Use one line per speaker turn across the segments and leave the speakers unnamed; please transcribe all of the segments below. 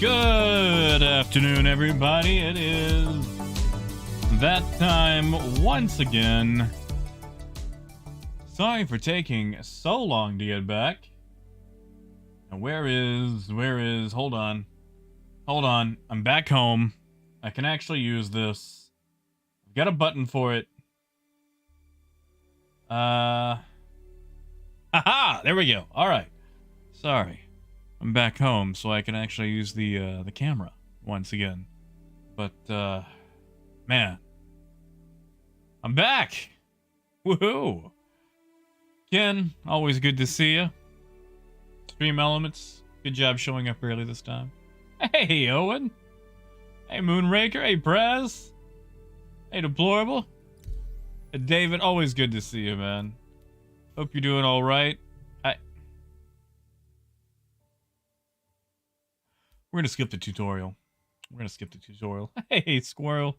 Good afternoon, everybody. It is that time once again. Sorry for taking so long to get back. And where is, hold on. I'm back home. I can actually use this. I've got a button for it. Haha, there we go. All right. Sorry. I'm back home, so I can actually use the camera once again. But, man. I'm back! Woohoo! Ken, always good to see you. Stream Elements, good job showing up early this time. Hey, Owen! Hey, Moonraker! Hey, Praz! Hey, Deplorable! Hey, David, always good to see you, man. Hope you're doing alright. We're gonna skip the tutorial. Hey, Squirrel.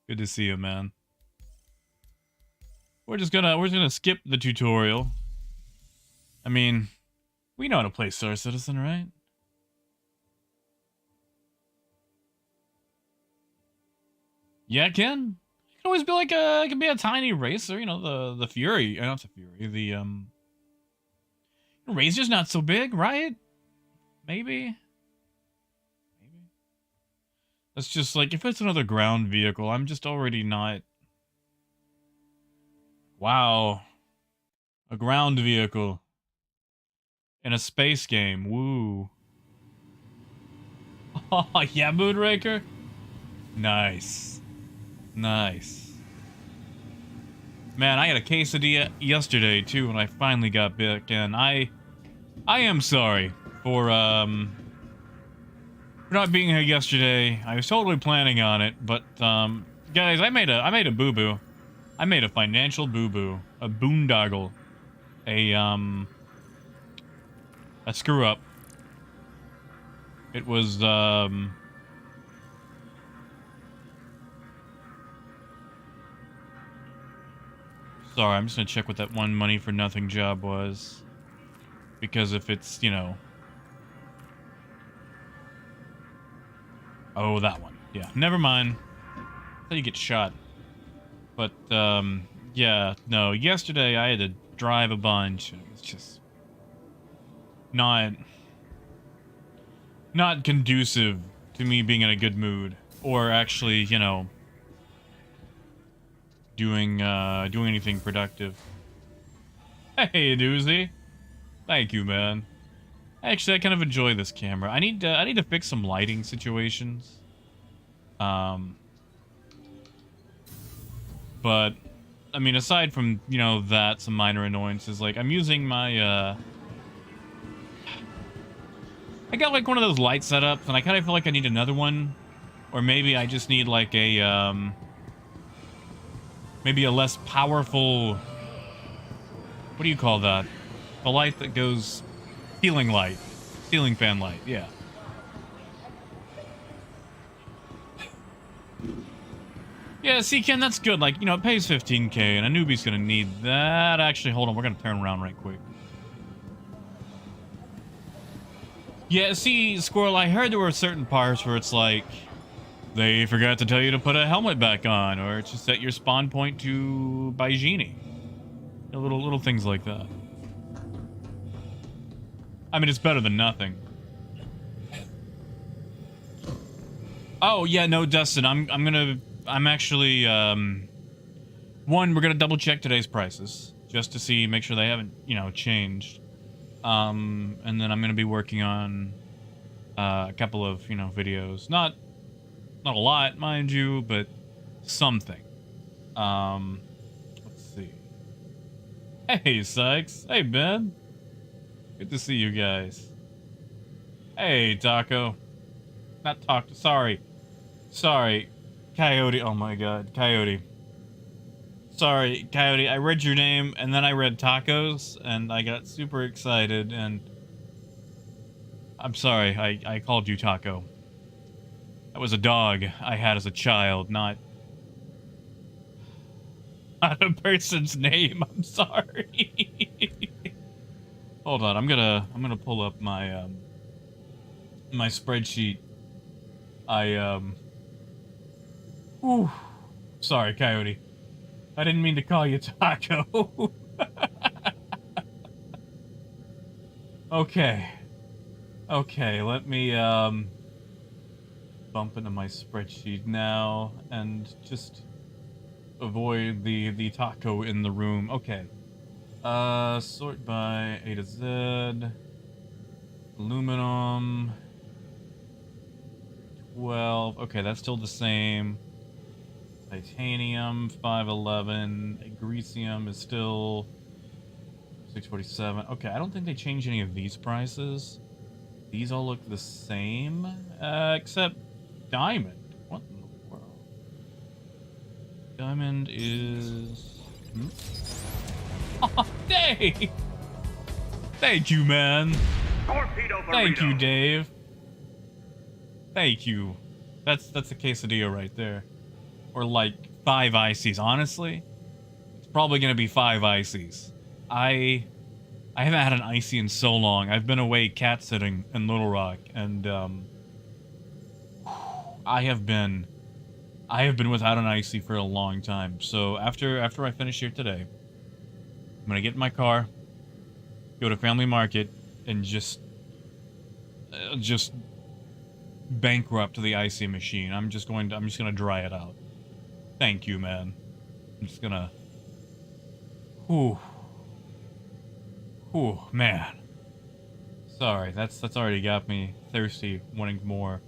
Good to see you, man. We're just gonna skip the tutorial. I mean, we know how to play Star Citizen, right? Yeah, Ken. You can always be like it can be a tiny racer, you know, the Fury, not the Fury, the Razor's not so big, right? Maybe. It's just like, if it's another ground vehicle, I'm just already not... Wow. A ground vehicle. In a space game. Woo. Oh, yeah, Moonraker? Nice. Nice. Man, I had a quesadilla yesterday, too, when I finally got back in. I am sorry for not being here yesterday. I was totally planning on it, but guys, I made a boo-boo. I made a financial boo-boo, a boondoggle, a screw up. It was sorry, I'm just gonna check what that one money for nothing job was, because if it's, you know. Oh, that one. Yeah, never mind. That's how you get shot. But, yeah, no, yesterday I had to drive a bunch. It was just not conducive to me being in a good mood. Or actually, you know, doing anything productive. Hey, Doozy. Thank you, man. Actually, I kind of enjoy this camera. I need to fix some lighting situations. But I mean, aside from, you know, that, some minor annoyances, like I'm using my I got like one of those light setups, and I kind of feel like I need another one, or maybe I just need like a maybe a less powerful, what do you call that? A light that goes ceiling light. Ceiling fan light, yeah. Yeah, see, Ken, that's good. Like, you know, it pays 15K, and a newbie's gonna need that. Actually, hold on, we're gonna turn around right quick. Yeah, see, Squirrel, I heard there were certain parts where it's like, they forgot to tell you to put a helmet back on, or to set your spawn point to Baijini. Little things like that. I mean, it's better than nothing. Oh, yeah, no, Dustin, I'm actually, one, we're gonna double check today's prices, just to make sure they haven't, you know, changed. And then I'm gonna be working on, a couple of, you know, videos. Not a lot, mind you, but something. Let's see. Hey, Sykes. Hey, Ben. Good to see you guys. Hey, Taco. Not Taco. Sorry. Coyote. Oh my god. Coyote. Sorry, Coyote. I read your name, and then I read tacos, and I got super excited, and... I'm sorry. I called you Taco. That was a dog I had as a child, not a person's name. I'm sorry. Hold on, I'm gonna pull up my my spreadsheet Whew. Sorry, Coyote. I didn't mean to call you Taco. Okay. Okay, let me, bump into my spreadsheet now and just avoid the taco in the room. Okay. Sort by A to Z. Aluminum. 12. Okay, that's still the same. Titanium, 511. Agricium is still 647. Okay, I don't think they changed any of these prices. These all look the same, except diamond. What in the world? Diamond is... Oh, Dave! Thank you, man. Thank you, Dave. Thank you. That's a quesadilla right there. Or like 5 ices. Honestly, it's probably gonna be 5 ices. I haven't had an icy in so long. I've been away cat sitting in Little Rock, and I have been without an icy for a long time. So after I finish here today, I'm gonna get in my car, go to Family Market, and just bankrupt the icy machine. I'm just gonna dry it out. Thank you, man. I'm just gonna. Whew. Whew, man. Sorry, that's already got me thirsty, wanting more.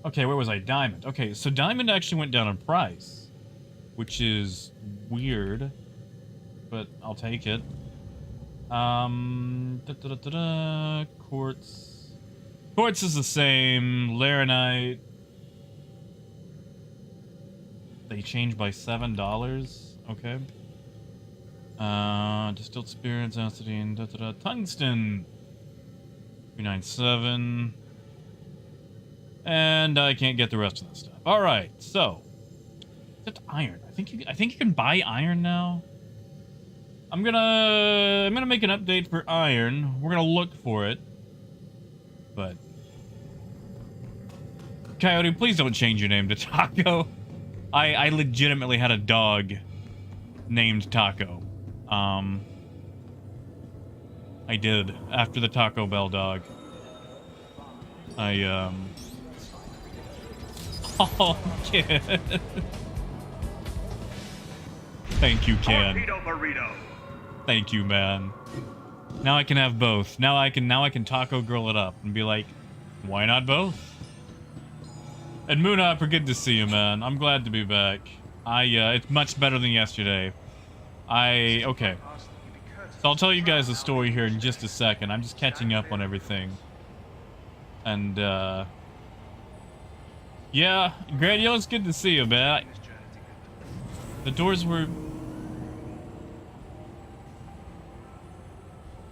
Okay, where was I? Diamond. Okay, so diamond actually went down in price, which is weird, but I'll take it. Quartz. Quartz is the same. Laranite. They changed by $7. Okay. Distilled spirits, acetine, tungsten. 397. And I can't get the rest of this stuff. All right, so except iron. I think you can buy iron now. I'm gonna make an update for iron. We're gonna look for it, but Coyote, please don't change your name to Taco. I legitimately had a dog named Taco. I did after the Taco Bell dog. Oh, kid. Thank you, kid. Thank you, man. Now I can have both. Now I can Taco Girl it up and be like, why not both? And Moonhopper, good to see you, man. I'm glad to be back. It's much better than yesterday. Okay. So I'll tell you guys the story here in just a second. I'm just catching up on everything. And, yeah, Gradiel, it's good to see you, man. The doors were...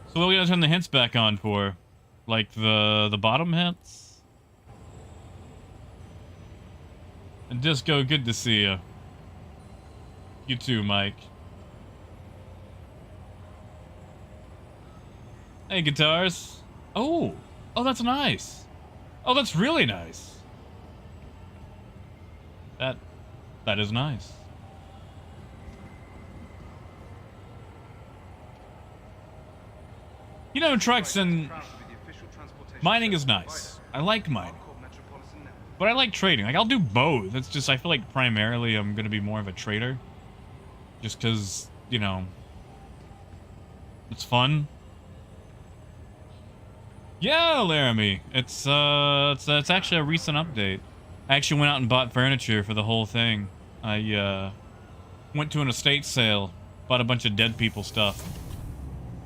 So what are we gonna turn the hints back on for? Like the bottom hints? And Disco, good to see you. You too, Mike. Hey, guitars. Oh, that's nice. Oh, that's really nice. That is nice. You know, trucks and mining is nice. I like mining. But I like trading. Like, I'll do both. It's just, I feel like primarily I'm gonna be more of a trader. Just because, you know, it's fun. Yeah, Laramie. It's actually a recent update. I actually went out and bought furniture for the whole thing. I went to an estate sale, bought a bunch of dead people stuff,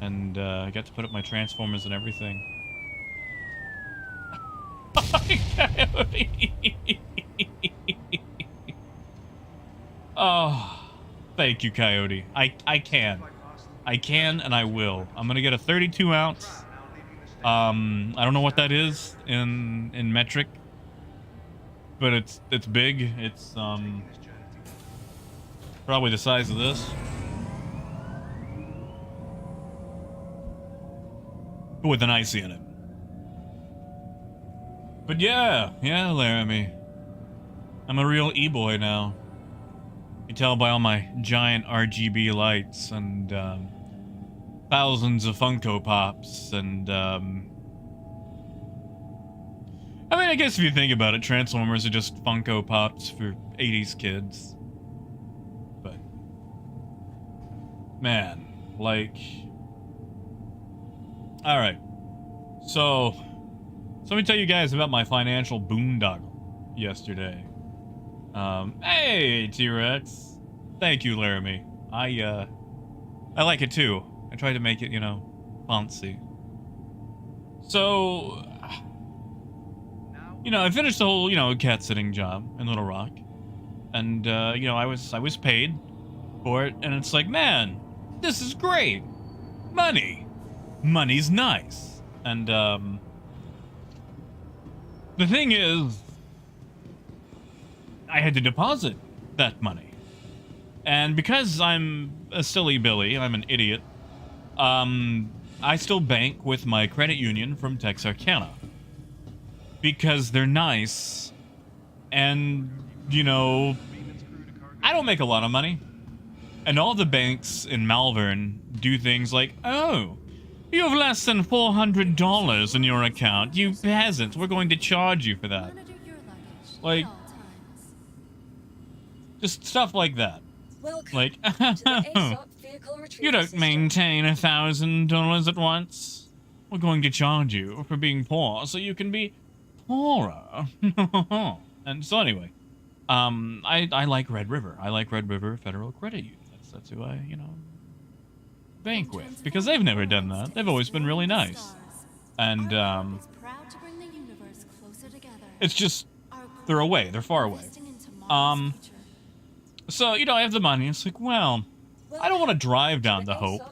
and I got to put up my Transformers and everything. Oh, thank you, Coyote. I can and I will. I'm gonna get a 32 ounce. I don't know what that is in metric, but it's big. It's probably the size of this, with an icy in it. But yeah, Laramie. I'm a real e-boy now. You tell by all my giant RGB lights and thousands of Funko Pops and I mean, I guess if you think about it, Transformers are just Funko Pops for 80s kids. But man, like, all right. So let me tell you guys about my financial boondoggle yesterday. Hey, T-Rex. Thank you, Laramie. I like it too. I tried to make it, you know, fancy. So, you know, I finished the whole, you know, cat sitting job in Little Rock. And, you know, I was paid for it. And it's like, man, this is great. Money's nice. And, the thing is, I had to deposit that money. And because I'm a silly Billy, I'm an idiot, I still bank with my credit union from Texarkana. Because they're nice, and, you know, I don't make a lot of money. And all the banks in Malvern do things like, oh, you have less than $400 in your account, you peasant, we're going to charge you for that. Like, just stuff like that. Like, you don't maintain $1,000 at once. We're going to charge you for being poor so you can be poorer. And so anyway, I like Red River. I like Red River Federal Credit Union. That's who I, you know, bank with. Because they've never done that. They've always been really nice. And, it's just, they're away. They're far away. So, you know, I have the money. It's like, well, I don't want to drive down to Hope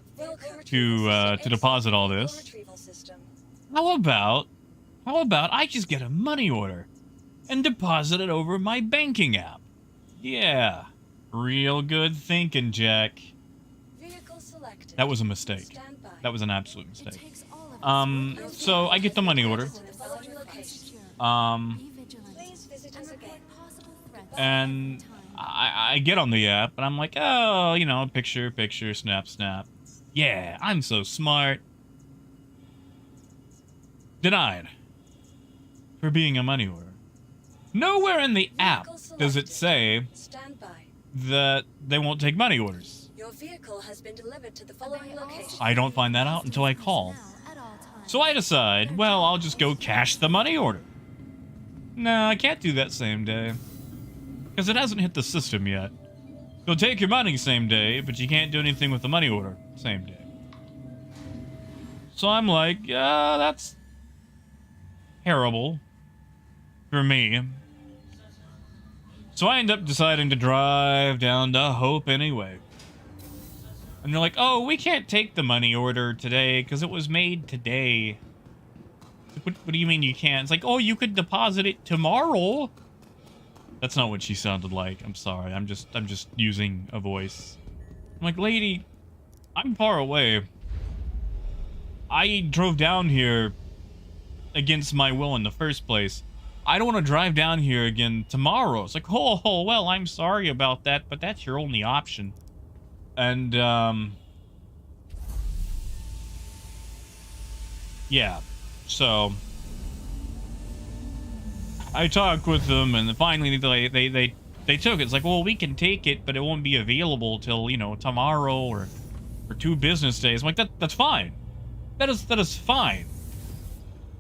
to deposit all this. How about I just get a money order and deposit it over my banking app? Yeah, real good thinking, Jack. That was a mistake. That was an absolute mistake. So I get the money order. And I get on the app, and I'm like, oh, you know, picture, snap. Yeah, I'm so smart. Denied. For being a money order. Nowhere in the app does it say that they won't take money orders. Your vehicle has been delivered to the following location. I don't find that out until I call. So I decide, well, I'll just go cash the money order. No, I can't do that same day. Because it hasn't hit the system yet. You'll take your money same day, but you can't do anything with the money order same day. So I'm like, that's terrible for me. So I end up deciding to drive down to Hope anyway. And they're like, oh, we can't take the money order today because it was made today. What do you mean you can't? It's like, oh, you could deposit it tomorrow. That's not what she sounded like. I'm sorry. I'm just using a voice. I'm like, lady, I'm far away. I drove down here against my will in the first place. I don't want to drive down here again tomorrow. It's like, oh, well, I'm sorry about that, but that's your only option. And, yeah. So I talked with them, and finally they took it. It's like, well, we can take it, but it won't be available till, you know, tomorrow or 2 business days. I'm like, that's fine. That is fine.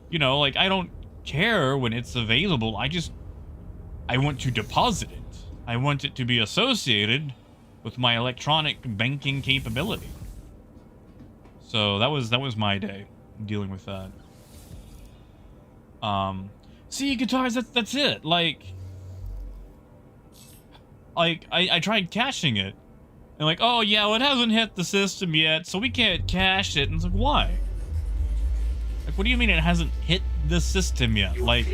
You know, like, I don't care when it's available. I want to deposit it. I want it to be associated with my electronic banking capability. So that was my day dealing with that. See, guitars, that's it. Like I tried cashing it. And like, oh yeah, well, it hasn't hit the system yet, so we can't cash it. And it's like, why? Like, what do you mean it hasn't hit the system yet? Like,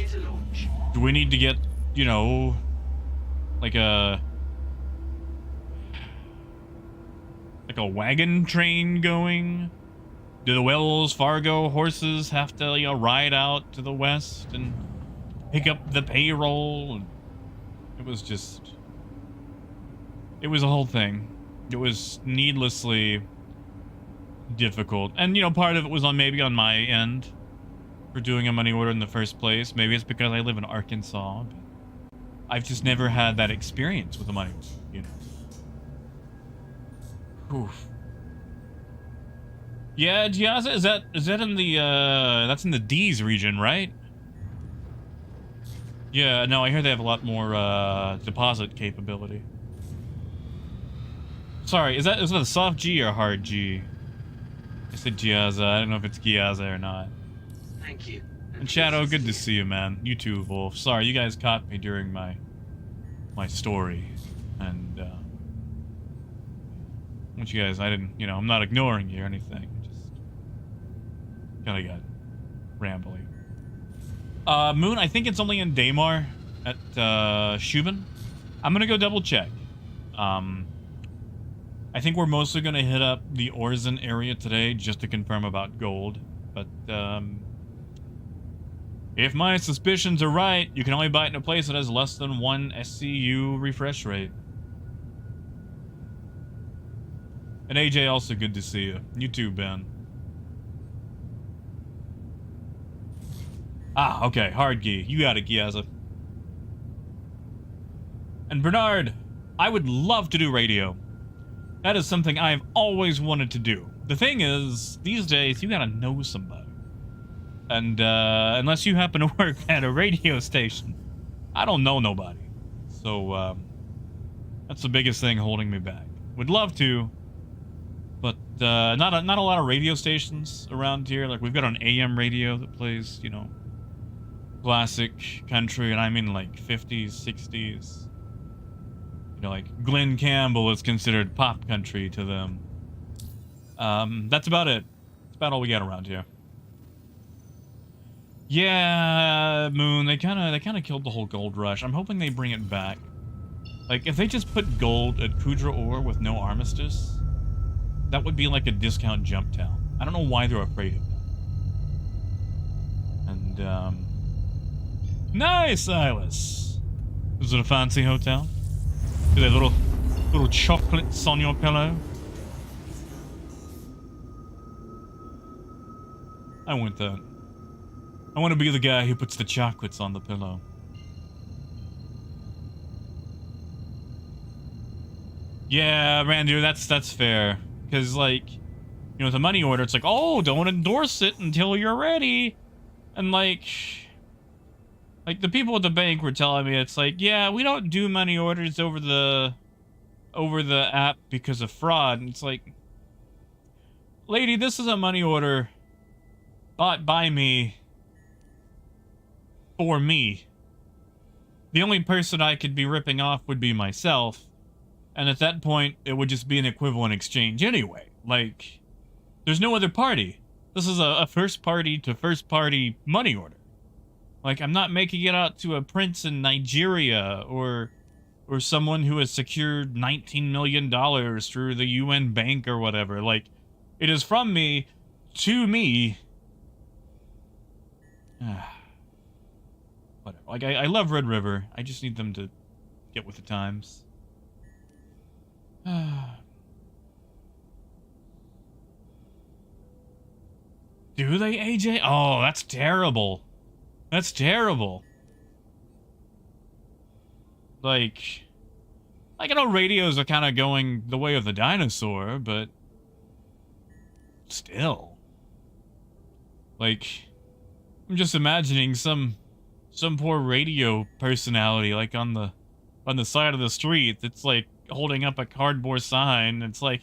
do we need to get, you know, like a wagon train going? Do the Wells Fargo horses have to, you know, ride out to the west and pick up the payroll? And It was just... It was a whole thing. It was needlessly difficult. And, you know, part of it was maybe on my end for doing a money order in the first place. Maybe it's because I live in Arkansas. But I've just never had that experience with a money order, you know. Oof. Yeah, Giazza, is that in the that's in the D's region, right? Yeah, no, I hear they have a lot more deposit capability. Sorry, is that a soft G or a hard G? I said Giazza. I don't know if it's Giazza or not.
Thank you.
And Shadow, good to see you, man. You too, Wolf. Sorry, you guys caught me during my story, and I want you guys. I didn't, you know, I'm not ignoring you or anything. Just kind of got rambly. Moon, I think it's only in Daymar at Shubin. I'm gonna go double check. I think we're mostly gonna hit up the Orzen area today just to confirm about gold. But if my suspicions are right, you can only buy it in a place that has less than 1 SCU refresh rate. And AJ, also good to see you. You too, Ben. Ah, okay, hard gi. You got it, Giazza. And Bernard, I would love to do radio. That is something I've always wanted to do. The thing is, these days, you gotta know somebody. And, unless you happen to work at a radio station, I don't know nobody. So, that's the biggest thing holding me back. Would love to, but, not a lot of radio stations around here. Like, we've got an AM radio that plays, you know, classic country, and I mean, like, 50s, 60s. You know, like, Glenn Campbell is considered pop country to them. That's about it. That's about all we got around here. Yeah, Moon, they kind of killed the whole gold rush. I'm hoping they bring it back. Like, if they just put gold at Kudra Ore with no armistice, that would be like a discount jump town. I don't know why they're afraid of that. And, nice, Silas. Is it a fancy hotel? Do they have little chocolates on your pillow? I want that. I want to be the guy who puts the chocolates on the pillow. Yeah, Randy, that's fair. Because, like, you know, with a money order, it's like, oh, don't endorse it until you're ready. And, like, the people at the bank were telling me, it's like, yeah, we don't do money orders over the app because of fraud. And it's like, lady, this is a money order bought by me for me. The only person I could be ripping off would be myself. And at that point, it would just be an equivalent exchange anyway. Like, there's no other party. This is a first party to first party money order. Like, I'm not making it out to a prince in Nigeria or someone who has secured $19 million through the UN bank or whatever. Like, it is from me to me. Whatever. Like, I love Red River. I just need them to get with the times. Do they, AJ? Oh, that's terrible. That's terrible. Like, I know radios are kind of going the way of the dinosaur, but still. Like, I'm just imagining some poor radio personality, like, on the side of the street that's, like, holding up a cardboard sign. It's like,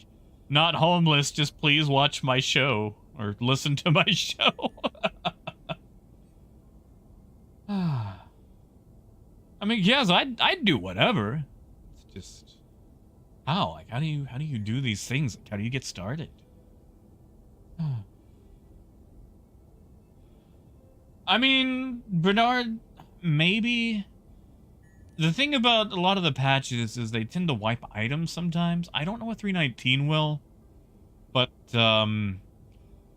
not homeless, just please watch my show. Or listen to my show. I mean, yes, I'd do whatever. It's just, how? Like, how do you do these things? Like, how do you get started? I mean, Bernard, maybe. The thing about a lot of the patches is they tend to wipe items sometimes. I don't know if 319 will, but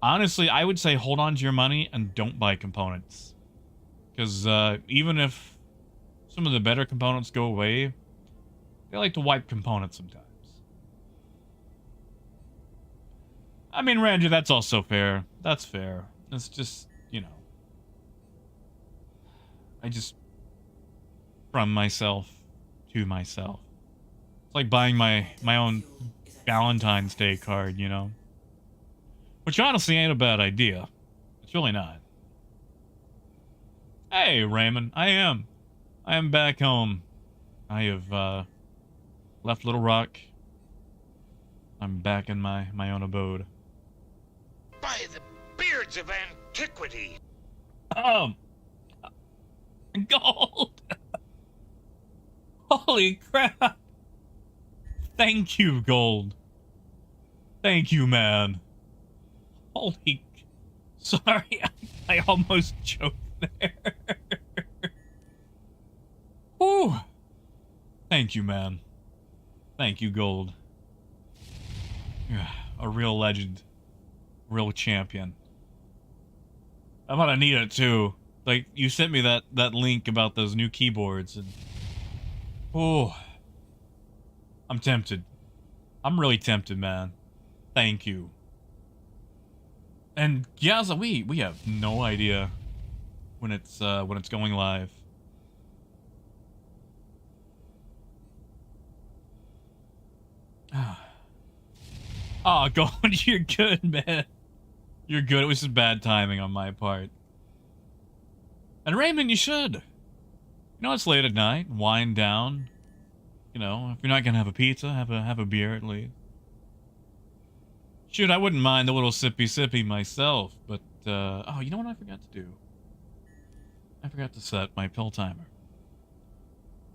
honestly, I would say hold on to your money and don't buy components. Because even if some of the better components go away, they like to wipe components sometimes. I mean, Randy, that's also fair. That's fair. It's just, you know, I just from myself to myself. It's like buying my own Valentine's Day card, you know? Which honestly ain't a bad idea. It's really not. Hey, Raymond, I am back home. I have left Little Rock. I'm back in my own abode.
By the beards of antiquity.
Gold. Holy crap. Thank you, Gold. Thank you, man. Holy... Sorry, I almost choked there. Whew. Thank you, man. Thank you, Gold. A real legend. Real champion. I'm gonna need it, too. Like, you sent me that link about those new keyboards, and... Oh... I'm tempted. I'm really tempted, man. Thank you. And Gyaza, we have no idea when it's going live. Oh, Gold, you're good, man. You're good. It was just bad timing on my part. And Raymond, you should. You know, it's late at night. Wind down. You know, if you're not gonna have a pizza, have a beer at least. Shoot, I wouldn't mind a little sippy myself, but oh, you know what I forgot to do? I forgot to set my pill timer.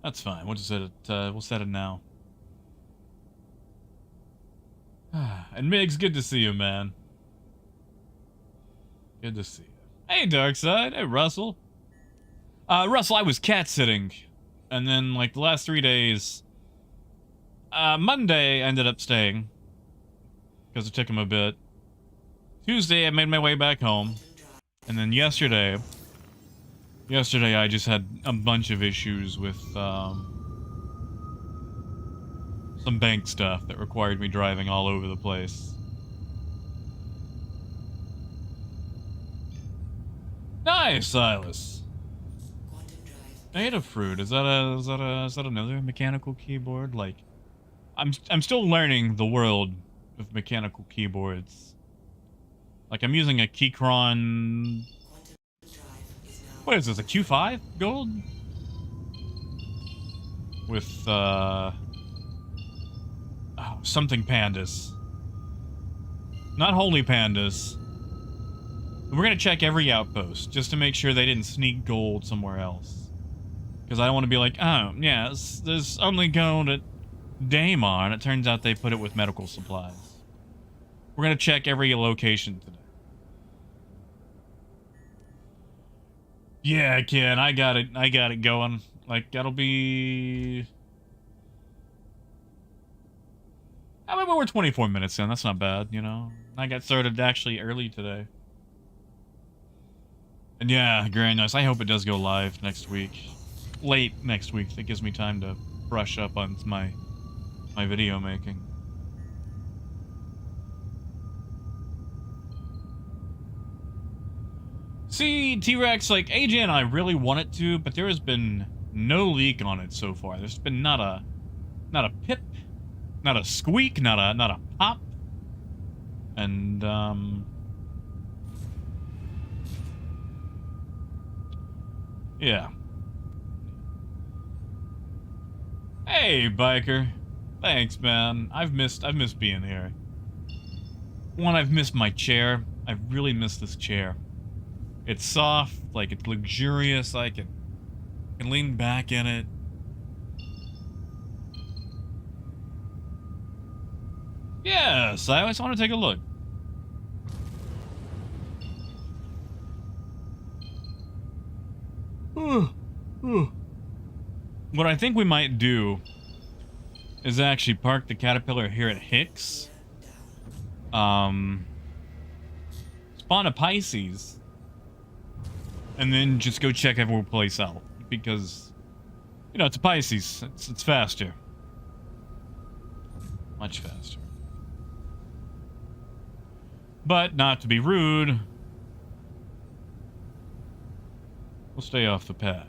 That's fine. We'll just set it. We'll set it now. And Migs, good to see you, man. Good to see you. Hey, Darkside. Hey, Russell. Russell, I was cat sitting, and then like the last 3 days. Monday I ended up staying because it took him a bit. Tuesday I made my way back home, and then yesterday I just had a bunch of issues with some bank stuff that required me driving all over the place. Nice, Silas. Native fruit. Is that another mechanical keyboard? Like, I'm still learning the world of mechanical keyboards. Like, I'm using a Keychron... What is this, a Q5 Gold? With, something pandas. Not holy pandas. We're gonna check every outpost, just to make sure they didn't sneak gold somewhere else. Because I don't want to be like, oh, yeah, there's only gold at Daemon. It turns out they put it with medical supplies. We're gonna check every location today. Yeah, Ken, I got it going. Like, that'll be... I mean, we're 24 minutes in. That's not bad, you know? I got started actually early today. And yeah, Granules, I hope it does go live next week. Late next week. That gives me time to brush up on my video making. See, T-Rex, like, AJ and I really want it to, but there has been no leak on it so far. There's been not a pip, not a squeak, not a pop. And, yeah. Hey, biker. Thanks, man. I've missed being here. One, I've missed my chair. I really miss this chair. It's soft, like it's luxurious. I can lean back in it. Yes, I always want to take a look. What I think we might do is actually park the Caterpillar here at Hicks. Spawn a Pisces. And then just go check every place out. Because You know, it's a Pisces. It's faster. Much faster. But not to be rude, we'll stay off the pad.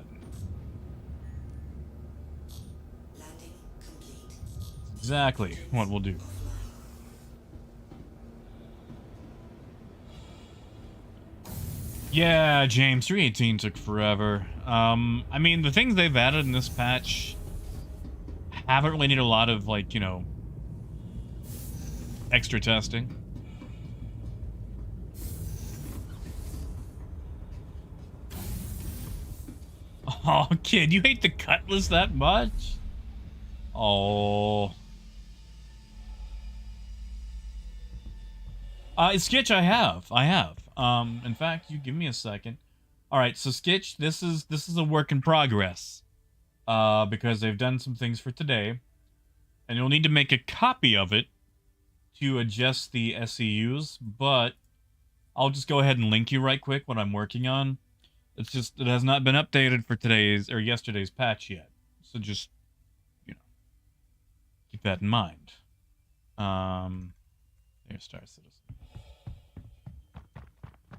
Landing complete.
Exactly what we'll do. Yeah, James, 318 took forever. I mean, the things they've added in this patch haven't really needed a lot of, like, you know, extra testing. Oh, kid, you hate the Cutlass that much? Oh. Skitch, I have. In fact, you give me a second. All right, so Skitch, this is a work in progress. Because they've done some things for today, and you'll need to make a copy of it to adjust the SEUs, but I'll just go ahead and link you right quick what I'm working on. It's just, it has not been updated for today's or yesterday's patch yet. So just, you know, keep that in mind. There's Star Citizen.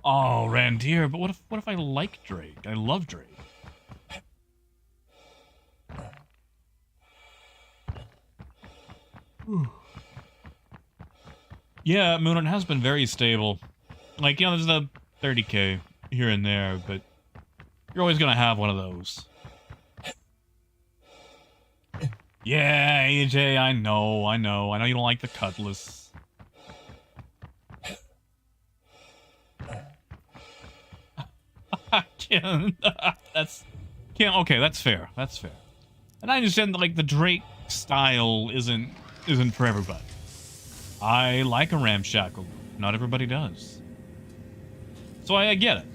Oh, Randir, but what if I like Drake? I love Drake. Yeah, Moon has been very stable. Like, you know, there's the 30k here and there, but you're always gonna have one of those. Yeah, AJ, I know you don't like the Cutlass. Okay, that's fair. That's fair. And I understand that, like, the Drake style isn't for everybody. I like a ramshackle. Not everybody does. So I get it.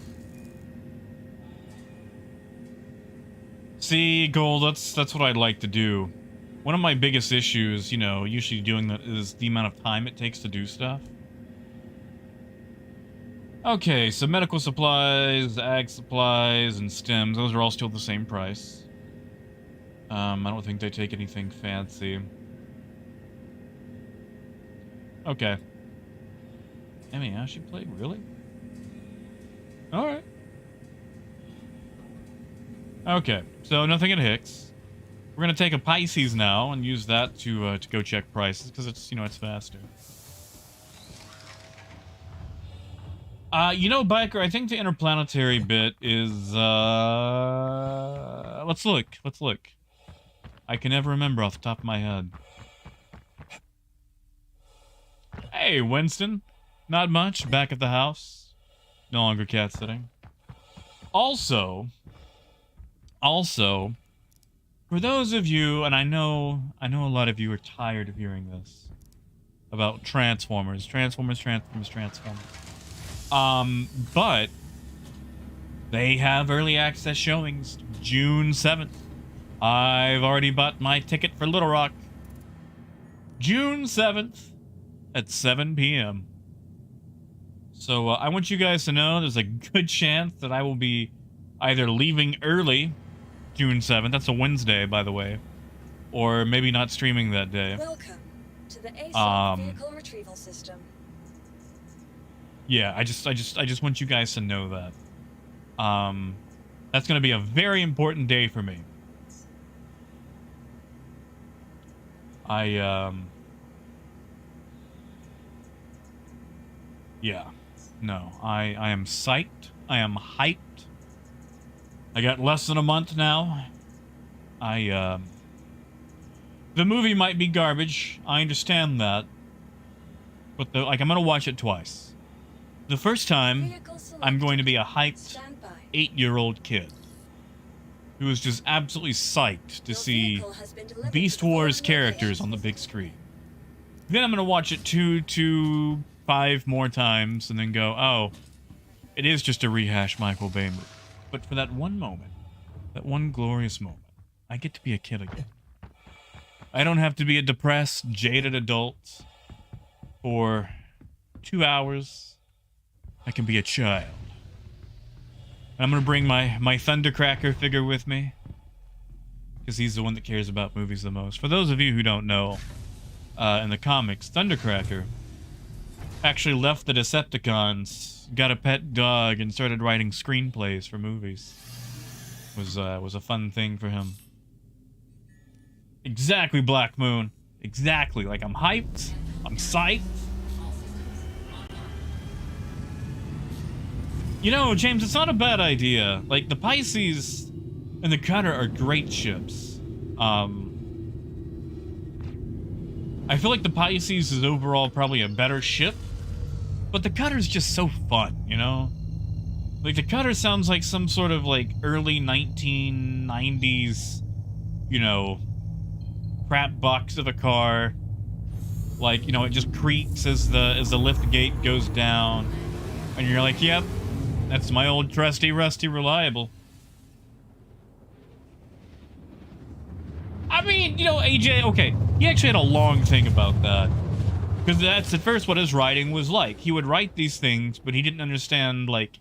See, Gold, that's what I'd like to do. One of my biggest issues, you know, usually doing that is the amount of time it takes to do stuff. Okay, so medical supplies, ag supplies, and stems, those are all still the same price. I don't think they take anything fancy. Okay. I mean, she played, really? Alright. Okay, so nothing at Hicks. We're gonna take a Pisces now and use that to go check prices, because it's, you know, it's faster. You know, Biker, I think the interplanetary bit is, let's look. I can never remember off the top of my head. Hey, Winston. Not much. Back at the house. No longer cat sitting. Also, for those of you, and I know a lot of you are tired of hearing this about Transformers. But they have early access showings June 7th. I've already bought my ticket for Little Rock. June 7th at 7 p.m. So I want you guys to know there's a good chance that I will be either leaving early June 7th, that's a Wednesday, by the way, or maybe not streaming that day.
Welcome to the ASOC vehicle retrieval system.
Yeah, I just want you guys to know that. That's going to be a very important day for me. Yeah. No, I am psyched. I am hyped. I got less than a month now. The movie might be garbage. I understand that. But I'm going to watch it twice. The first time, I'm going to be a hyped 8-year-old kid who is just absolutely psyched to see Beast Wars characters on the big screen. Then I'm going to watch it 2 to 5 more times and then go, oh, it is just a rehash Michael Bay movie. But for that one moment, that one glorious moment, I get to be a kid again. I don't have to be a depressed, jaded adult for 2 hours. I can be a child. I'm going to bring my Thundercracker figure with me. because he's the one that cares about movies the most. For those of you who don't know, in the comics, Thundercracker actually left the Decepticons, got a pet dog, and started writing screenplays for movies. Was a fun thing for him. Exactly, Black Moon. Exactly. Like, I'm hyped. I'm psyched. You know, James, it's not a bad idea. Like, the Pisces and the Cutter are great ships. I feel like the Pisces is overall probably a better ship, but the Cutter's just so fun, you know? Like, the Cutter sounds like some sort of, like, early 1990s, you know, crap box of a car. Like, you know, it just creaks as the lift gate goes down. And you're like, yep, that's my old trusty, rusty, reliable. I mean, you know, AJ, okay, he actually had a long thing about that. Because that's at first what his writing was like. He would write these things, but he didn't understand, like,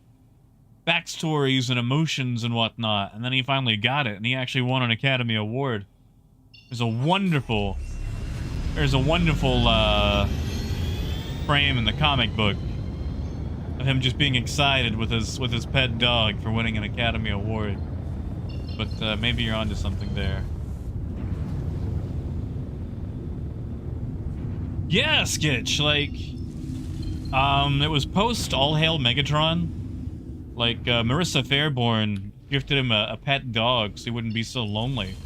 backstories and emotions and whatnot. And then he finally got it, and he actually won an Academy Award. There's a wonderful frame in the comic book of him just being excited with his pet dog for winning an Academy Award. But maybe you're onto something there. Yeah, Skitch, like, it was post All Hail Megatron. Like, Marissa Fairborn gifted him a pet dog so he wouldn't be so lonely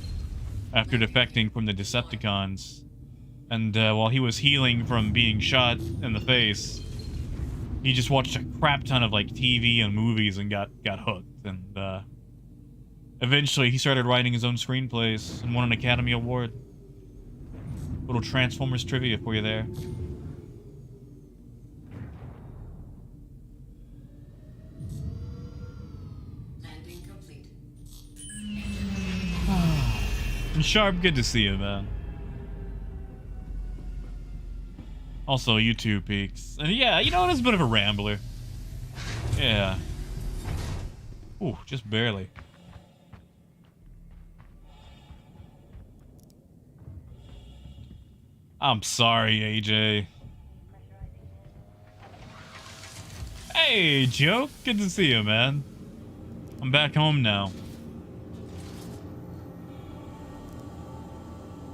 after defecting from the Decepticons. And while he was healing from being shot in the face, he just watched a crap ton of, like, TV and movies and got hooked. And eventually he started writing his own screenplays and won an Academy Award. Little Transformers trivia for you there.
Landing complete.
Sharp, good to see you, man. Also, YouTube peaks. And yeah, you know, it is a bit of a rambler. Yeah. Ooh, just barely. I'm sorry, AJ. Hey, Joke. Good to see you, man. I'm back home now.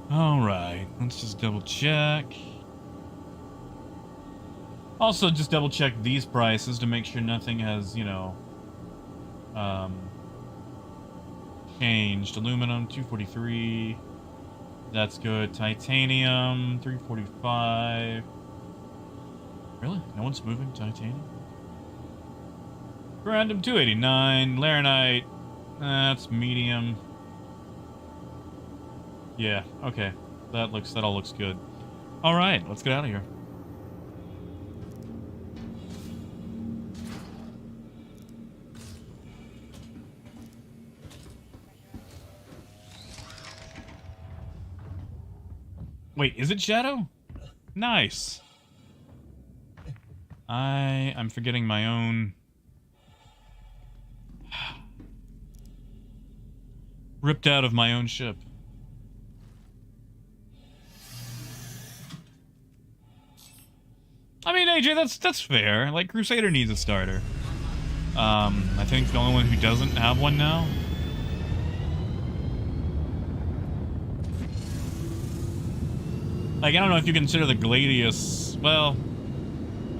Alright, let's just double check. Also, just double check these prices to make sure nothing has, you know, changed. Aluminum, 243. That's good. Titanium, 345. Really? No one's moving titanium? Random, 289. Laranite, that's medium. Yeah, okay. That all looks good. Alright, let's get out of here. Wait, is it Shadow? Nice. I'm forgetting my own. Ripped out of my own ship. I mean, AJ, that's fair. Like, Crusader needs a starter. I think the only one who doesn't have one now. Like, I don't know if you consider the Gladius. Well,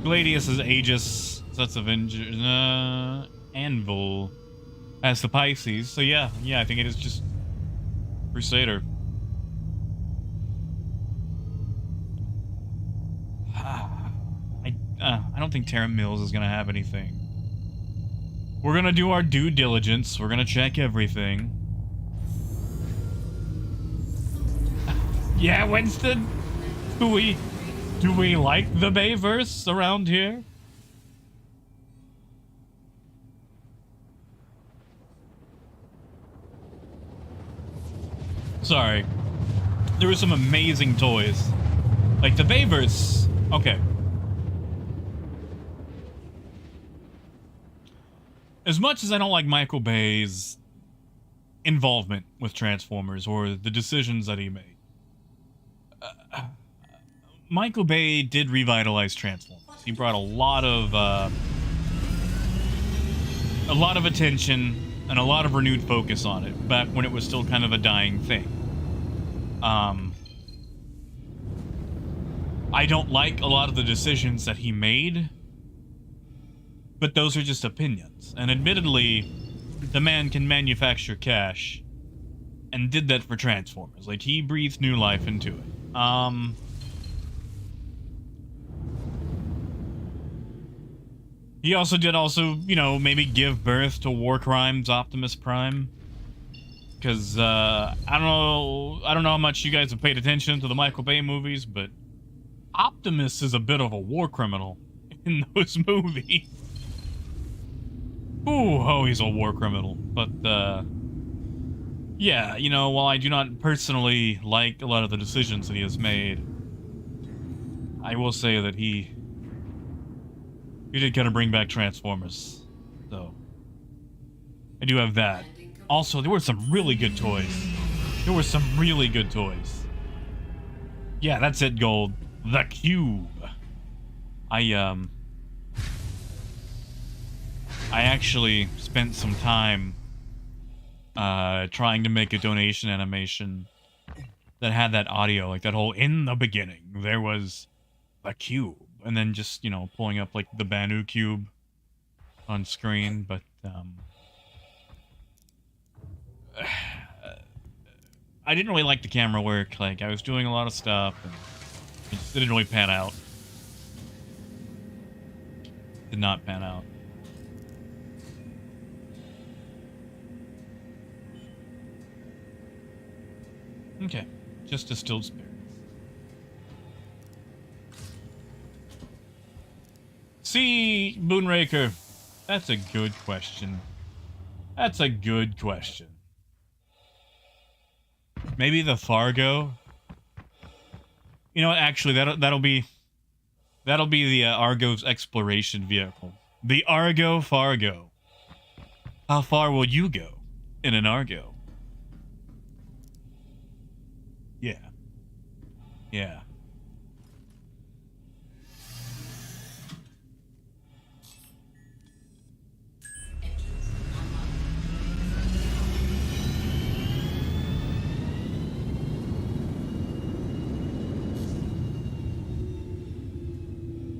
Gladius is Aegis. So that's Avengers. Anvil as the Pisces. So yeah, I think it is just Crusader. I don't think Terra Mills is gonna have anything. We're gonna do our due diligence. We're gonna check everything. Yeah, Winston. Do we like the Bayverse around here? Sorry. There were some amazing toys. Like the Bayverse. Okay. As much as I don't like Michael Bay's involvement with Transformers or the decisions that he made. Michael Bay did revitalize Transformers. He brought a lot of attention and a lot of renewed focus on it back when it was still kind of a dying thing. I don't like a lot of the decisions that he made, but those are just opinions. And admittedly, the man can manufacture cash, and did that for Transformers. Like, he breathed new life into it. He also did you know, maybe give birth to War Crimes Optimus Prime. Because, I don't know how much you guys have paid attention to the Michael Bay movies, but Optimus is a bit of a war criminal in those movies. Ooh, oh, he's a war criminal. But, yeah, you know, while I do not personally like a lot of the decisions that he has made, I will say that he did kind of bring back Transformers. So, I do have that. Also, there were some really good toys. Yeah, that's it, Gold. The Cube. I actually spent some time trying to make a donation animation that had that audio, like that whole in the beginning there was a cube, and then just, you know, pulling up like the Banu cube on screen. But I didn't really like the camera work. Like, I was doing a lot of stuff and it just didn't really pan out. Did not pan out. Okay, just distilled spirits. See, Moonraker, that's a good question. That's a good question. Maybe the Fargo? You know what, actually, that'll be the Argo's exploration vehicle. The Argo Fargo. How far will you go in an Argo? Yeah. Yeah.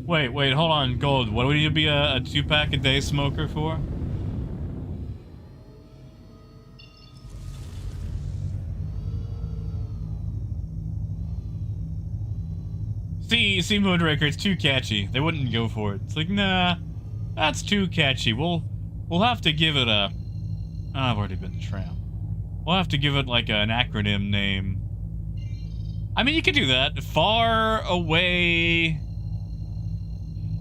Wait, hold on, Gold. What do we need to be a 2-pack a day smoker for? See, Moonraker, it's too catchy. They wouldn't go for it. It's like, nah, that's too catchy. We'll have to give it a... Oh, I've already been to Tram. We'll have to give it, like, an acronym name. I mean, you could do that. Far away...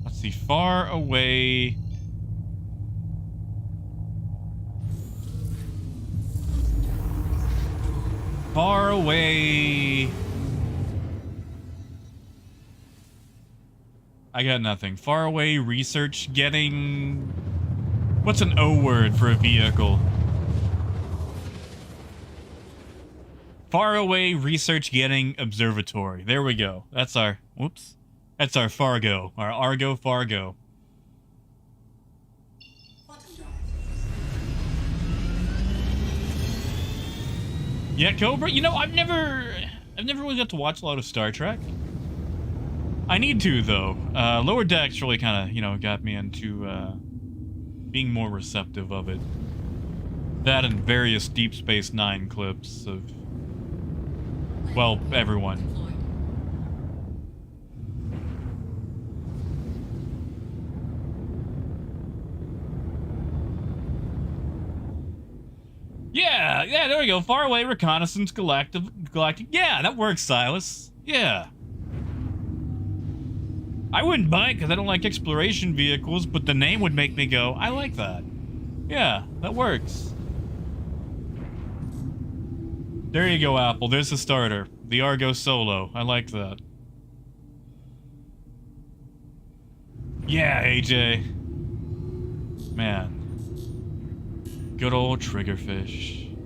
Let's see, far away... Far away... I got nothing. Far away research getting... What's an O word for a vehicle? Far away research getting observatory. There we go. That's our... Whoops. That's our Fargo. Our Argo Fargo. Yeah, Cobra? You know, I've never really got to watch a lot of Star Trek. I need to, though. Lower Decks really kind of, you know, got me into being more receptive of it. That and various Deep Space Nine clips of, well, everyone. Yeah, there we go. Far away reconnaissance galactic. Yeah, that works, Silas. Yeah. I wouldn't buy it because I don't like exploration vehicles, but the name would make me go, I like that. Yeah, that works. There you go, Apple. There's the starter. The Argo Solo. I like that. Yeah, AJ. Man. Good old Triggerfish.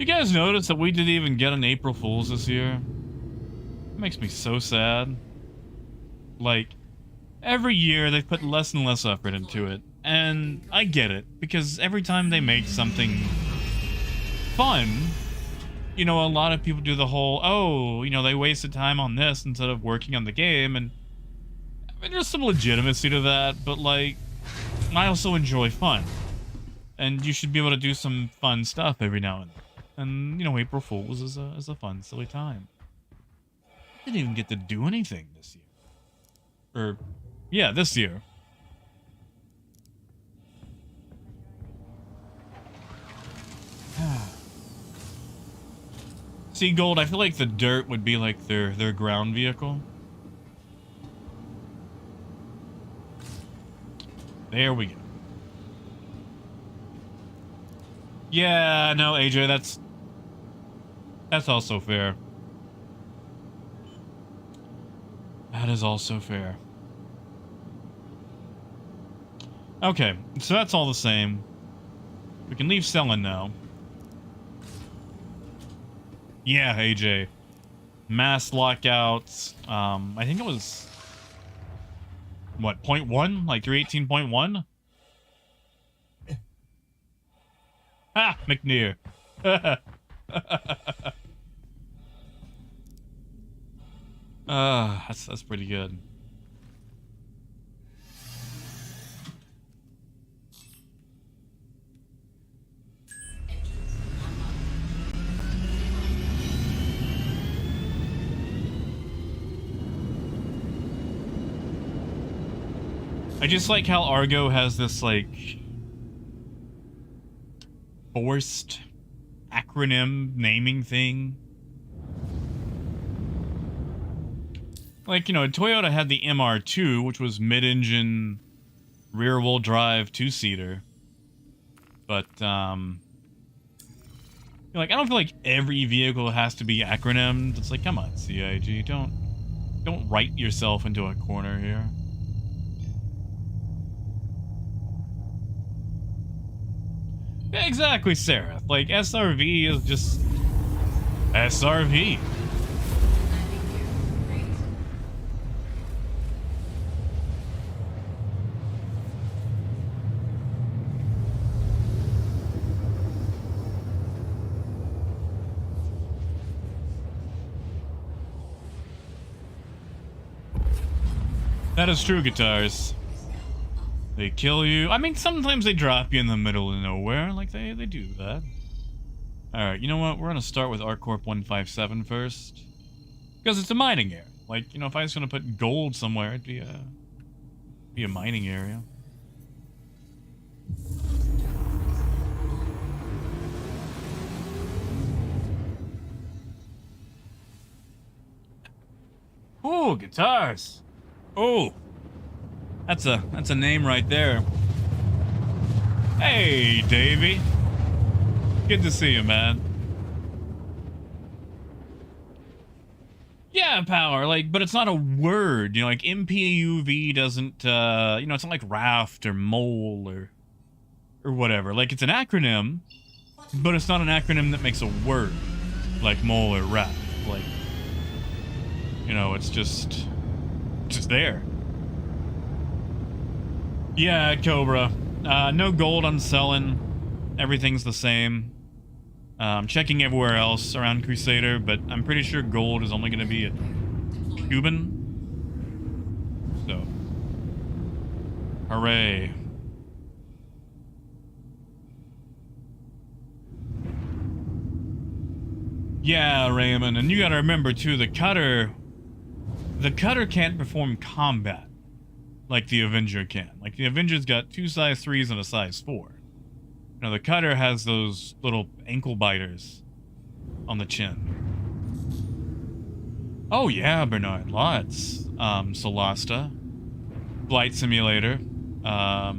You guys notice that we didn't even get an April Fool's this year? It makes me so sad. Like, every year they put less and less effort into it. And I get it, because every time they make something fun, you know, a lot of people do the whole, oh, you know, they wasted time on this instead of working on the game, and I mean, there's some legitimacy to that, but like, I also enjoy fun. And you should be able to do some fun stuff every now and then. And, you know, April Fool's is a fun, silly time. Didn't even get to do anything this year. Or, yeah, this year. See, Gold, I feel like the dirt would be like their ground vehicle. There we go. Yeah, no, AJ, that's also fair. That is also fair. Okay, so that's all the same. We can leave selling now. Yeah, AJ. Mass lockouts. I think it was... what, 0.1? Like 318.1? Ha! McNear. That's pretty good. I just like how Argo has this, like, forced acronym naming thing. Like, you know, Toyota had the MR2, which was mid-engine, rear-wheel drive, two-seater. But, like, I don't feel like every vehicle has to be acronymed. It's like, come on, CIG, don't write yourself into a corner here. Yeah, exactly, Sarah. Like, SRV is just SRV. That is true, guitars. They kill you. I mean, sometimes they drop you in the middle of nowhere. Like, they do that. Alright, you know what? We're gonna start with ArcCorp 157 first. Because it's a mining area. Like, you know, if I was gonna put gold somewhere, it'd be a mining area. Ooh, guitars. Oh, that's a name right there. Hey, Davey. Good to see you, man. Yeah, power, like, but it's not a word, you know, like MPUV doesn't, you know, it's not like raft or mole or whatever. Like, it's an acronym, but it's not an acronym that makes a word, like mole or raft. Like, you know, it's just there. Yeah, Cobra. No gold I'm selling. Everything's the same. I'm checking everywhere else around Crusader, but I'm pretty sure gold is only going to be at Cuban. So, hooray. Yeah, Raymond, and you got to remember too, the cutter can't perform combat like the Avenger can. Like, the Avenger's got 2 size 3s and a size 4. You know, the cutter has those little ankle biters on the chin. Oh yeah, Bernard, lots. Solasta. Flight Simulator. I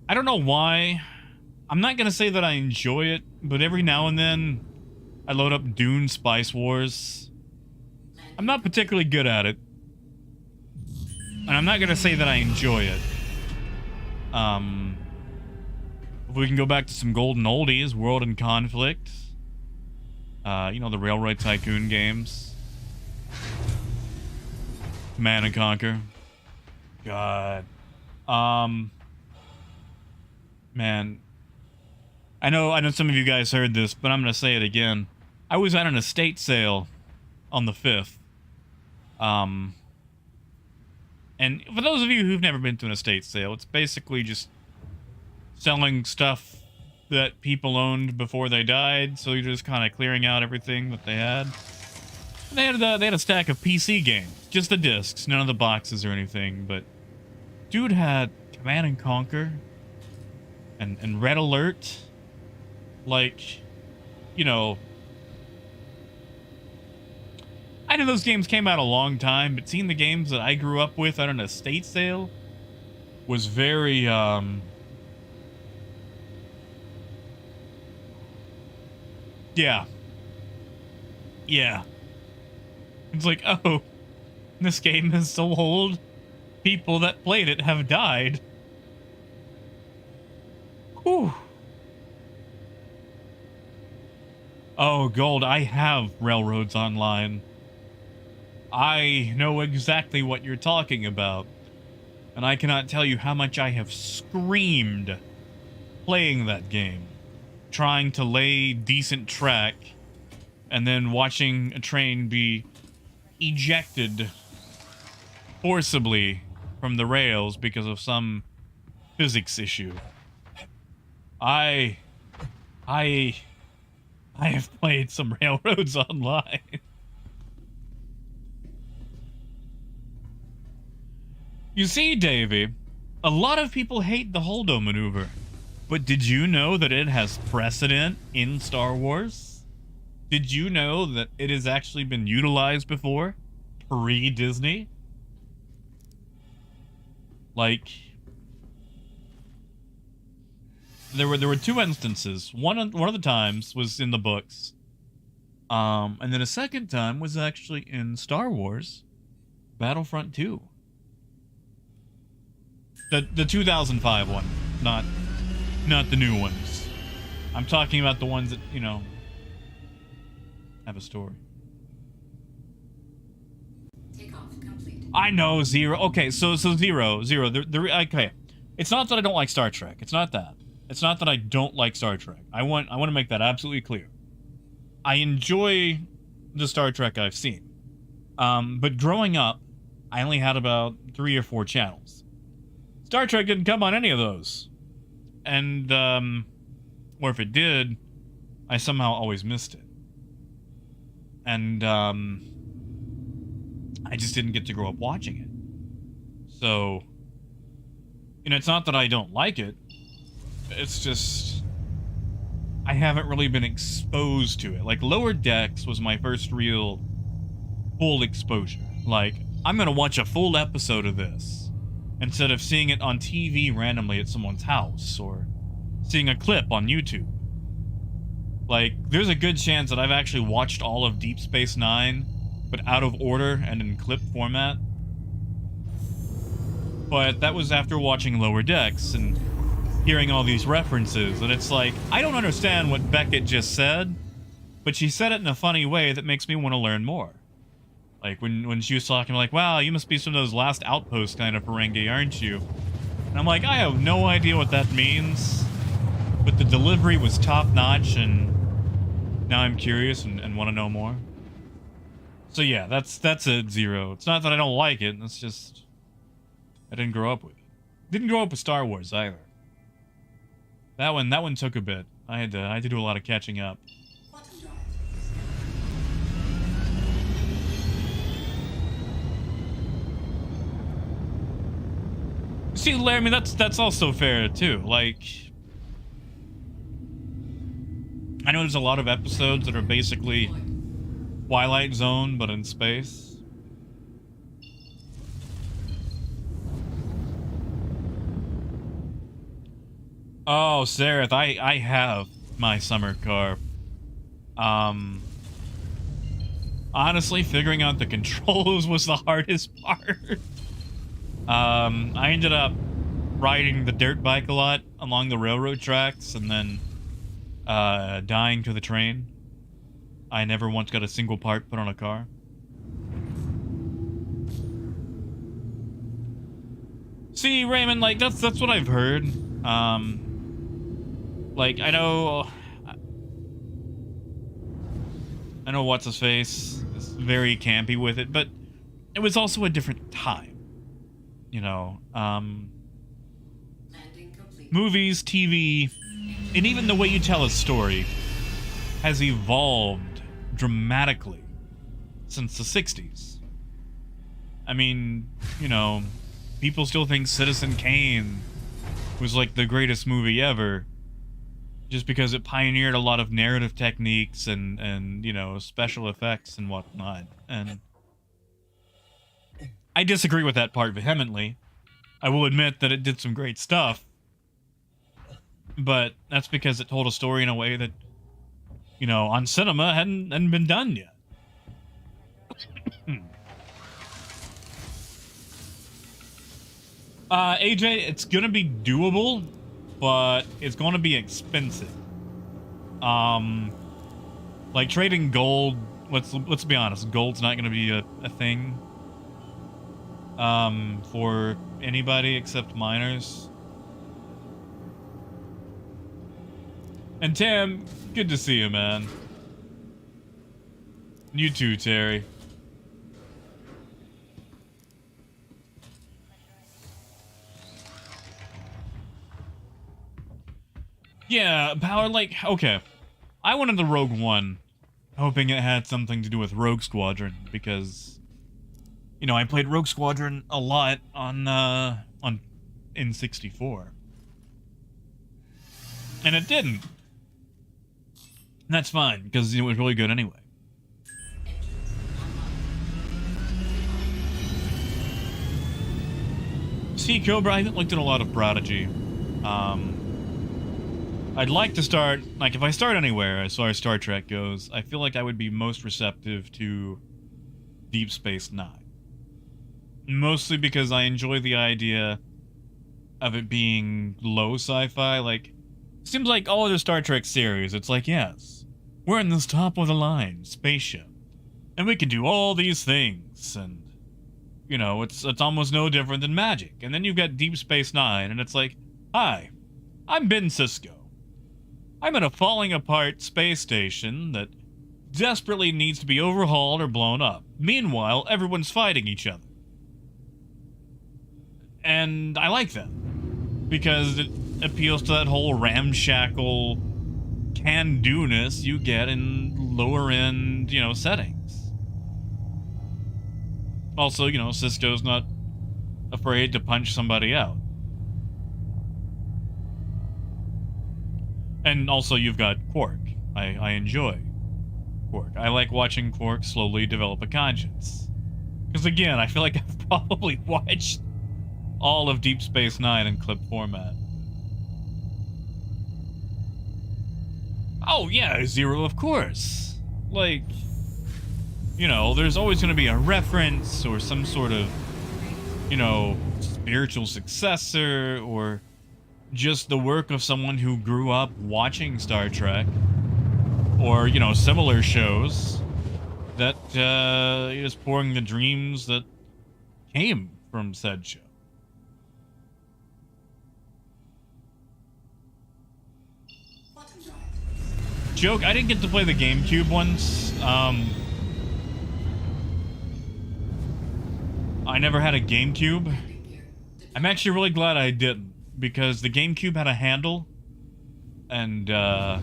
don't know why. I'm not gonna say that I enjoy it, but every now and then I load up Dune Spice Wars. I'm not particularly good at it. And I'm not gonna say that I enjoy it. If we can go back to some golden oldies, World in Conflict. You know, the Railroad Tycoon games. Command and Conquer. God. Man. I know some of you guys heard this, but I'm gonna say it again. I was at an estate sale on the 5th. And for those of you who've never been to an estate sale, it's basically just selling stuff that people owned before they died, so you're just kind of clearing out everything that they had. And they had a stack of PC games, just the discs, none of the boxes or anything, but dude had Command and Conquer and Red Alert, like, you know, I know those games came out a long time, but seeing the games that I grew up with at an estate sale was very, yeah. Yeah. It's like, oh, this game is so old, people that played it have died. Whew. Oh, Gold, I have Railroads Online. I know exactly what you're talking about. And I cannot tell you how much I have screamed playing that game. Trying to lay decent track, and then watching a train be ejected forcibly from the rails because of some physics issue. I have played some Railroads Online. You see, Davey, a lot of people hate the Holdo maneuver, but did you know that it has precedent in Star Wars? Did you know that it has actually been utilized before, pre-Disney? Like, there were two instances. One of the times was in the books, and then a second time was actually in Star Wars Battlefront 2. The 2005 one, not the new ones. I'm talking about the ones that, you know, have a story.
Takeoff complete.
I know, Zero. Okay, so Zero. Okay, it's not that I don't like Star Trek. It's not that. It's not that I don't like Star Trek. I want to make that absolutely clear. I enjoy the Star Trek I've seen. But growing up, I only had about 3 or 4 channels. Star Trek didn't come on any of those. And, or if it did, I somehow always missed it. And, I just didn't get to grow up watching it. So, you know, it's not that I don't like it. It's just, I haven't really been exposed to it. Like, Lower Decks was my first real full exposure. Like, I'm gonna watch a full episode of this instead of seeing it on TV randomly at someone's house or seeing a clip on YouTube. Like, there's a good chance that I've actually watched all of Deep Space Nine, but out of order and in clip format. But that was after watching Lower Decks and hearing all these references, and it's like, I don't understand what Beckett just said, but she said it in a funny way that makes me want to learn more. Like, when she was talking, like, wow, you must be some of those Last Outpost kind of Ferengi, aren't you? And I'm like, I have no idea what that means, but the delivery was top-notch, and now I'm curious and want to know more. So yeah, that's a Zero. It's not that I don't like it, it's just I didn't grow up with it. Didn't grow up with Star Wars either. That one took a bit. I had to do a lot of catching up.
Button drive.
See, Laramie, that's also fair too. Like, I know there's a lot of episodes that are basically Twilight Zone, but in space. Oh, Sareth, I have my summer car. Honestly, figuring out the controls was the hardest part. I ended up riding the dirt bike a lot along the railroad tracks and then dying to the train. I never once got a single part put on a car. See, Raymond, like, that's what I've heard. Like, I know what's his face is very campy with it, but it was also a different time. You know,
Landing complete.
movies, TV, and even the way you tell a story has evolved dramatically since the 60s. I mean, you know, people still think Citizen Kane was like the greatest movie ever just because it pioneered a lot of narrative techniques and you know, special effects and whatnot. And I disagree with that part vehemently. I will admit that it did some great stuff, but that's because it told a story in a way that, you know, on cinema hadn't been done yet. AJ, it's gonna be doable, but it's gonna be expensive. Like trading gold. Let's be honest, gold's not gonna be a thing. For anybody except miners. And Tim, good to see you, man. You too, Terry. Yeah, Power, like, okay. I wanted the Rogue One, hoping it had something to do with Rogue Squadron, because, you know, I played Rogue Squadron a lot on N64. And it didn't. And that's fine, because it was really good anyway. See, Cobra, I haven't looked at a lot of Prodigy. I'd like to start, like, if I start anywhere as far as Star Trek goes, I feel like I would be most receptive to Deep Space Nine. Mostly because I enjoy the idea of it being low sci-fi. Like, seems like all other Star Trek series, it's like, yes, we're in this top-of-the-line spaceship, and we can do all these things, and, you know, it's almost no different than magic. And then you've got Deep Space Nine, and it's like, hi, I'm Ben Sisko. I'm at a falling-apart space station that desperately needs to be overhauled or blown up. Meanwhile, everyone's fighting each other. And I like that, because it appeals to that whole ramshackle can-do-ness you get in lower-end, you know, settings. Also, you know, Sisko's not afraid to punch somebody out. And also, you've got Quark. I enjoy Quark. I like watching Quark slowly develop a conscience. Because again, I feel like I've probably watched all of Deep Space Nine in clip format. Oh yeah, Zero, of course. Like, you know, there's always going to be a reference or some sort of, you know, spiritual successor or just the work of someone who grew up watching Star Trek or, you know, similar shows that is pouring the dreams that came from said show.
Button drive.
Joke, I didn't get to play the GameCube once. I never had a GameCube.
Landing gear.
I'm actually really glad I didn't, because the GameCube had a handle, and that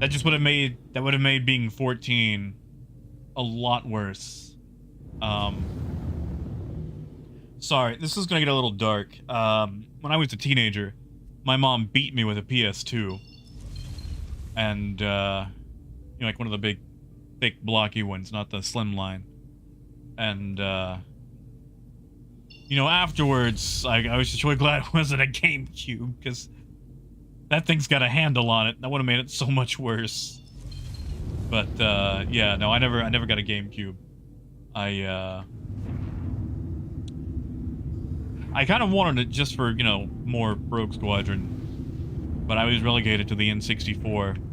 just would have made being 14 a lot worse. Sorry, this is gonna get a little dark. When I was a teenager, my mom beat me with a PS2, and you know, like one of the big, thick, blocky ones, not the slim line. And you know, afterwards, I was just really glad it wasn't a GameCube, because that thing's got a handle on it. That would have made it so much worse. But yeah, no, I never got a GameCube. I kind of wanted it just for, you know, more Rogue Squadron, but I was relegated to the N64.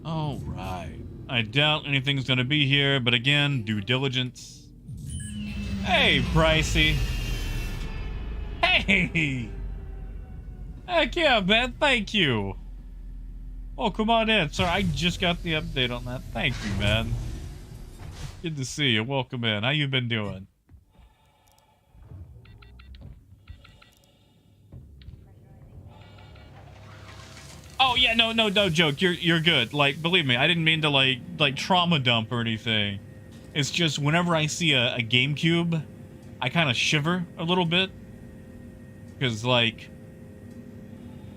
All right. I doubt anything's gonna be here, but again, due diligence. Hey, Pricey. Hey! Heck yeah, man, thank you. Oh, come on in. Sorry, I just got the update on that. Thank you, man. Good to see you. Welcome in. How you been doing? Oh yeah, no joke. You're good. Like, believe me, I didn't mean to like trauma dump or anything. It's just whenever I see a GameCube, I kind of shiver a little bit because, like,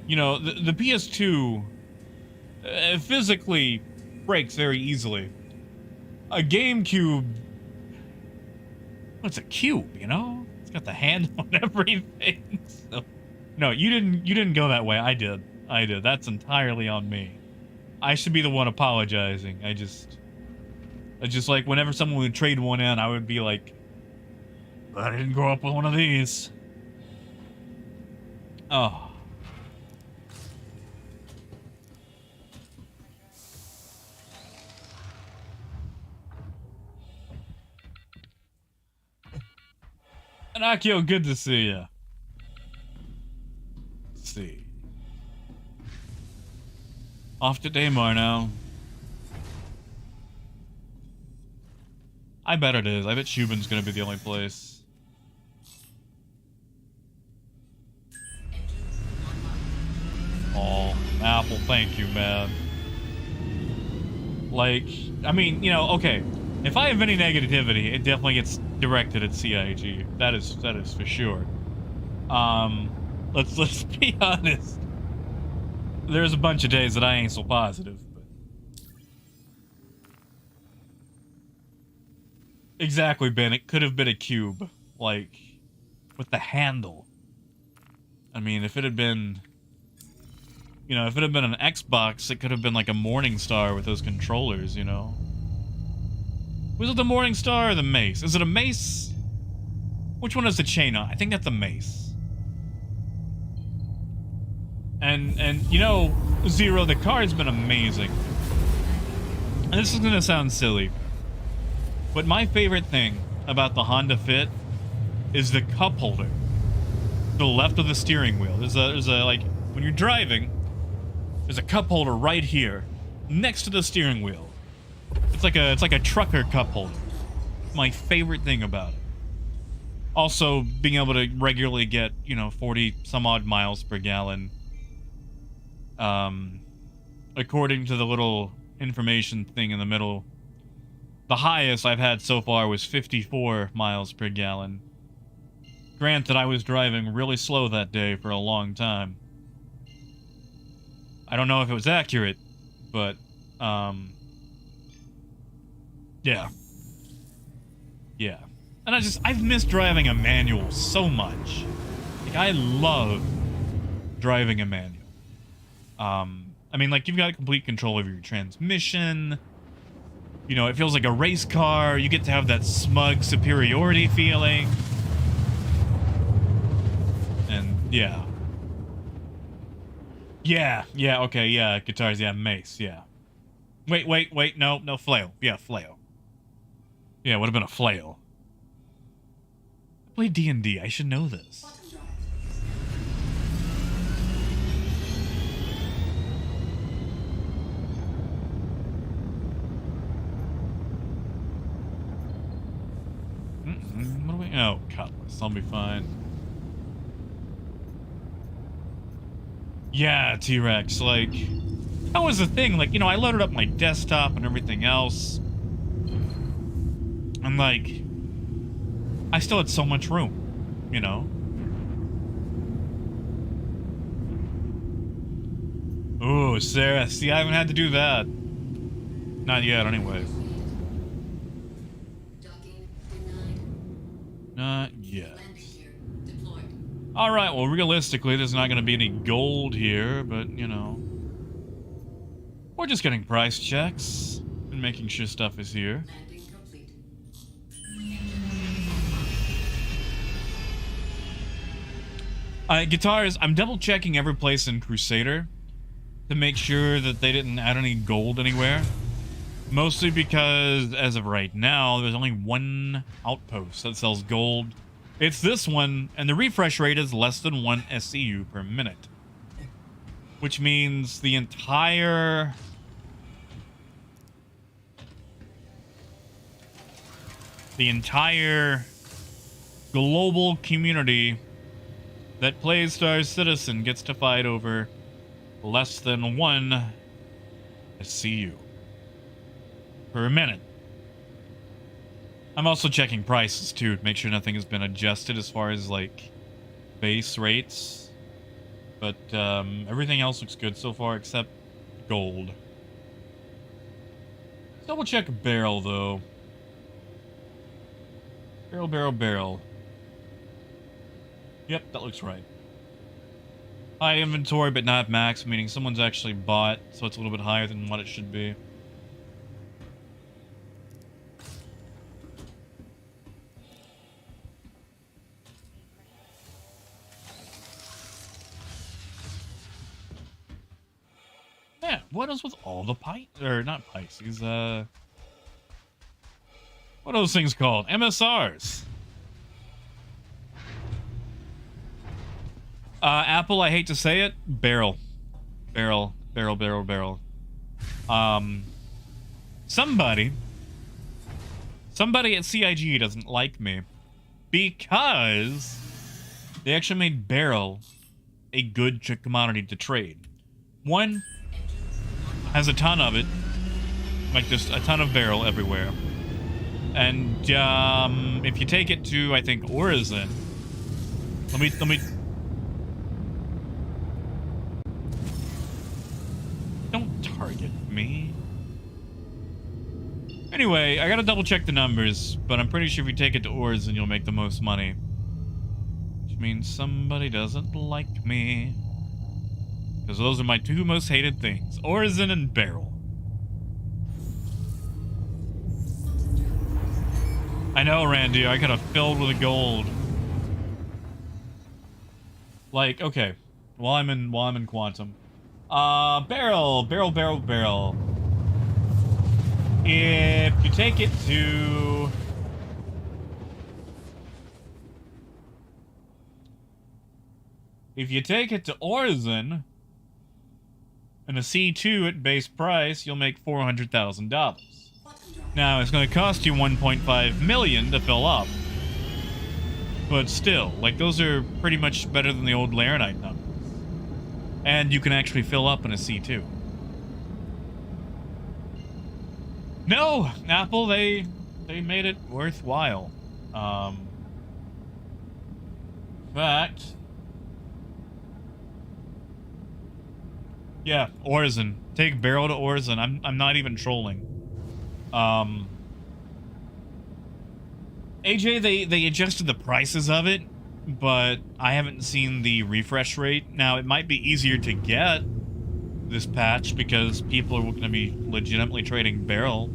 you know, the PS2 physically breaks very easily. A GameCube, well, it's a cube, you know. It's got the handle and everything. So, no, you didn't go that way. I did. That's entirely on me. I should be the one apologizing. I just like whenever someone would trade one in, I would be like, I didn't grow up with one of these. Oh. And Akio, good to see ya. Let's see. Off to Daymar now. I bet it is. I bet Shubin's gonna be the only place. Oh, Apple, thank you, man. Like, I mean, you know, okay. If I have any negativity, it definitely gets directed at CIG. That is for sure. Let's be honest. There's a bunch of days that I ain't so positive, but exactly, Ben. It could have been a cube, like with the handle. I mean, if it had been, you know, if it had been an Xbox, it could have been like a Morningstar with those controllers, you know. Was it the Morningstar or the Mace? Is it a Mace? Which one is the chain on? I think that's a Mace. And you know, Zero, the car's been amazing. And this is gonna sound silly, but my favorite thing about the Honda Fit is the cup holder to the left of the steering wheel. There's a like, when you're driving, there's a cup holder right here next to the steering wheel. It's like a trucker cup holder. My favorite thing about it. Also, being able to regularly get, you know, 40 some odd miles per gallon. According to the little information thing in the middle, the highest I've had so far was 54 miles per gallon. Granted, I was driving really slow that day for a long time. I don't know if it was accurate, but, yeah. Yeah. And I've missed driving a manual so much. Like, I love driving a manual. I mean, like, you've got complete control over your transmission. You know, it feels like a race car. You get to have that smug superiority feeling. And, yeah. Yeah, okay, yeah, guitars, yeah, Mace, yeah. Wait, no, flail. Yeah, flail. Yeah, it would have been a flail. I play D&D, I should know this. What do we... Oh, Cutlass. I'll be fine. Yeah, T-Rex. Like, that was the thing. Like, you know, I loaded up my desktop and everything else. And, like, I still had so much room, you know? Ooh, Sarah. See, I haven't had to do that. Not yet, anyways. Not yet. Alright, well, realistically, there's not going to be any gold here, but, you know. We're just getting price checks and making sure stuff is here.
Landing complete.
Guitars, I'm double checking every place in Crusader to make sure that they didn't add any gold anywhere. Mostly because, as of right now, there's only one outpost that sells gold. It's this one, and the refresh rate is less than 1 SCU per minute. Which means the entire... global community that plays Star Citizen gets to fight over less than 1 SCU per minute. I'm also checking prices too to make sure nothing has been adjusted as far as like base rates, but everything else looks good so far except gold. Double check barrel though. Barrel. Yep, that looks right. High inventory, but not max, meaning someone's actually bought, so it's a little bit higher than what it should be. Yeah, what is with all the not Pisces, what are those things called? MSRs. Apple, I hate to say it, barrel. Somebody at CIG doesn't like me because they actually made barrel a good commodity to trade. One has a ton of it, like just a ton of barrel everywhere. And if you take it to, I think, Orison, let me. Don't target me. Anyway, I gotta double check the numbers, but I'm pretty sure if you take it to Orison, you'll make the most money. Which means somebody doesn't like me. Because those are my two most hated things, Orison and barrel. I know, Randy, I could have filled with gold. Like, okay, while I'm in quantum. Barrel. If you take it to... If you take it to Orison, and a C2 at base price, you'll make $400,000. Now, it's going to cost you $1.5 million to fill up. But still, like, those are pretty much better than the old Laranite numbers. And you can actually fill up in a C2. No, Apple, they made it worthwhile. In fact... Yeah, Orison. Take barrel to Orison. I'm not even trolling. AJ, they adjusted the prices of it, but I haven't seen the refresh rate. Now, it might be easier to get this patch because people are going to be legitimately trading barrel.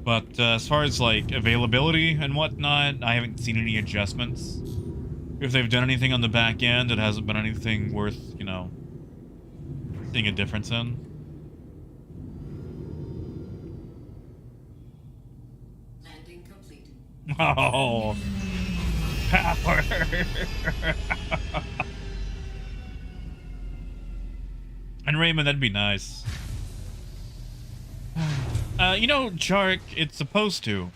But as far as like availability and whatnot, I haven't seen any adjustments. If they've done anything on the back end, it hasn't been anything worth, you know, seeing a difference in.
Landing complete.
Oh, power. And Raymond, that'd be nice. You know, Chark, it's supposed to.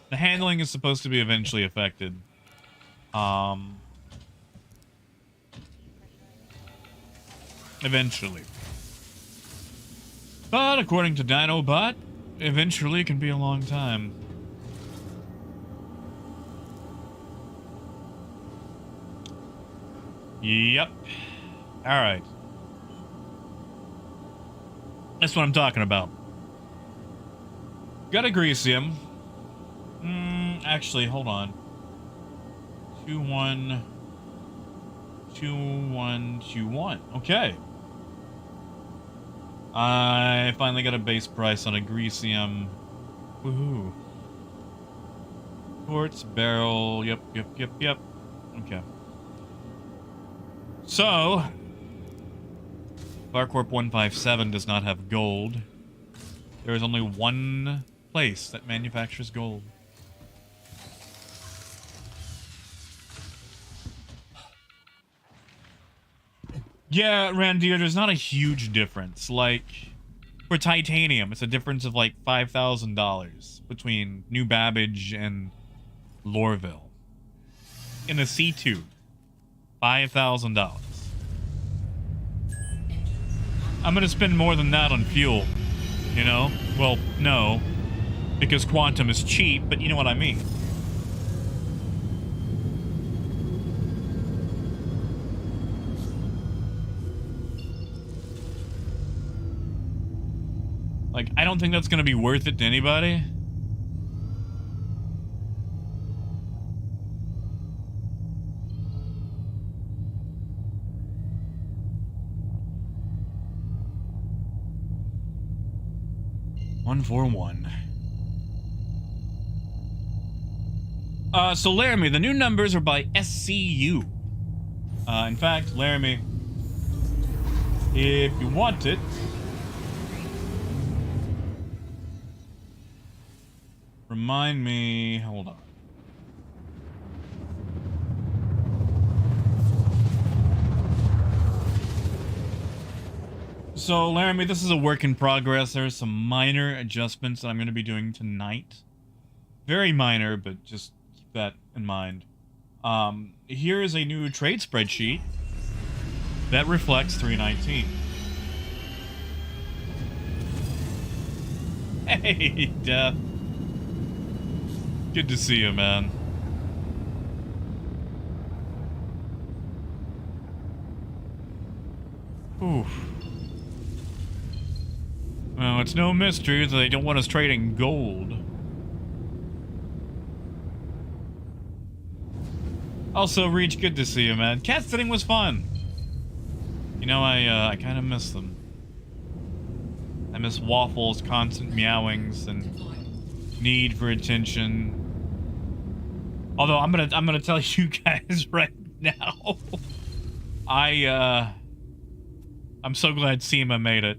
The handling is supposed to be eventually affected. Eventually. But according to Dinobot, eventually can be a long time. Yep. Alright. That's what I'm talking about. Gotta grease him. Actually, hold on. 2-1. 2121. Okay. I finally got a base price on a Greasium. Woohoo. Quartz, barrel. Yep. Okay. So, Barcorp 157 does not have gold. There is only one place that manufactures gold. Yeah, Randir, there's not a huge difference. Like, for titanium, it's a difference of like $5,000 between New Babbage and Lorville. In a C2, $5,000. I'm gonna spend more than that on fuel, you know? Well, no, because quantum is cheap, but you know what I mean. Like, I don't think that's gonna be worth it to anybody. One for one. So Laramie, the new numbers are by SCU. In fact, Laramie, if you want it, remind me, hold on. So, Laramie, this is a work in progress. There's some minor adjustments that I'm going to be doing tonight. Very minor, but just keep that in mind. Here is a new trade spreadsheet that reflects 319. Hey, Death. Good to see you, man. Oof. Well, it's no mystery that they don't want us trading gold. Also, Reach, good to see you, man. Cat sitting was fun. You know, I kind of miss them. I miss Waffle's constant meowings and need for attention. Although I'm gonna tell you guys right now, I'm so glad Seema made it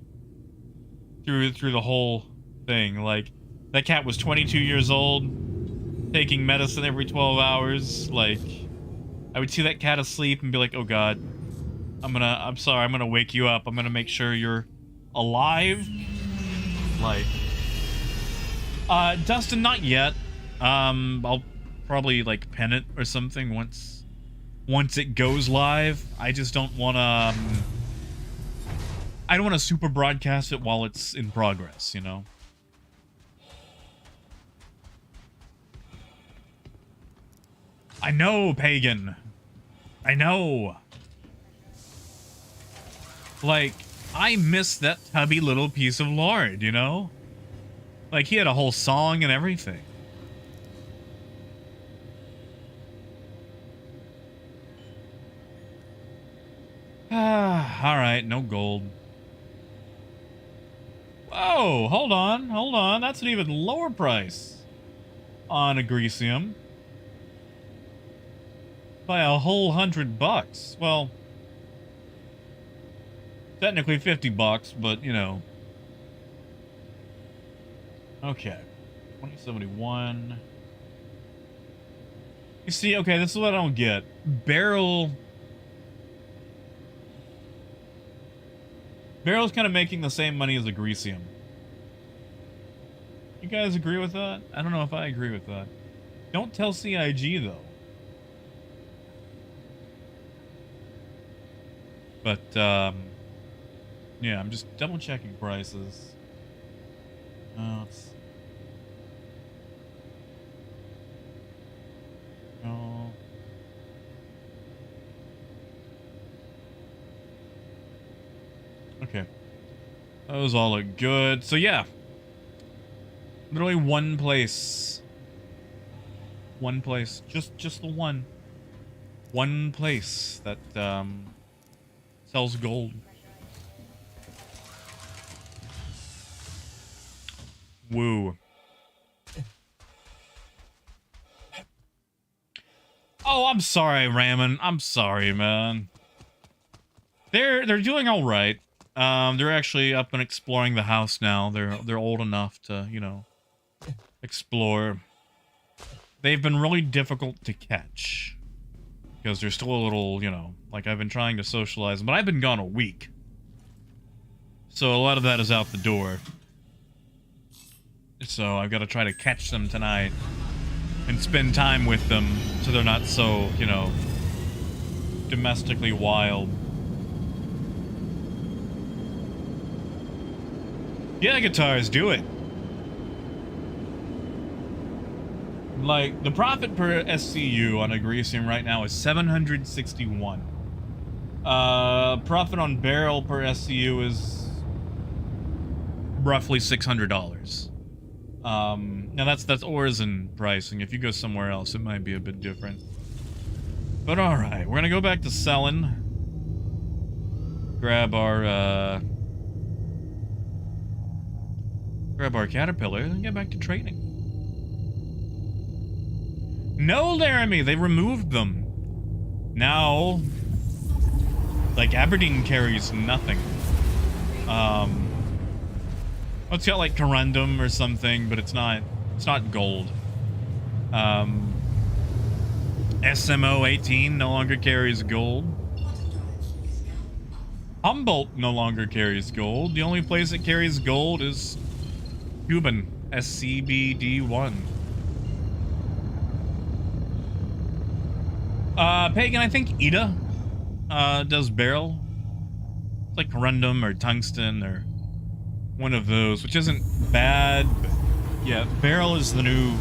through the whole thing. Like, that cat was 22 years old, taking medicine every 12 hours. Like, I would see that cat asleep and be like, oh god, I'm sorry, I'm gonna wake you up. I'm gonna make sure you're alive. Like, Dustin, not yet. I'll probably like pen it or something once it goes live. I just don't want to I don't want to super broadcast it while it's in progress, you know. I know, Pagan. I know. Like, I miss that tubby little piece of lard, you know? Like, he had a whole song and everything. Alright, no gold. Whoa, hold on. That's an even lower price on a Greasium. By a whole $100. Well, technically $50, but you know. Okay. 2071. You see, okay, this is what I don't get. Barrel's kind of making the same money as a Greasium. You guys agree with that? I don't know if I agree with that. Don't tell CIG, though. But, yeah, I'm just double-checking prices. Let's... Oh... Okay. Those all look good. So yeah. Literally one place. One place. Just the one. one place that sells gold. Woo. Oh, I'm sorry, Ramen. I'm sorry, man. They're doing all right. They're actually up and exploring the house now. They're old enough to, you know, explore. They've been really difficult to catch because they're still a little, you know, like I've been trying to socialize them, but I've been gone a week. So a lot of that is out the door. So I've got to try to catch them tonight and spend time with them so they're not so, you know, domestically wild. Yeah, guitars, do it. Like, the profit per SCU on a greasing right now is 761. Profit on barrel per SCU is roughly $600. Now that's ores and pricing. If you go somewhere else, it might be a bit different. But alright, we're gonna go back to selling. Grab our caterpillar and get back to trading. No, Laramie, they removed them. Now, like, Aberdeen carries nothing. It's got like corundum or something, but it's not gold. SMO 18 no longer carries gold. Humboldt no longer carries gold. The only place that carries gold is Cuban, SCBD1. Pagan, I think Ida does barrel. It's like corundum or tungsten or one of those, which isn't bad, but yeah, barrel is the new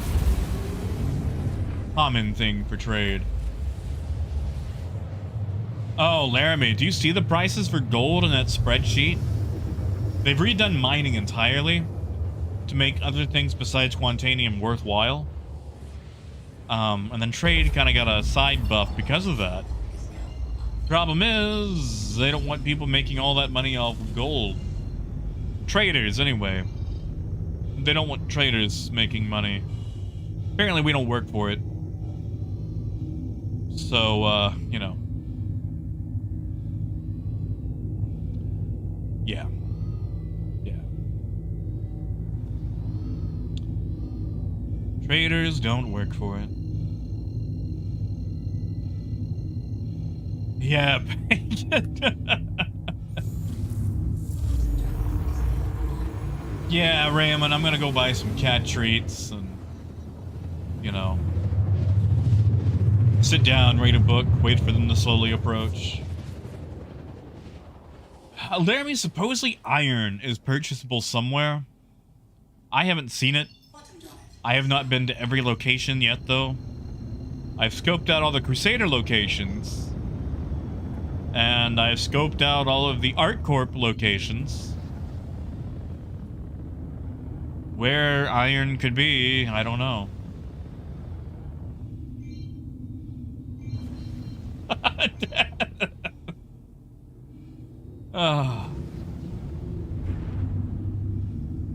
common thing for trade. Oh, Laramie, do you see the prices for gold in that spreadsheet? They've redone mining entirely to make other things besides Quantanium worthwhile. And then trade kind of got a side buff because of that. Problem is, they don't want people making all that money off of gold. Traders, anyway. They don't want traders making money. Apparently, we don't work for it. So, you know. Yeah. Yeah. Traders don't work for it. Yeah. Yeah, Raymond, I'm gonna go buy some cat treats and, you know, sit down, read a book, wait for them to slowly approach. Laramie, supposedly iron is purchasable somewhere. I haven't seen it. I have not been to every location yet, though. I've scoped out all the Crusader locations. And I've scoped out all of the ArtCorp locations. Where iron could be, I don't know.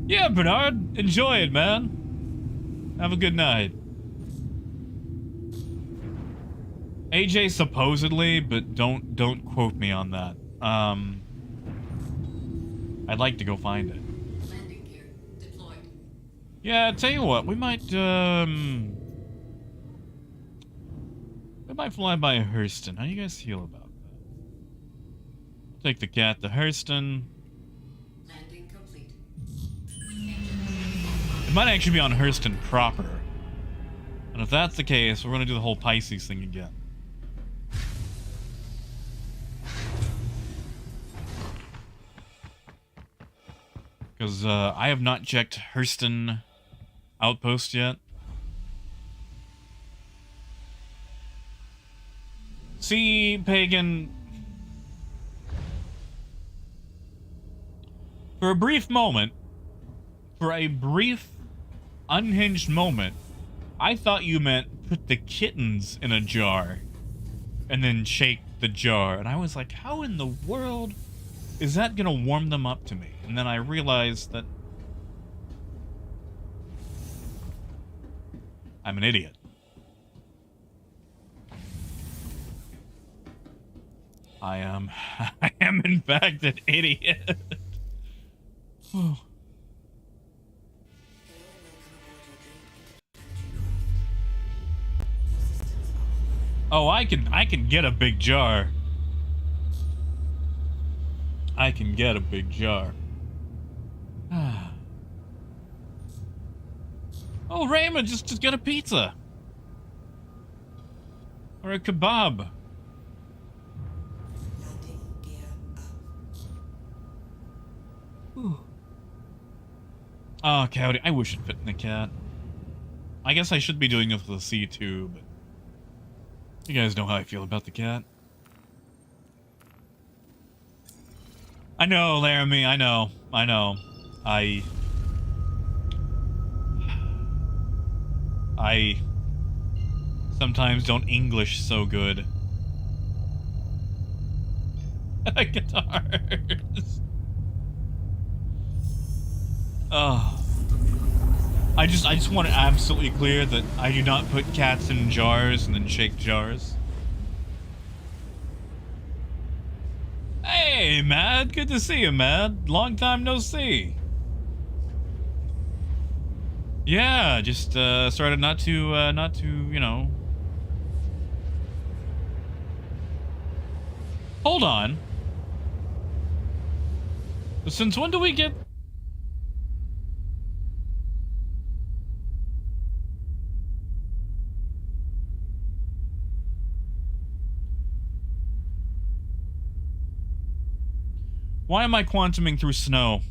Yeah, Bernard, enjoy it, man. Have a good night. AJ supposedly, but don't quote me on that. I'd like to go find it. Yeah, tell you what, we might fly by Hurston. How do you guys feel about that? Take the cat to Hurston.
Landing complete.
It might actually be on Hurston proper. And if that's the case, we're gonna do the whole Pisces thing again. Because I have not checked Hurston Outpost yet. See, Pagan, for a brief moment, unhinged moment, I thought you meant put the kittens in a jar. and then shake the jar. And I was like, how in the world is that gonna warm them up to me? And then I realized that I'm an idiot. I am in fact an idiot. Oh, I can get a big jar. I can get a big jar. Oh, Raymond, just get a pizza. Or a kebab. Whew. Oh, Cowdy, I wish it fit in the cat. I guess I should be doing it with the C2, but you guys know how I feel about the cat. I know, Laramie, I know. I sometimes don't English so good. Guitars. Oh. I just want it absolutely clear that I do not put cats in jars and then shake jars. Hey, Mad. Good to see you, Mad. Long time no see. Yeah, just started not to, you know. Hold on. Since when do we get... Why am I quantuming through snow?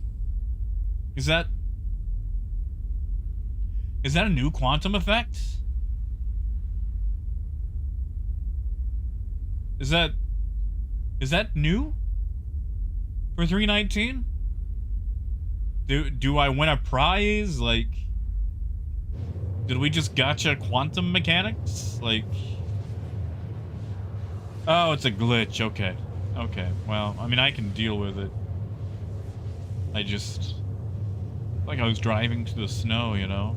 Is that a new quantum effect? Is that new? For 319? Do I win a prize? Like, did we just gotcha quantum mechanics? Like, oh, it's a glitch. Okay. Okay, well, I mean, I can deal with it. I just... like I was driving through the snow, you know?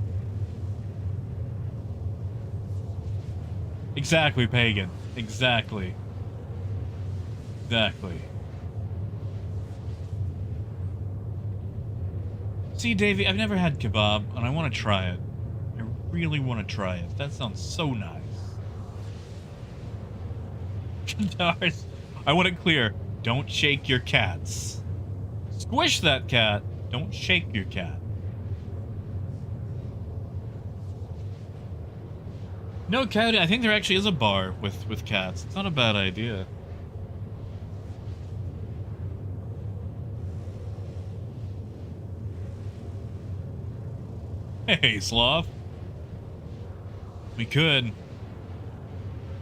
Exactly, Pagan. Exactly. Exactly. See, Davey, I've never had kebab, and I want to try it. I really want to try it. That sounds so nice. Guitars. I want it clear. Don't shake your cats. Squish that cat. Don't shake your cat. No, Cowdy, I think there actually is a bar with cats. It's not a bad idea. Hey, Sloth. We could.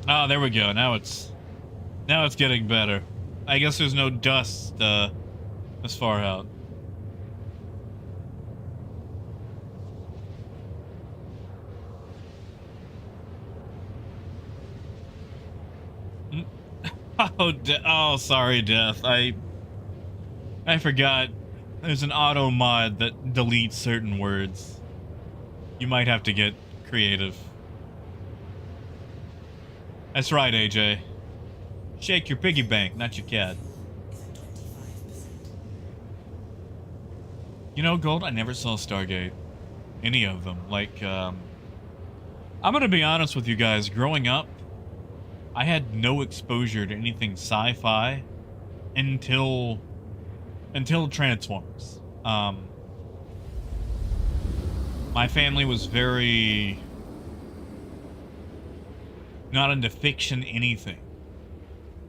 Oh, there we go. Now it's getting better. I guess there's no dust this far out. Oh, sorry, Death. I forgot. There's an auto mod that deletes certain words. You might have to get creative. That's right, AJ. Shake your piggy bank, not your cat. You know, Gold, I never saw Stargate. Any of them. Like, I'm gonna be honest with you guys. Growing up, I had no exposure to anything sci-fi until Transformers. My family was very not into fiction anything.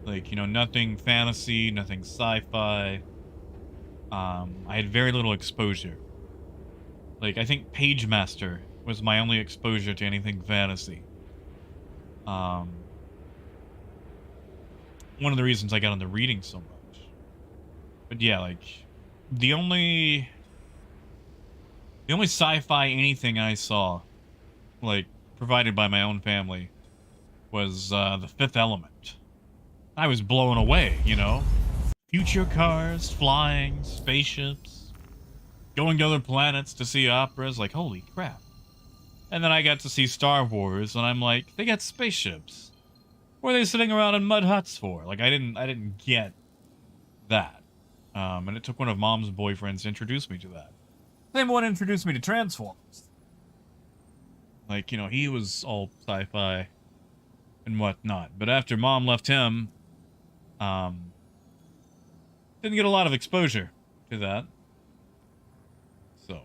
Like, you know, nothing fantasy, nothing sci-fi. I had very little exposure. Like, I think Page Master was my only exposure to anything fantasy. One of the reasons I got into reading so much. But yeah, like, the only sci-fi anything I saw, like, provided by my own family, was The Fifth Element. I was blown away, you know? Future cars, flying, spaceships, going to other planets to see operas, like, holy crap. And then I got to see Star Wars, and I'm like, they got spaceships. What are they sitting around in mud huts for? Like, I didn't get that. And it took one of Mom's boyfriends to introduce me to that. Same one introduced me to Transformers. Like, you know, he was all sci-fi and whatnot. But after Mom left him, didn't get a lot of exposure to that. So.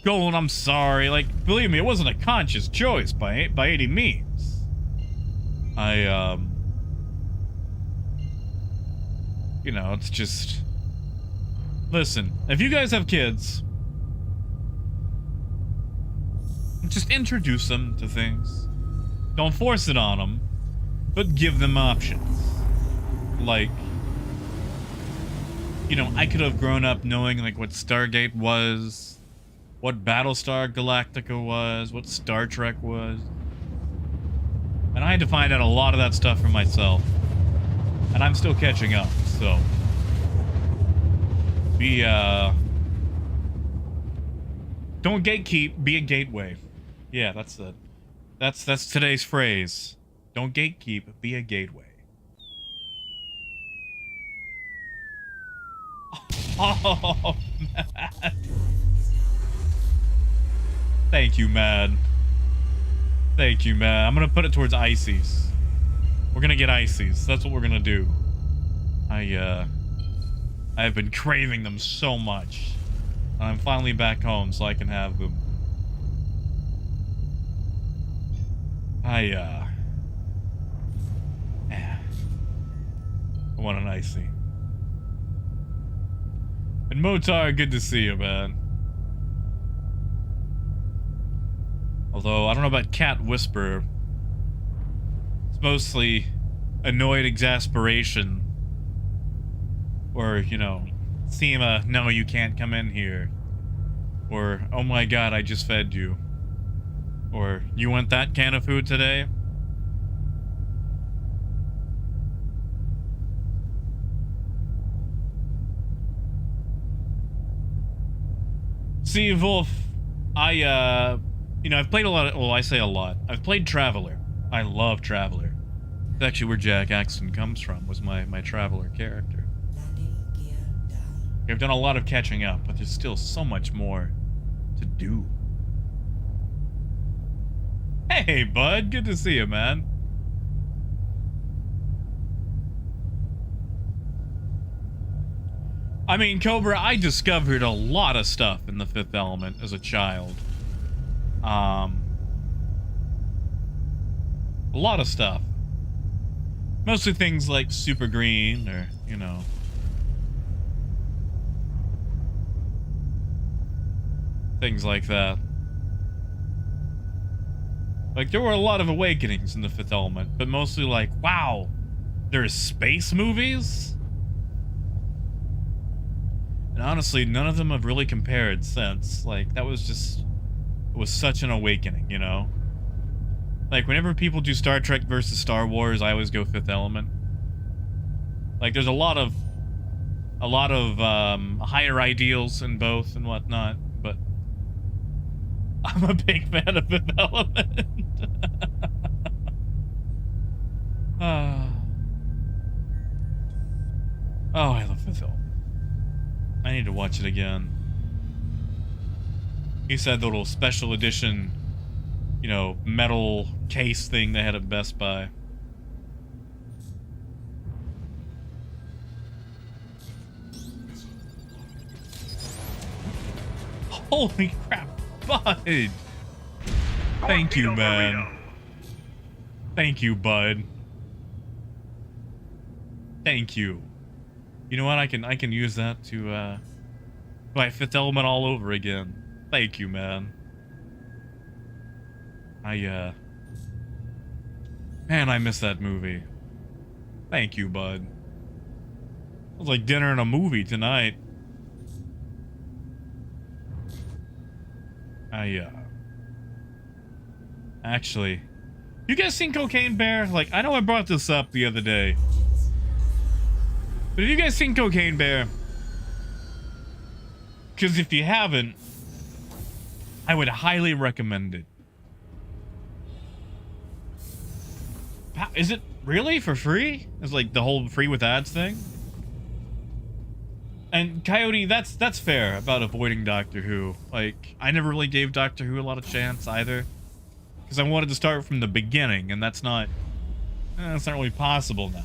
Golden, I'm sorry. Like, believe me, it wasn't a conscious choice by any means. You know, it's just... Listen, if you guys have kids, just introduce them to things. Don't force it on them, but give them options. Like, you know, I could have grown up knowing, like, what Stargate was, what Battlestar Galactica was, what Star Trek was. And I had to find out a lot of that stuff for myself. And I'm still catching up, so... Don't gatekeep, be a gateway. Yeah, that's it. That's today's phrase. Don't gatekeep, be a gateway. Oh, man. Thank you, man. Thank you, man. I'm gonna put it towards ices. We're gonna get ices. That's what we're gonna do. I've been craving them so much. I'm finally back home so I can have them. I want an icy. And Motar, good to see you, man. Although, I don't know about Cat Whisper. It's mostly annoyed exasperation. Or, you know, Seema, no, you can't come in here. Or, oh my god, I just fed you. Or, you want that can of food today? See, Wolf, you know, I've played a lot of, well, I say a lot. I've played Traveler. I love Traveler. It's actually where Jack Axton comes from, was my Traveler character. I've done a lot of catching up, but there's still so much more to do. Hey, bud. Good to see you, man. I mean, Cobra, I discovered a lot of stuff in The Fifth Element as a child. A lot of stuff. Mostly things like Super Green or, you know... things like that. Like, there were a lot of awakenings in The Fifth Element, but mostly like, wow, there's space movies? And honestly, none of them have really compared since. Like, that was just... it was such an awakening, you know? Like, whenever people do Star Trek versus Star Wars, I always go Fifth Element. Like, there's a lot of higher ideals in both and whatnot, but I'm a big fan of Fifth Element. Oh, I love Fifth Element. I need to watch it again. He said the little special edition, you know, metal case thing they had at Best Buy. Holy crap, bud! Thank you, man. Thank you, bud. Thank you. You know what? I can use that to buy Fifth Element all over again. Thank you, man. Man, I miss that movie. Thank you, bud. It was like dinner and a movie tonight. Actually, you guys seen Cocaine Bear? Like, I know I brought this up the other day, but have you guys seen Cocaine Bear? Because if you haven't, I would highly recommend it. Is it really for free? It's like the whole free with ads thing? And Coyote, that's fair about avoiding Doctor Who. Like, I never really gave Doctor Who a lot of chance either, because I wanted to start from the beginning, and that's not really possible now.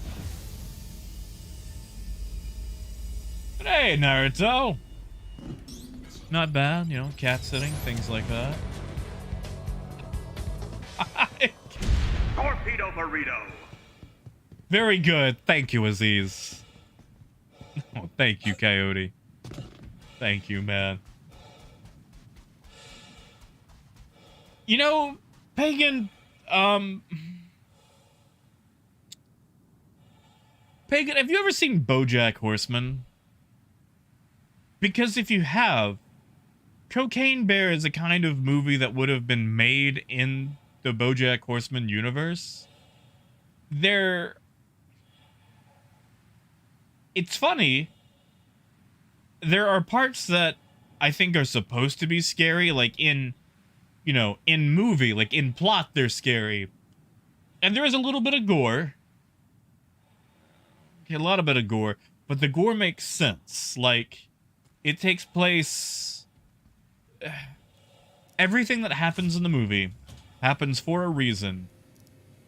But hey, Naruto, not bad, you know, cat sitting, things like that.
Torpedo burrito.
Very good, thank you, Aziz. Oh, thank you, Coyote. Thank you, man. You know, Pagan, Pagan, have you ever seen BoJack Horseman? Because if you have, Cocaine Bear is a kind of movie that would have been made in the BoJack Horseman universe. It's funny. There are parts that I think are supposed to be scary, like in movie, like in plot, they're scary. And there is a little bit of gore. Okay, a lot of bit of gore, but the gore makes sense. Like, it takes place... Everything that happens in the movie happens for a reason.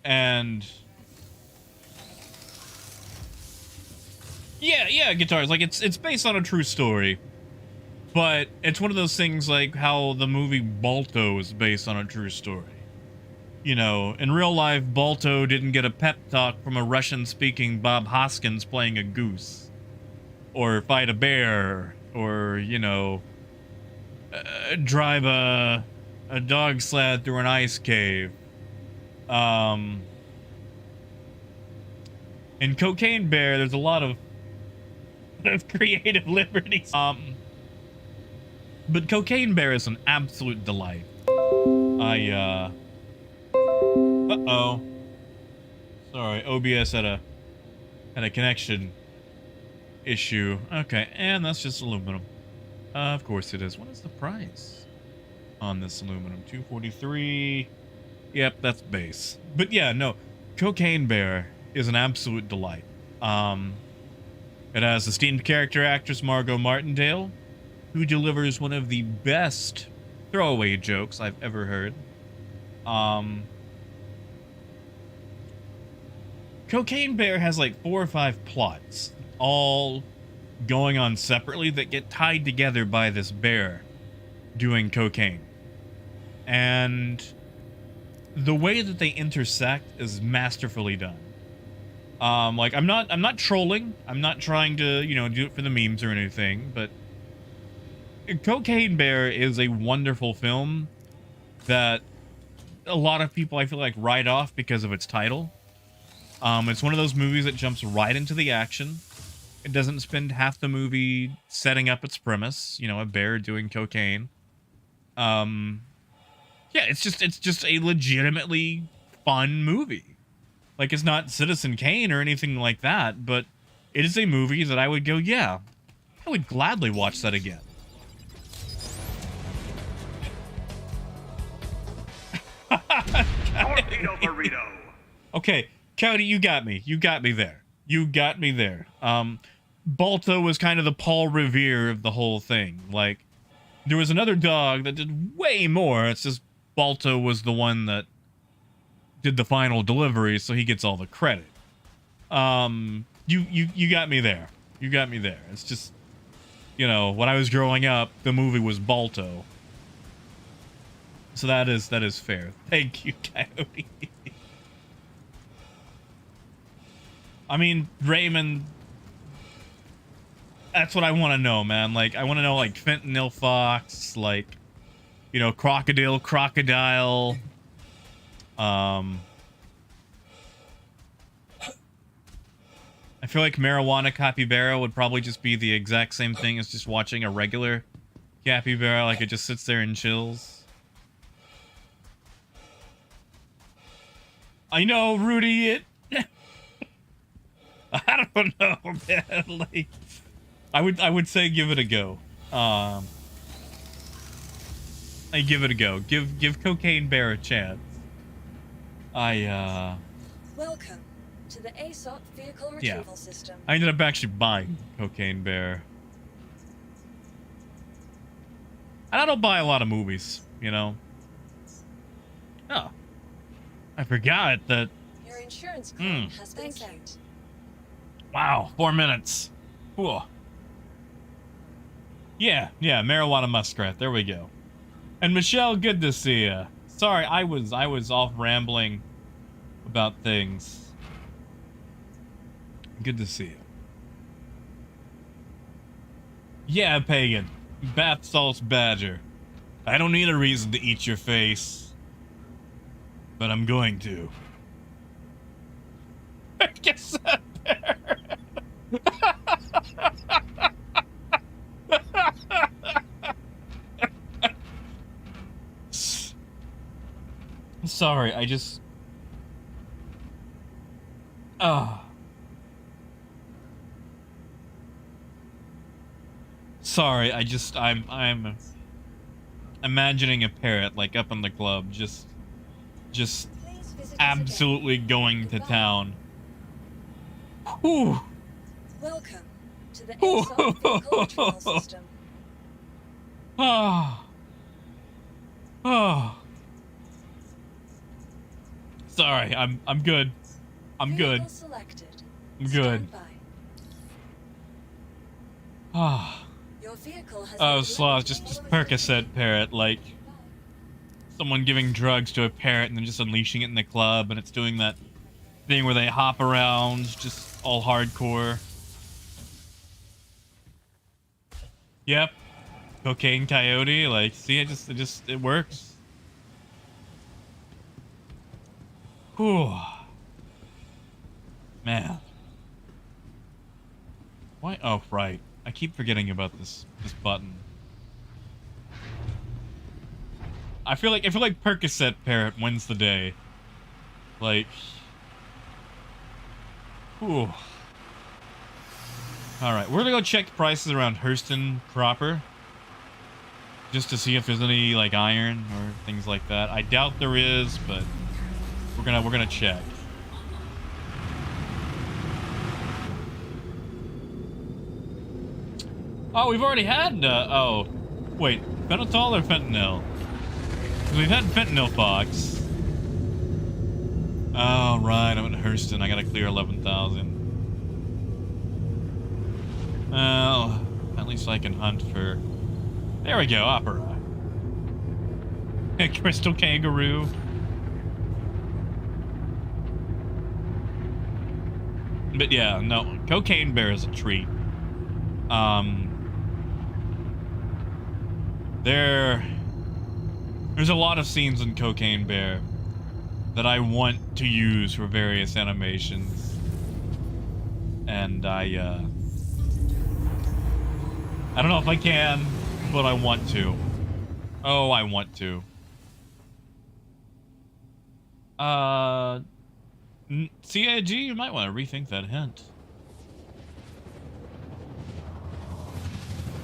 And... Yeah, guitars. Like, it's based on a true story. But it's one of those things like how the movie Balto is based on a true story. You know, in real life, Balto didn't get a pep talk from a Russian-speaking Bob Hoskins playing a goose. Or fight a bear. Or, you know, drive a dog sled through an ice cave. In Cocaine Bear, there's a lot of creative liberties. But Cocaine Bear is an absolute delight. Uh-oh. Sorry, OBS had a connection issue. Okay, and that's just aluminum. Of course it is. What is the price on this aluminum? $243. Yep, that's base. But yeah, no, Cocaine Bear is an absolute delight. It has esteemed character actress Margot Martindale, who delivers one of the best throwaway jokes I've ever heard. Cocaine Bear has like 4 or 5 plots, all going on separately, that get tied together by this bear doing cocaine. And the way that they intersect is masterfully done. Like, I'm not trolling. I'm not trying to, you know, do it for the memes or anything, but Cocaine Bear is a wonderful film that a lot of people, I feel like, write off because of its title. It's one of those movies that jumps right into the action. It doesn't spend half the movie setting up its premise, you know, a bear doing cocaine. Yeah, it's just a legitimately fun movie. Like, it's not Citizen Kane or anything like that, but it is a movie that I would go, yeah, I would gladly watch that again.
Torpedo burrito.
Okay, Cody, you got me. You got me there. You got me there. Balto was kind of the Paul Revere of the whole thing. Like, there was another dog that did way more. It's just Balto was the one that did the final delivery, so he gets all the credit. You got me there. You got me there. It's just, you know, when I was growing up, the movie was Balto. So that is fair. Thank you, Coyote. I mean, Raymond, that's what I want to know, man. Like, I want to know, like, fentanyl fox, like, you know, crocodile. I feel like marijuana capybara would probably just be the exact same thing as just watching a regular capybara. Like, it just sits there and chills. I know, Rudy. I don't know, man. Like, I would say give it a go. I give it a go. Give Cocaine Bear a chance.
Welcome to the ASOC vehicle
Yeah.
retrieval system.
I ended up actually buying Cocaine Bear. And I don't buy a lot of movies, you know. Oh. I forgot that.
Your insurance claim has been sent.
Wow, 4 minutes. Cool. Yeah, marijuana muskrat. There we go. And Michelle, good to see ya. Sorry, I was off rambling about things. Good to see you. Yeah, Pagan. Bath salts badger. I don't need a reason to eat your face, but I'm going to. Guess that bear. Sorry, I just. Sorry, I'm imagining a parrot like up in the club, just absolutely going to town. Whew.
Welcome to the ASOC vehicle retrieval system.
Sorry, I'm good. I'm good.
Vehicle selected.
I'm good.
Stand by. Your vehicle has
Oh,
been
Sloth,
locked
just
in
Percocet parrot, like someone giving drugs to a parrot and then just unleashing it in the club, and it's doing that thing where they hop around, just all hardcore. Yep. Cocaine coyote, like, see, it works. Whew. Man. Why? Oh, right. I keep forgetting about this button. I feel like Percocet parrot wins the day. Like, whew. All right, we're gonna go check prices around Hurston proper, just to see if there's any like iron or things like that. I doubt there is, but we're gonna check. Oh, we've already had, oh, wait, fentanyl or fentanyl? 'Cause we've had fentanyl box. Oh, right, I'm in Hurston. I gotta clear 11,000. Well, at least I can hunt for... There we go, opera. Crystal kangaroo. But yeah, no, Cocaine Bear is a treat. There's a lot of scenes in Cocaine Bear that I want to use for various animations. And I don't know if I can, but I want to. Oh, I want to. CIG, you might want to rethink that hint.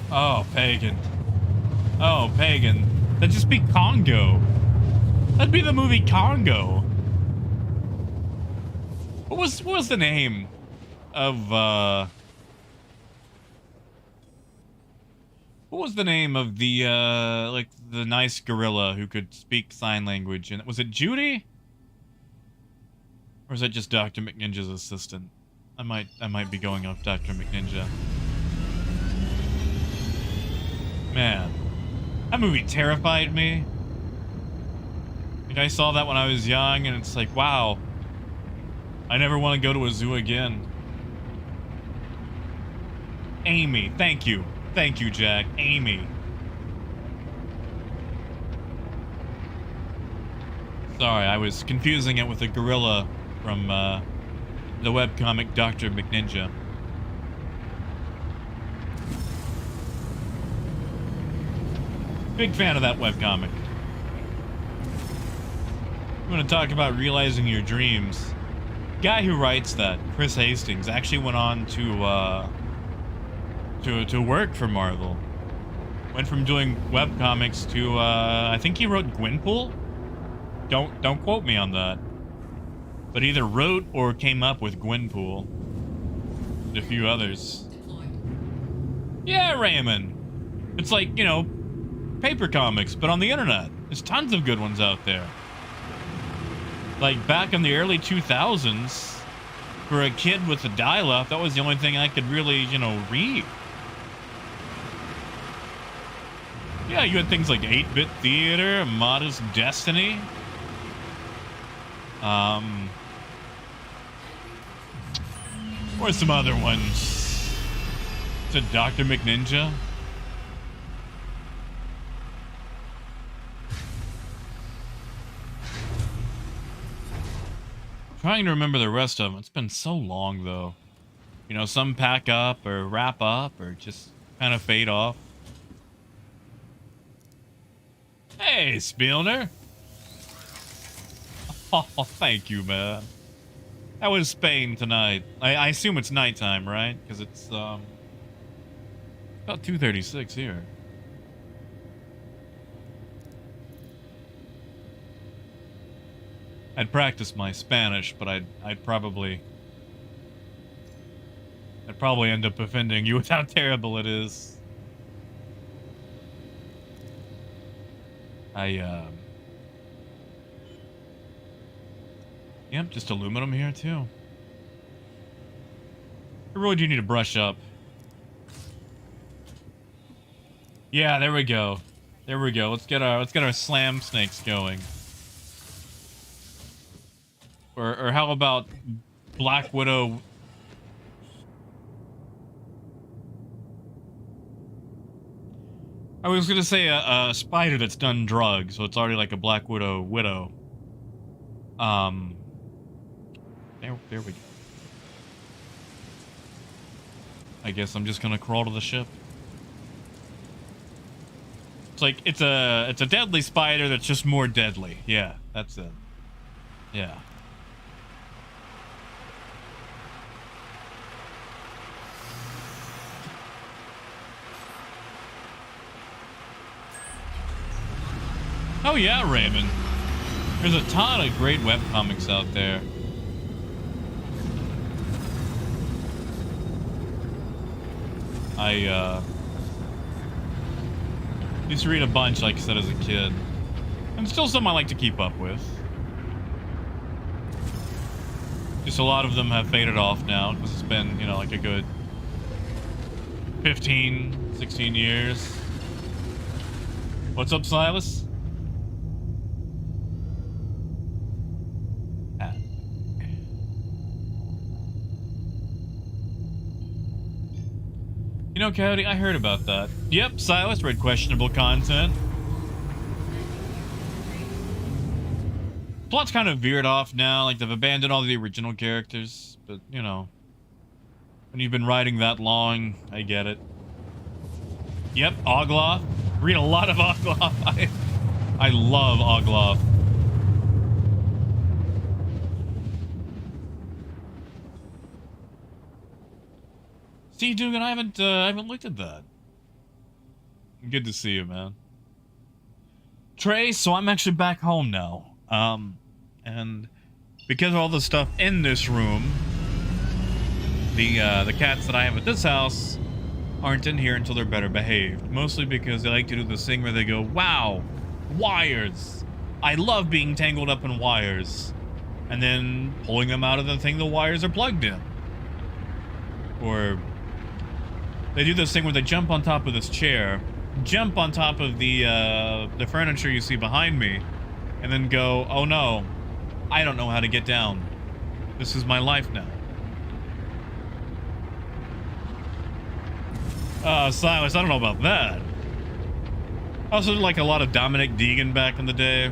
Oh, Pagan. Oh, Pagan. That'd just be Congo. That'd be the movie Congo. What was the name of, what was the name of the, like, the nice gorilla who could speak sign language? And was it Judy? Or is that just Dr. McNinja's assistant? I might be going off Dr. McNinja. Man, that movie terrified me. Like, I saw that when I was young, and it's like, wow, I never want to go to a zoo again. Amy, thank you. Thank you, Jack. Amy. Sorry, I was confusing it with a gorilla from the webcomic Dr. McNinja. Big fan of that webcomic. want to talk about realizing your dreams. Guy who writes that, Chris Hastings, actually went on to work for Marvel. Went from doing webcomics to I think he wrote Gwenpool. Don't quote me on that. But either wrote or came up with Gwenpool and a few others. Yeah, Raymond. It's like, you know, paper comics, but on the internet. There's tons of good ones out there. Like back in the early 2000s, for a kid with a dial-up, that was the only thing I could really, you know, read. Yeah, you had things like 8-Bit Theater, Modest Destiny. Or some other ones. Is it Dr. McNinja? Trying to remember the rest of them. It's been so long, though. You know, some pack up or wrap up or just kind of fade off. Hey, Spielner. Oh, thank you, man. That was Spain tonight. I assume it's nighttime, right? Because it's about 2:36 here. I'd practice my Spanish, but I'd probably end up offending you with how terrible it is. Yep, just aluminum here too. I really do need to brush up. Yeah, there we go. There we go. Let's get our slam snakes going. Or how about Black Widow? I was gonna say a spider that's done drugs, so it's already like a Black Widow. There we go. I guess I'm just gonna crawl to the ship. It's like it's a deadly spider that's just more deadly. Yeah, that's it. Yeah. Oh yeah, Raymond. There's a ton of great webcomics out there. I used to read a bunch, like I said, as a kid. And still some I like to keep up with. Just a lot of them have faded off now, because it's been, you know, like a good 15, 16 years. What's up, Silas? You know, Coyote, I heard about that. Yep, Silas read questionable content. Plot's kind of veered off now, like they've abandoned all the original characters. But, you know, when you've been writing that long, I get it. Yep, Ogloff. Read a lot of Ogloff. I love Ogloff. See, Dugan, I haven't looked at that. Good to see you, man. Trey, so I'm actually back home now. And because of all the stuff in this room, the cats that I have at this house aren't in here until they're better behaved. Mostly because they like to do this thing where they go, wow, wires. I love being tangled up in wires. And then pulling them out of the thing the wires are plugged in. Or they do this thing where they jump on top of this chair, jump on top of the furniture you see behind me, and then go, oh no, I don't know how to get down. This is my life now. Silas, I don't know about that. I also did like a lot of Dominic Deegan back in the day.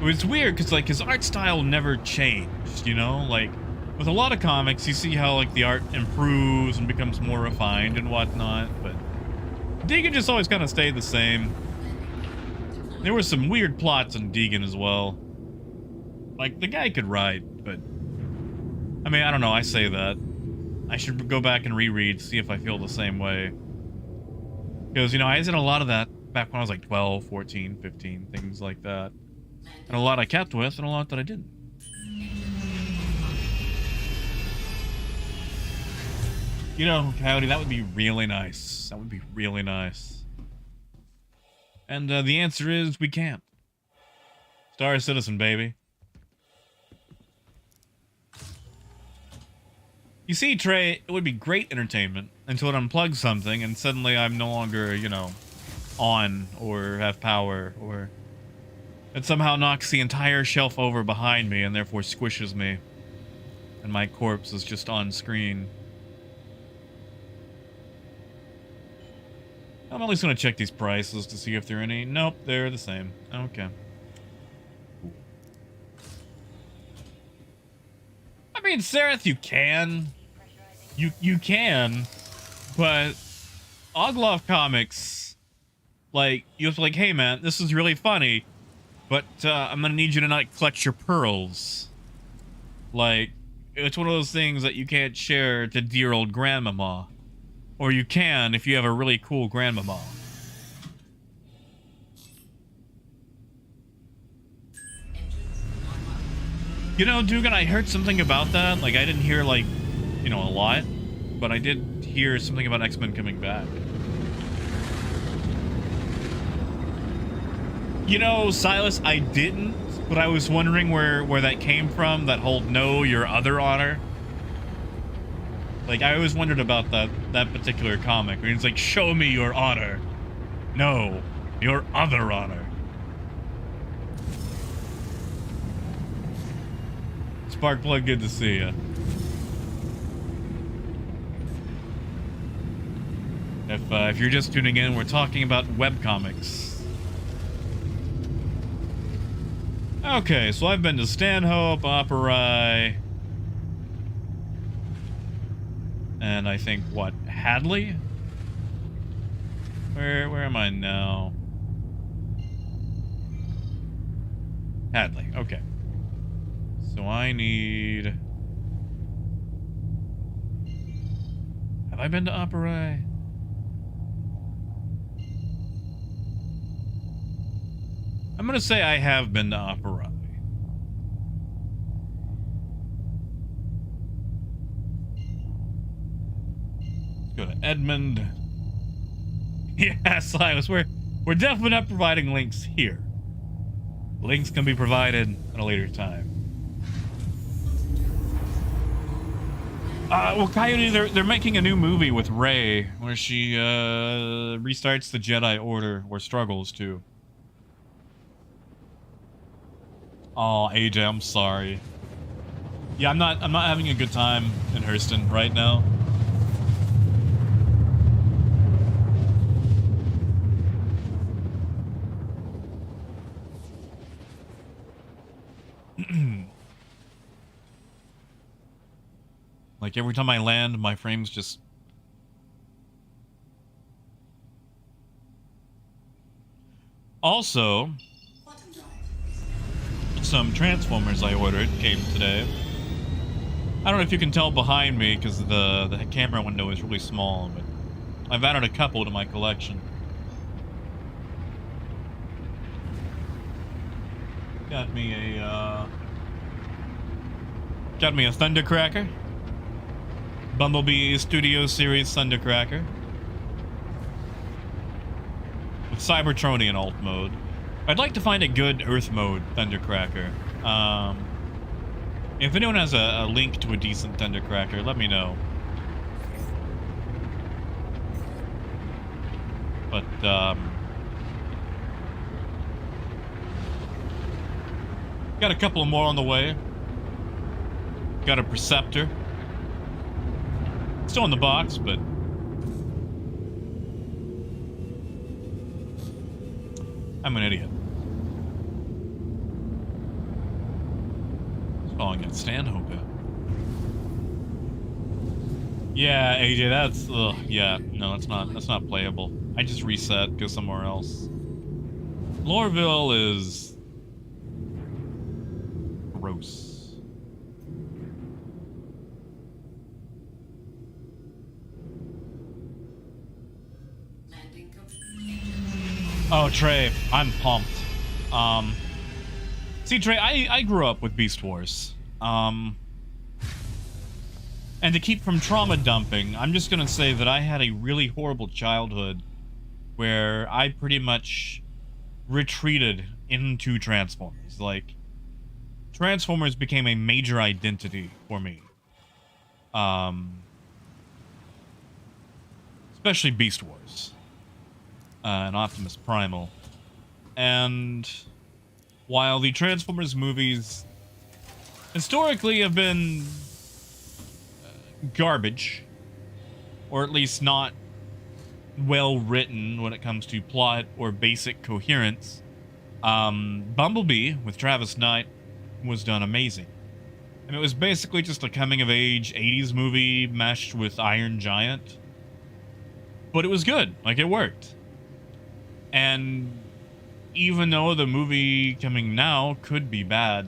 It was weird because like his art style never changed, you know? Like with a lot of comics, you see how like the art improves and becomes more refined and whatnot, but Deegan just always kind of stayed the same. There were some weird plots in Deegan as well. Like, the guy could write, but... I mean, I don't know, I say that. I should go back and reread, see if I feel the same way. Because, you know, I did a lot of that back when I was like 12, 14, 15, things like that. And a lot I kept with, and a lot that I didn't. You know, Coyote, that would be really nice. That would be really nice. And the answer is, we can't. Star Citizen, baby. You see, Trey, it would be great entertainment until it unplugs something and suddenly I'm no longer, you know, on or have power, or it somehow knocks the entire shelf over behind me and therefore squishes me. And my corpse is just on screen. I'm at least going to check these prices to see if there are any. Nope, they're the same. Okay. I mean, Sereth, you can. You can, but Oglov Comics, like, you have to like, hey man, this is really funny, but I'm gonna need you to not clutch your pearls. Like, it's one of those things that you can't share to dear old grandmama. Or you can if you have a really cool grandmama. You know, Dugan, I heard something about that. Like, I didn't hear, like, you know, a lot, but I did hear something about X-Men coming back. You know, Silas, I didn't, but I was wondering where that came from, that whole "no, your other honor." Like, I always wondered about that particular comic, where it's like, show me your honor. No, your other honor. Sparkplug, good to see ya. If you're just tuning in, we're talking about webcomics. Okay, so I've been to Stanhope, Opera, and I think, what, Hadley? Where am I now? Hadley, okay. So I need... Have I been to Opera? I'm gonna say I have been to Opera. Let's go to Edmund. Yeah, Silas, we're definitely not providing links here. Links can be provided at a later time. Well, Coyote, they're making a new movie with Rey, where she restarts the Jedi Order, or struggles to. Oh, AJ, I'm sorry. Yeah, I'm not having a good time in Hurston right now. Like, every time I land, my frames just... Also, some Transformers I ordered came today. I don't know if you can tell behind me because the camera window is really small, but I've added a couple to my collection. Got me a Thundercracker. Bumblebee Studio Series Thundercracker. With Cybertronian in alt mode. I'd like to find a good Earth mode Thundercracker. If anyone has a link to a decent Thundercracker, let me know. But, got a couple more on the way. Got a Perceptor. Still in the box, but... I'm an idiot. Calling it Stanhope. Yeah, AJ, that's... yeah, no, that's not playable. I just reset, go somewhere else. Lorville is gross.
Landing complete.
Oh, Trey, I'm pumped. See, Trey, I grew up with Beast Wars. And to keep from trauma dumping, I'm just gonna say that I had a really horrible childhood where I pretty much retreated into Transformers. Like, Transformers became a major identity for me. Especially Beast Wars. And Optimus Primal. And while the Transformers movies historically have been garbage, or at least not well written when it comes to plot or basic coherence, Bumblebee with Travis Knight was done amazing. And it was basically just a coming of age 80s movie meshed with Iron Giant. But it was good. Like, it worked. And even though the movie coming now could be bad,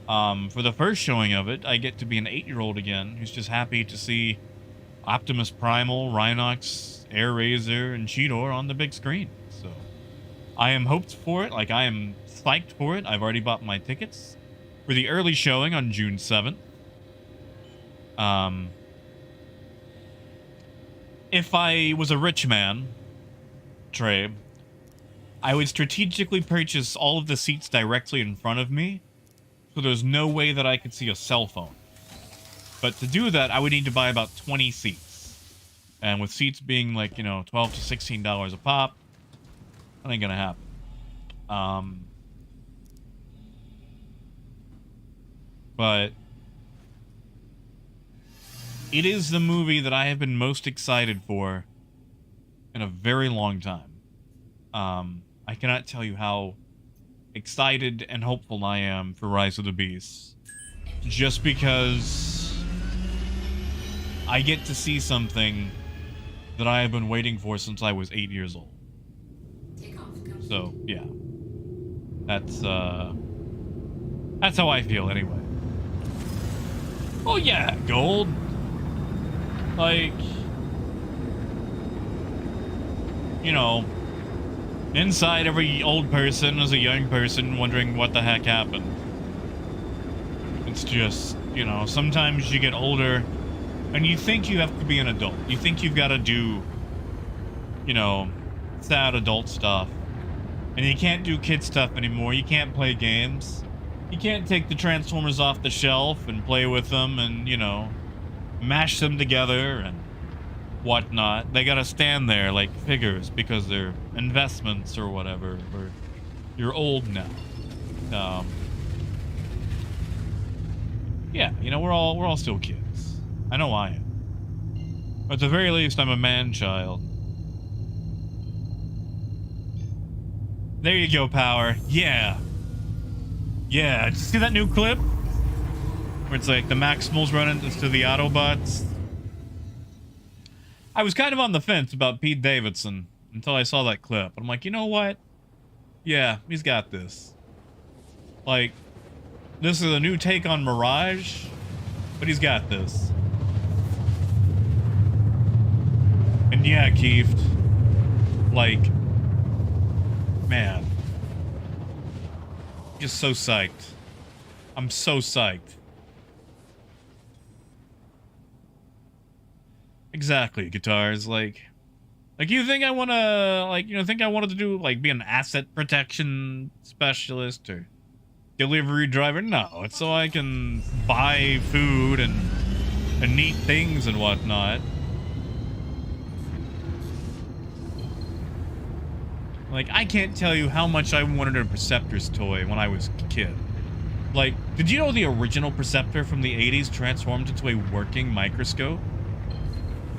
for the first showing of it, I get to be an 8-year-old again who's just happy to see Optimus Primal, Rhinox, Air Razor, and Cheetor on the big screen. So I am hoped for it. Like, I am psyched for it. I've already bought my tickets for the early showing on June 7th. If I was a rich man, Trey, I would strategically purchase all of the seats directly in front of me, so there's no way that I could see a cell phone. But to do that, I would need to buy about 20 seats. And with seats being like, you know, $12 to $16 a pop, that ain't gonna happen. But it is the movie that I have been most excited for in a very long time. I cannot tell you how excited and hopeful I am for Rise of the Beasts. Just because I get to see something that I have been waiting for since I was 8 years old. So, yeah. That's how I feel anyway. Oh yeah, gold. Like, you know, inside every old person is a young person wondering what the heck happened. It's just, you know, sometimes you get older and you think you have to be an adult. You think you've got to do, you know, sad adult stuff. And you can't do kid stuff anymore. You can't play games. You can't take the Transformers off the shelf and play with them and, you know, mash them together and whatnot. They gotta stand there like figures because they're investments or whatever. Or you're old now. Yeah, you know, we're all still kids. I know I am. But at the very least, I'm a man-child. There you go, Power. Yeah. Yeah, did you see that new clip? Where it's like the Maximals running into the Autobots? I was kind of on the fence about Pete Davidson until I saw that clip. I'm like, you know what? Yeah, he's got this. Like, this is a new take on Mirage, but he's got this. And yeah, Keith, like, man, just so psyched. I'm so psyched. Exactly, guitars. Like you think I want to, like, you know, think I wanted to do, like, be an asset protection specialist or delivery driver? No, it's so I can buy food and neat things and whatnot. Like, I can't tell you how much I wanted a Perceptor's toy when I was a kid. Like, did you know the original Perceptor from the 80s transformed into a working microscope?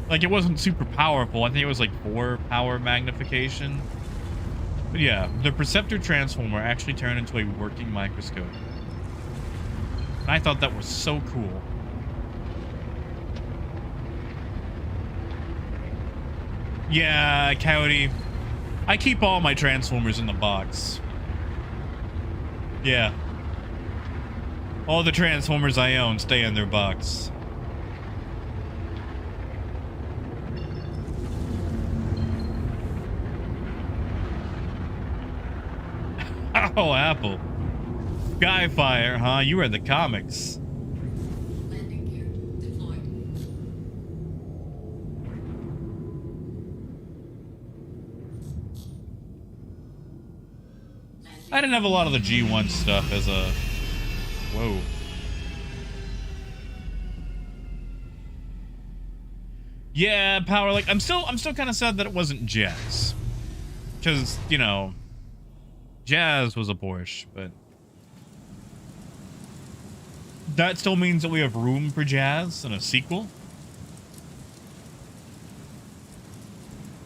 Like, it wasn't super powerful. I think it was like 4 power magnification. But yeah, the Perceptor Transformer actually turned into a working microscope. And I thought that was so cool. Yeah, Coyote. I keep all my Transformers in the box. Yeah. All the Transformers I own stay in their box. Oh, Apple. Skyfire, huh? You read the comics.
Landing gear deployed.
I didn't have a lot of the G1 stuff as a... Whoa. Yeah, Power, like, I'm still kind of sad that it wasn't Jazz. Because, you know, Jazz was a Porsche, but... that still means that we have room for Jazz in a sequel?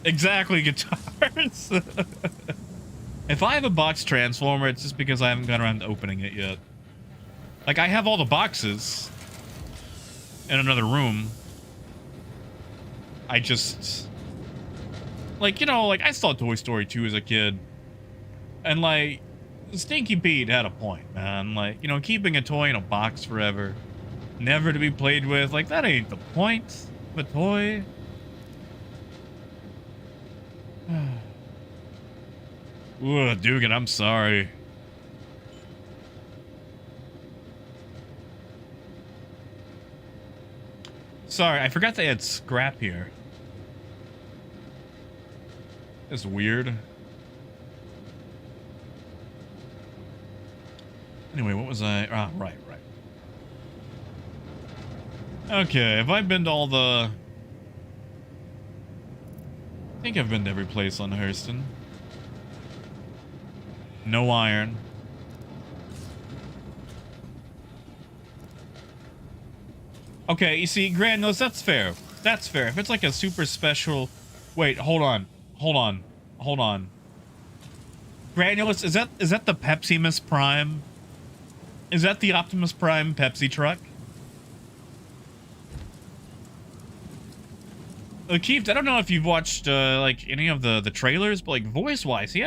Exactly, guitars! If I have a box Transformer, it's just because I haven't gone around to opening it yet. Like, I have all the boxes in another room. I just... like, you know, like, I saw Toy Story 2 as a kid. And, like, Stinky Pete had a point, man. Like, you know, keeping a toy in a box forever, never to be played with, like, that ain't the point of a toy. Ooh, Dugan, I'm sorry. Sorry, I forgot they had scrap here. That's weird. Anyway, what was I? Ah, right. Okay, have I been to all the... I think I've been to every place on Hurston. No iron. Okay, you see, Granules, that's fair. That's fair. If it's like a super special... Wait, hold on. Granules, is that the Pepsimus Prime? Is that the Optimus Prime Pepsi truck? Keith, I don't know if you've watched like any of the trailers, but like voice-wise, he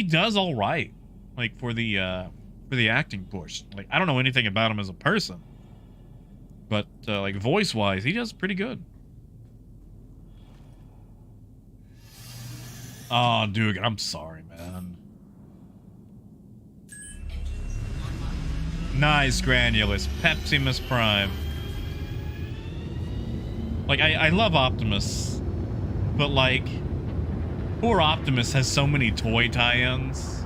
does all right. Like for the acting portion. Like I don't know anything about him as a person, but like voice-wise, he does pretty good. Oh, dude, I'm sorry, man. Nice, Granulus. Pepsimus Prime. Like, I love Optimus, but, like, poor Optimus has so many toy tie-ins.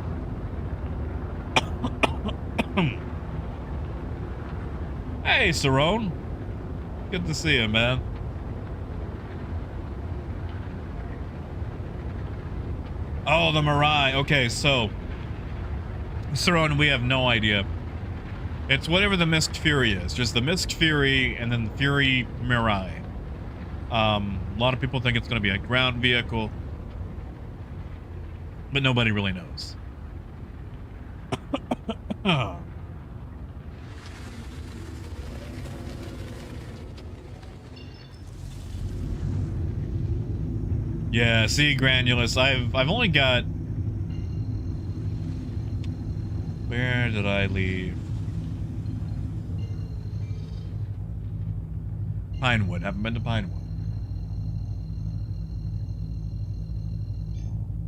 Hey, Cerrone. Good to see you, man. Oh, the Mirai. Okay, so, Cerrone, we have no idea. It's whatever the Mist Fury is. Just the Mist Fury and then the Fury Mirai. A lot of people think it's going to be a ground vehicle, but nobody really knows. Yeah, see, Granulus, I've only got... Where did I leave? Pinewood. Haven't been to Pinewood.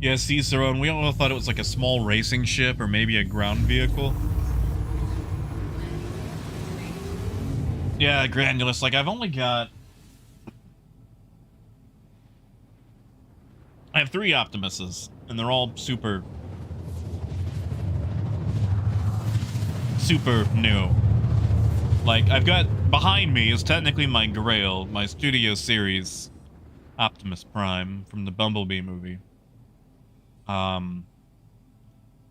Yeah, see, Cerrone, we all thought it was like a small racing ship or maybe a ground vehicle. Yeah, Granulus, like I've only got... I have 3 Optimuses, and they're all super new. Like, I've got... behind me is technically my Grail, my Studio Series Optimus Prime from the Bumblebee movie. And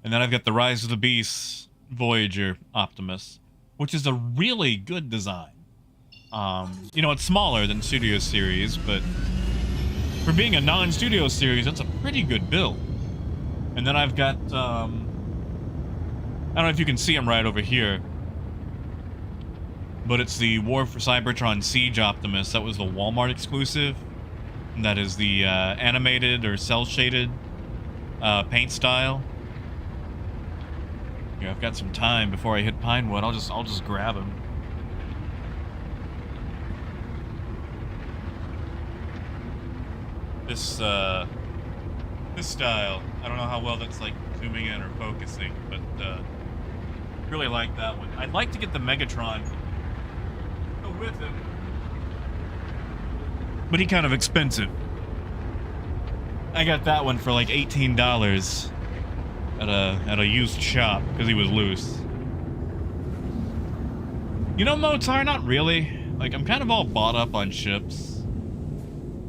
then I've got the Rise of the Beast Voyager Optimus, which is a really good design. You know, it's smaller than Studio Series, but for being a non-Studio Series, that's a pretty good build. And then I've got, I don't know if you can see him right over here, but it's the War for Cybertron Siege Optimus. That was the Walmart exclusive. That is the animated or cell shaded paint style. Yeah, I've got some time before I hit Pinewood. I'll just grab him. This style, I don't know how well that's like zooming in or focusing, but really like that one. I'd like to get the Megatron go with him, but he kind of expensive. I got that one for like $18 at a used shop because he was loose. You know, Motar, not really. Like, I'm kind of all bought up on ships.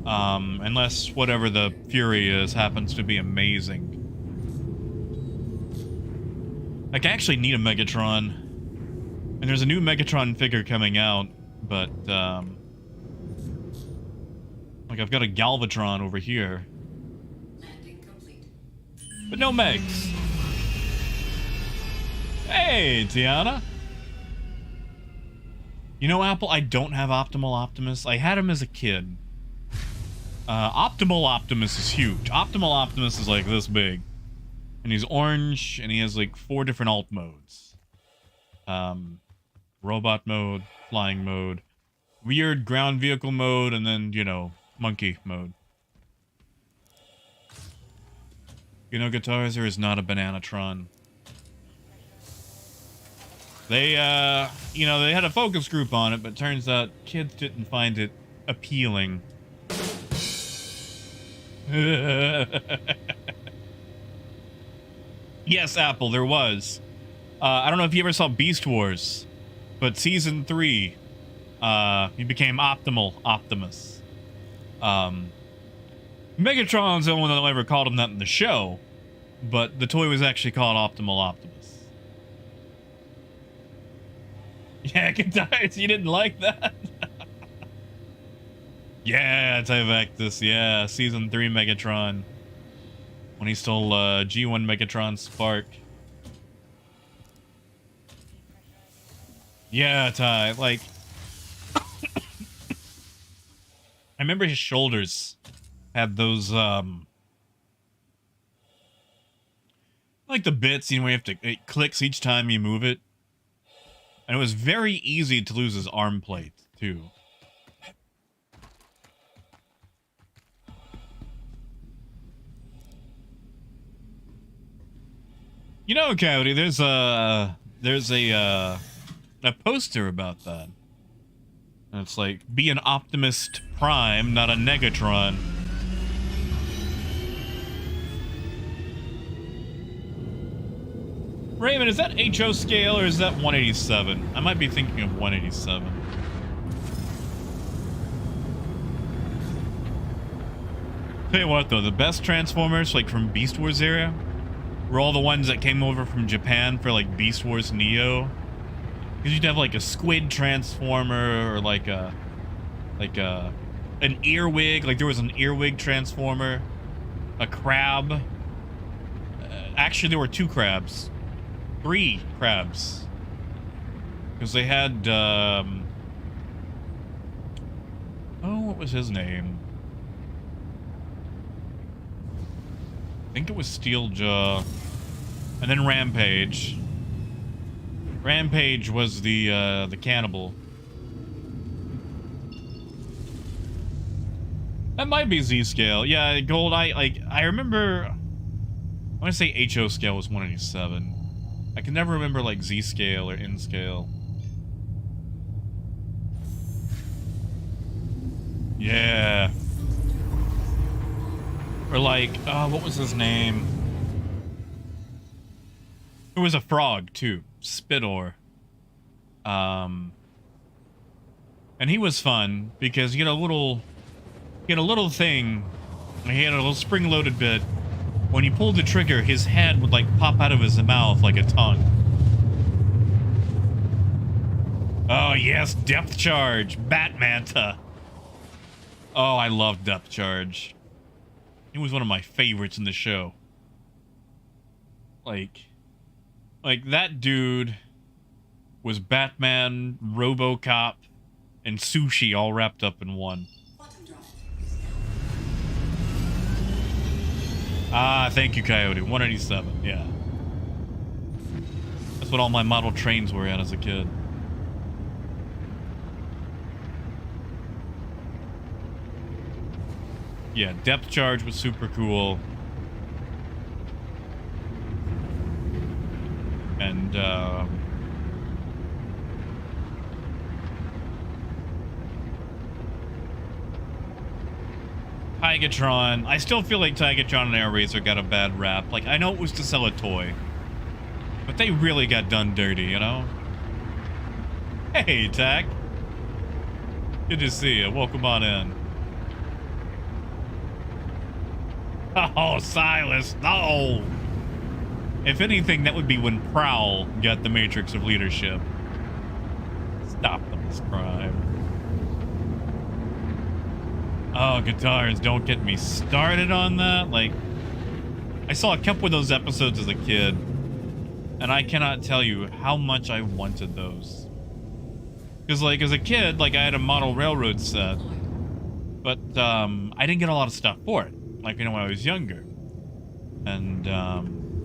Unless whatever the Fury is happens to be amazing. Like, I actually need a Megatron. And there's a new Megatron figure coming out, but, like, I've got a Galvatron over here.
Landing complete.
But no Megs. Hey, Tiana. You know, Apple, I don't have Optimal Optimus. I had him as a kid. Optimal Optimus is huge. Optimal Optimus is like this big. And he's orange, and he has like 4 different alt modes. Robot mode, flying mode, weird ground vehicle mode, and then, you know, monkey mode. You know, Guitarizer is not a Bananatron. They, you know, they had a focus group on it, but turns out kids didn't find it appealing. Yes, Apple, there was. I don't know if you ever saw Beast Wars, but season 3, he became Optimal Optimus. Megatron's the only one that ever called him that in the show, but the toy was actually called Optimal Optimus. Yeah, Guitars, you didn't like that? Yeah, Tyvectus, yeah, season 3 Megatron. When he stole G1 Megatron Spark. Yeah, Ty, like... I remember his shoulders had those, like the bits, you know, where you have to... It clicks each time you move it. And it was very easy to lose his arm plate, too. You know, Cody, there's a poster about that. And it's like, be an Optimist Prime, not a Negatron. Raymond, is that HO scale or is that 187? I might be thinking of 187. Tell you what, though, the best Transformers, like from Beast Wars era, were all the ones that came over from Japan for like Beast Wars Neo. Because you'd have like a squid transformer or like an earwig. Like there was an earwig transformer, a crab. Actually, there were 2 crabs, 3 crabs. Because they had oh, what was his name? I think it was Steeljaw, and then Rampage. Rampage was the cannibal. That might be Z scale. Yeah, Gold. I remember. I want to say HO scale was 187. I can never remember like Z scale or N scale. Yeah. Or like, what was his name? It was a frog too, Spidor. And he was fun because he had a little thing. He had a little spring-loaded bit. When you pulled the trigger, his head would like pop out of his mouth like a tongue. Oh yes, Depth Charge, Batmanta. Oh, I love Depth Charge. He was one of my favorites in the show. Like that dude was Batman, RoboCop, and Sushi all wrapped up in one.
Quantum drive is now
Ah, thank you, Coyote. 187, yeah. That's what all my model trains were at as a kid. Yeah, depth charge was super cool. And, Tigatron. I still feel like Tigatron and Air Razor got a bad rap. Like, I know it was to sell a toy, but they really got done dirty, you know? Hey, Tac. Good to see you. Welcome on in. Oh, Silas, no! If anything, that would be when Prowl got the Matrix of Leadership. Stop the miscribe. Oh, guitars, don't get me started on that. Like, I saw a couple of those episodes as a kid, and I cannot tell you how much I wanted those. Because, like, as a kid, like, I had a model railroad set, but I didn't get a lot of stuff for it. Like, you know, when I was younger. And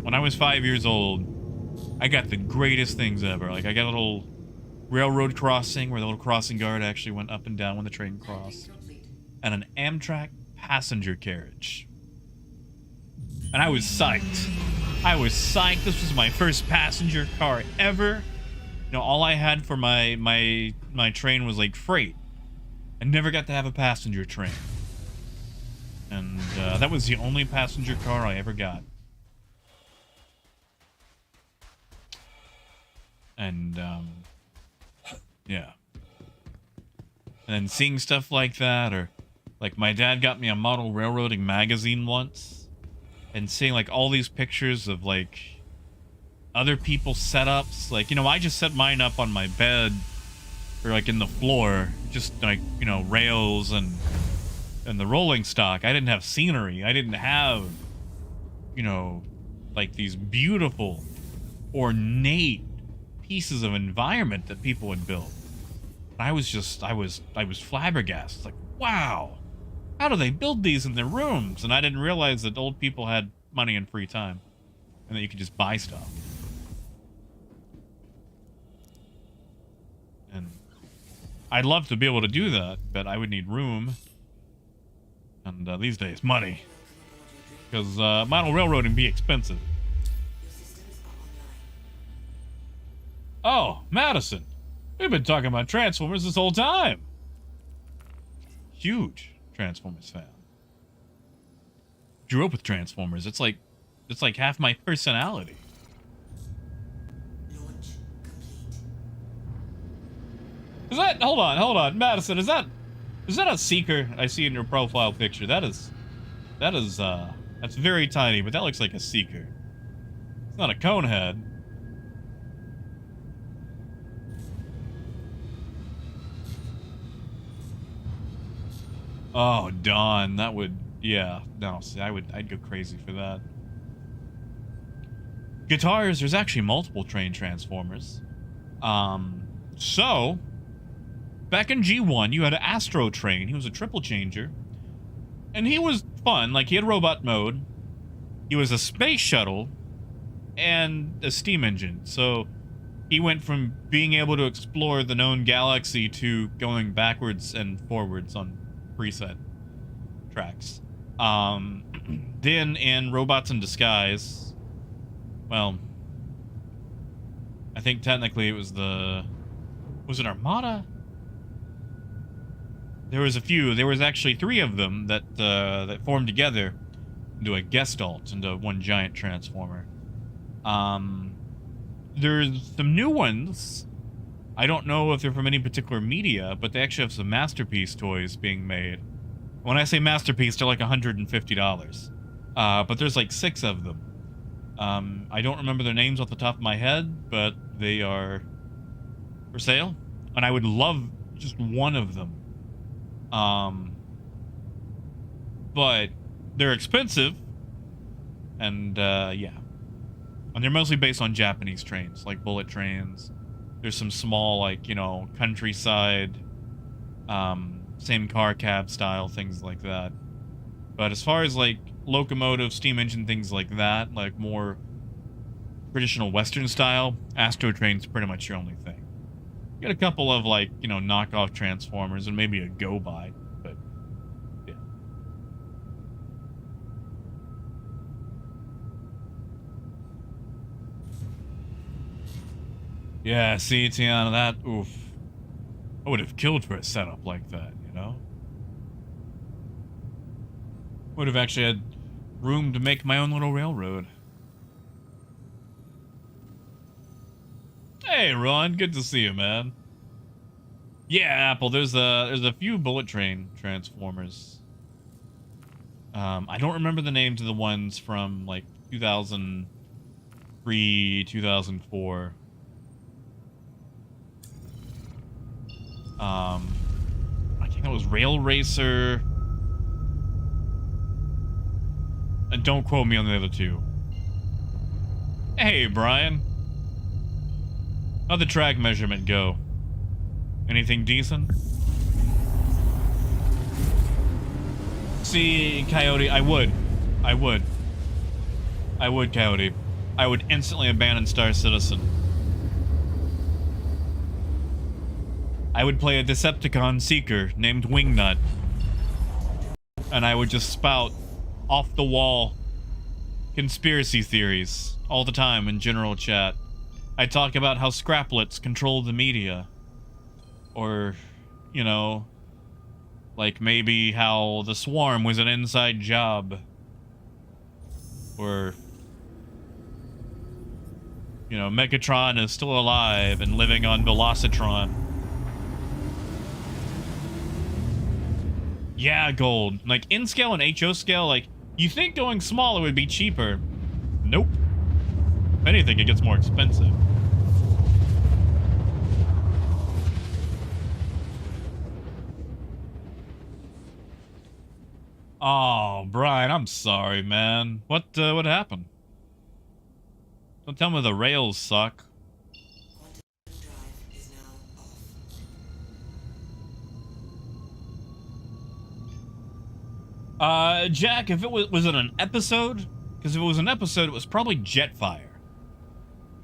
when I was 5 years old, I got the greatest things ever. Like, I got a little railroad crossing where the little crossing guard actually went up and down when the train crossed. And an Amtrak passenger carriage. And I was psyched. I was psyched. This was my first passenger car ever. You know, all I had for my train was, like, freight. I never got to have a passenger train. And that was the only passenger car I ever got. And, yeah. And then seeing stuff like that, or, like, my dad got me a model railroading magazine once, and seeing, like, all these pictures of, like, other people's setups. Like, you know, I just set mine up on my bed, or, like, in the floor, just, like, you know, rails and the rolling stock. I didn't have scenery. I didn't have, you know, like, these beautiful, ornate pieces of environment that people had built. I was flabbergasted. Like, wow, how do they build these in their rooms? And I didn't realize that old people had money and free time, and that you could just buy stuff. And I'd love to be able to do that, but I would need room. And these days, money. Because model railroading be expensive. Oh, Madison. We've been talking about Transformers this whole time. Huge Transformers fan. Grew up with Transformers. It's like half my personality. Is that, hold on, Madison, is that a Seeker I see in your profile picture? That's very tiny, but that looks like a Seeker. It's not a Conehead. Oh, Dawn, that would, yeah, no, see, I'd go crazy for that. Guitars, there's actually multiple train Transformers. So, back in G1, you had an Astro Train. He was a triple changer. And he was fun. Like, he had robot mode. He was a space shuttle. And a steam engine. So, he went from being able to explore the known galaxy to going backwards and forwards on preset tracks. Then, in Robots in Disguise, well, I think technically it was was it Armada? There was a few. There was actually 3 of them that formed together into a Gestalt, into one giant transformer. There's some new ones. I don't know if they're from any particular media, but they actually have some Masterpiece toys being made. When I say Masterpiece, they're like $150. But there's like 6 of them. I don't remember their names off the top of my head, but they are for sale. And I would love just one of them. But they're expensive. And, yeah. And they're mostly based on Japanese trains, like bullet trains. There's some small, like, you know, countryside, same car cab style, things like that. But as far as, like locomotive, steam engine, things like that, like more traditional Western style, Astro Train's pretty much your only thing. You get a couple of, like, you know, knockoff Transformers and maybe a go-by, but yeah. Yeah, see, Tiana, that, oof. I would have killed for a setup like that, you know? Would have actually had room to make my own little railroad. Hey, Ron, good to see you, man. Yeah, Apple, there's a few bullet train Transformers. I don't remember the names of the ones from, like, 2003, 2004. I think that was Rail Racer. And don't quote me on the other two. Hey, Brian. How'd the track measurement go? Anything decent? See, Coyote, I would, Coyote. I would instantly abandon Star Citizen. I would play a Decepticon Seeker named Wingnut. And I would just spout off-the-wall conspiracy theories all the time in general chat. I talk about how scraplets control the media. Or, you know, like maybe how the Swarm was an inside job. Or, you know, Megatron is still alive and living on Velocitron. Yeah, gold. Like, in scale and HO scale, like, you think going smaller would be cheaper. Nope. If anything, it gets more expensive. Oh, Brian, I'm sorry, man. What happened? Don't tell me the rails suck.
Quantum drive is now off.
Jack, if it was it an episode? Because if it was an episode, it was probably Jetfire.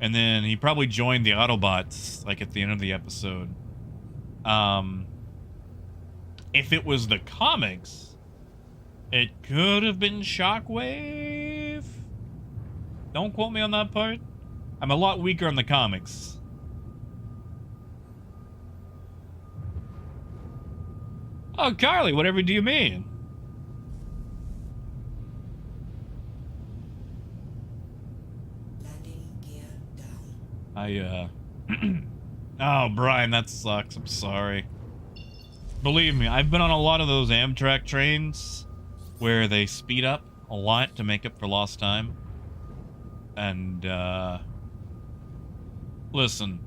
And then he probably joined the Autobots, like, at the end of the episode. If it was the comics, it could have been Shockwave. Don't quote me on that part. I'm a lot weaker on the comics. Oh, Carly, whatever do you mean?
Landing gear down.
Oh, Brian, that sucks. I'm sorry. Believe me, I've been on a lot of those Amtrak trains where they speed up a lot to make up for lost time. And, listen.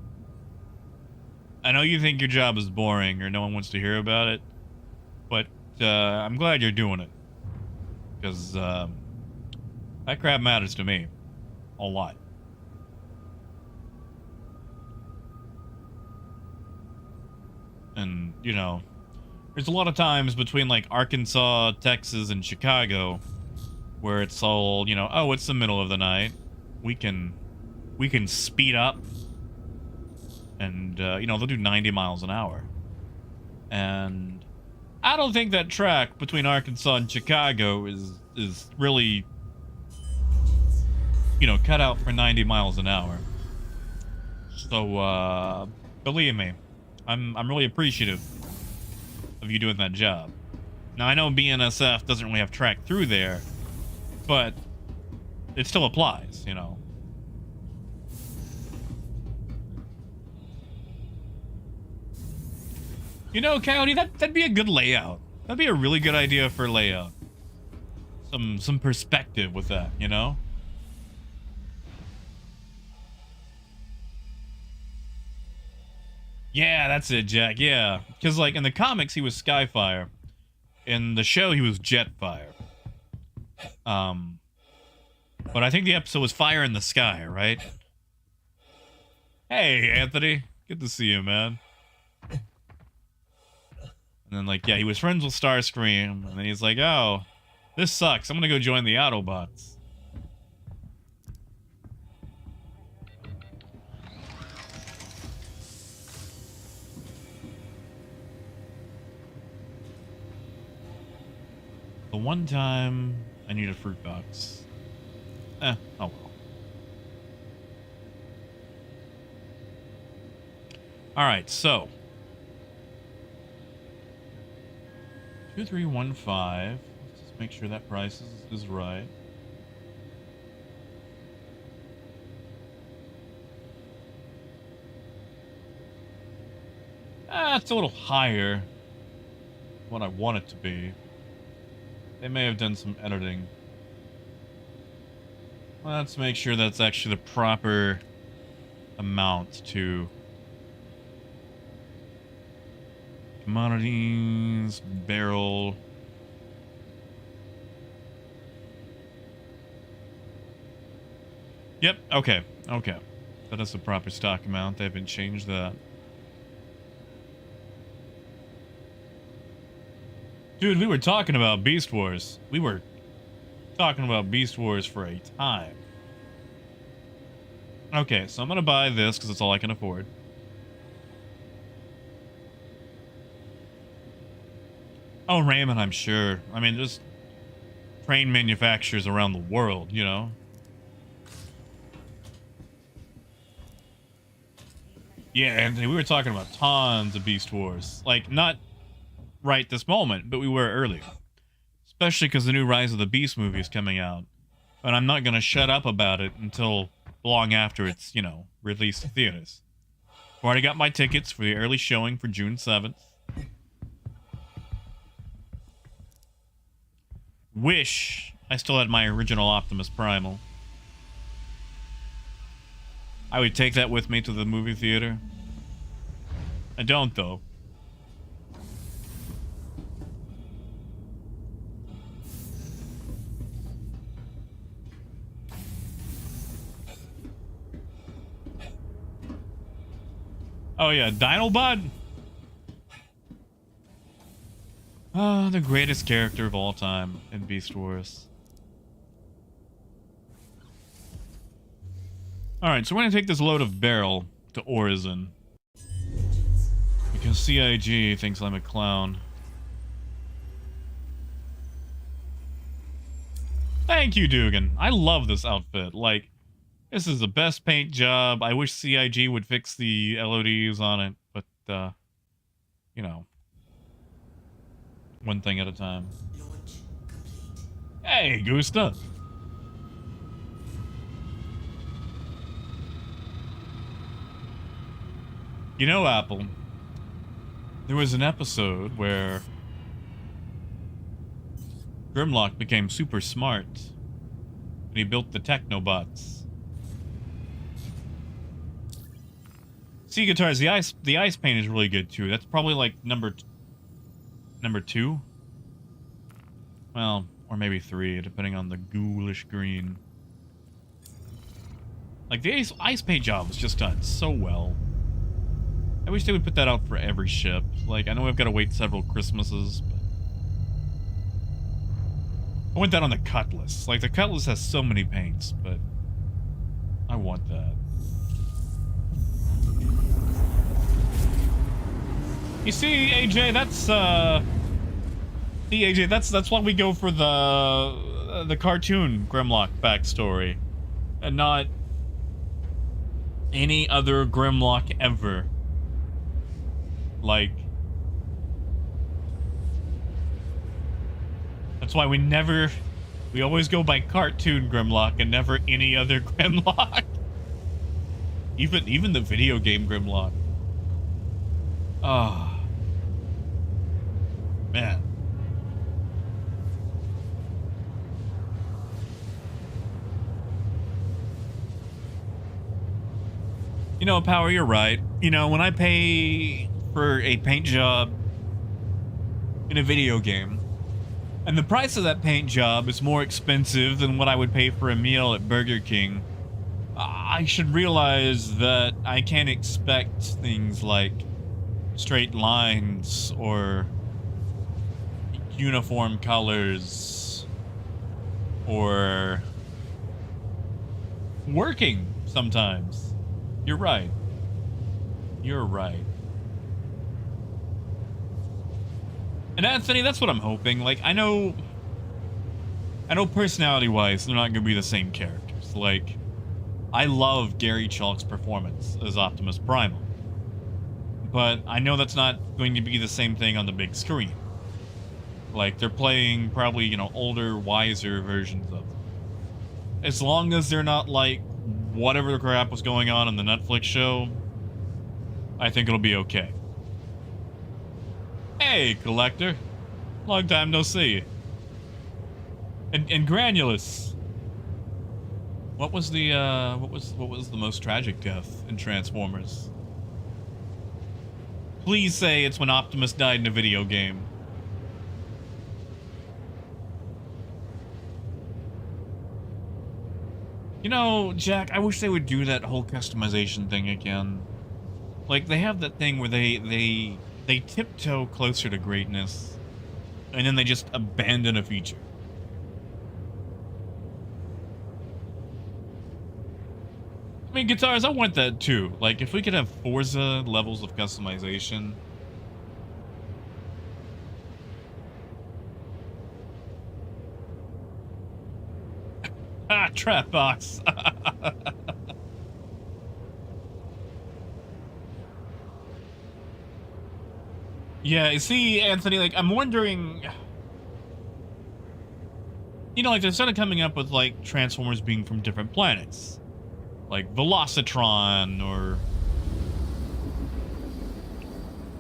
I know you think your job is boring or no one wants to hear about it, but, I'm glad you're doing it. Because, that crap matters to me. A lot. And, you know, there's a lot of times between, like, Arkansas, Texas, and Chicago where it's all, you know, oh, it's the middle of the night. We can speed up. And, you know, they'll do 90 miles an hour. And I don't think that track between Arkansas and Chicago is really, you know, cut out for 90 miles an hour. So, believe me, I'm really appreciative of you doing that job. Now, I know BNSF doesn't really have track through there, but it still applies, you know. You know, Coyote, that'd be a good layout. That'd be a really good idea for layout. Some perspective with that, you know? Yeah, that's it, Jack. Yeah. Because, like, in the comics, he was Skyfire. In the show, he was Jetfire. But I think the episode was Fire in the Sky, right? Hey, Anthony. Good to see you, man. And then, like, yeah, he was friends with Starscream. And then he's like, oh, This sucks. I'm gonna go join the Autobots. The one time I need a fruit box. Oh well. Alright, so 2315. Let's just make sure that price is right. It's a little higher than what I want it to be. They may have done some editing. Let's make sure that's actually the proper amount to commodities, barrel. Yep, okay. That is the proper stock amount. They haven't changed that. Dude, we were talking about Beast Wars. We were talking about Beast Wars for a time. Okay, so I'm gonna buy this because it's all I can afford. Oh, ramen, I'm sure. I mean, just train manufacturers around the world, you know? Yeah, Anthony, we were talking about tons of Beast Wars. Like, not right this moment, but we were earlier. Especially because the new Rise of the Beast movie is coming out. And I'm not going to shut up about it until long after it's, you know, released to theaters. I've already got my tickets for the early showing for June 7th. Wish I still had my original Optimus Primal. I would take that with me to the movie theater. I don't, though. Oh yeah, Dinobot? Ah, the greatest character of all time in Beast Wars. Alright, so we're gonna take this load of barrel to Orison. Because CIG thinks I'm a clown. Thank you, Dugan. I love this outfit. Like, this is the best paint job. I wish CIG would fix the LODs on it, but, you know. One thing at a time. Hey, Gusta. You know, Apple, there was an episode where Grimlock became super smart and he built the Technobots. See, guitars, the ice paint is really good too. That's probably like number 2. Well, or maybe 3, depending on the ghoulish green. Like, the ice paint job was just done so well. I wish they would put that out for every ship. Like, I know we've got to wait several Christmases, but I want that on the Cutlass. Like, the Cutlass has so many paints, but I want that. You see, AJ, that's why we go for the cartoon Grimlock backstory, and not any other Grimlock ever. Like, that's why we always go by cartoon Grimlock and never any other Grimlock. Even the video game Grimlock. Oh. Man. You know, Power, you're right. You know, when I pay for a paint job in a video game, and the price of that paint job is more expensive than what I would pay for a meal at Burger King, I should realize that I can't expect things like straight lines or uniform colors or working sometimes. You're right. You're right. And Anthony, that's what I'm hoping. Like, I know personality-wise, they're not going to be the same characters. Like, I love Gary Chalk's performance as Optimus Primal. But I know that's not going to be the same thing on the big screen. Like, they're playing probably, you know, older, wiser versions of them. As long as they're not like whatever the crap was going on in the Netflix show, I think it'll be okay. Hey, Collector. Long time no see. And Granulus. What was the what was the most tragic death in Transformers? Please say it's when Optimus died in a video game. You know, Jack, I wish they would do that whole customization thing again. Like, they have that thing where they tiptoe closer to greatness, and then they just abandon a feature. I mean, Guitars, I want that too. Like, if we could have Forza levels of customization. Ah, trap box. Yeah, you see, Anthony, like, I'm wondering... You know, like, they started coming up with, like, Transformers being from different planets. Like, Velocitron, or...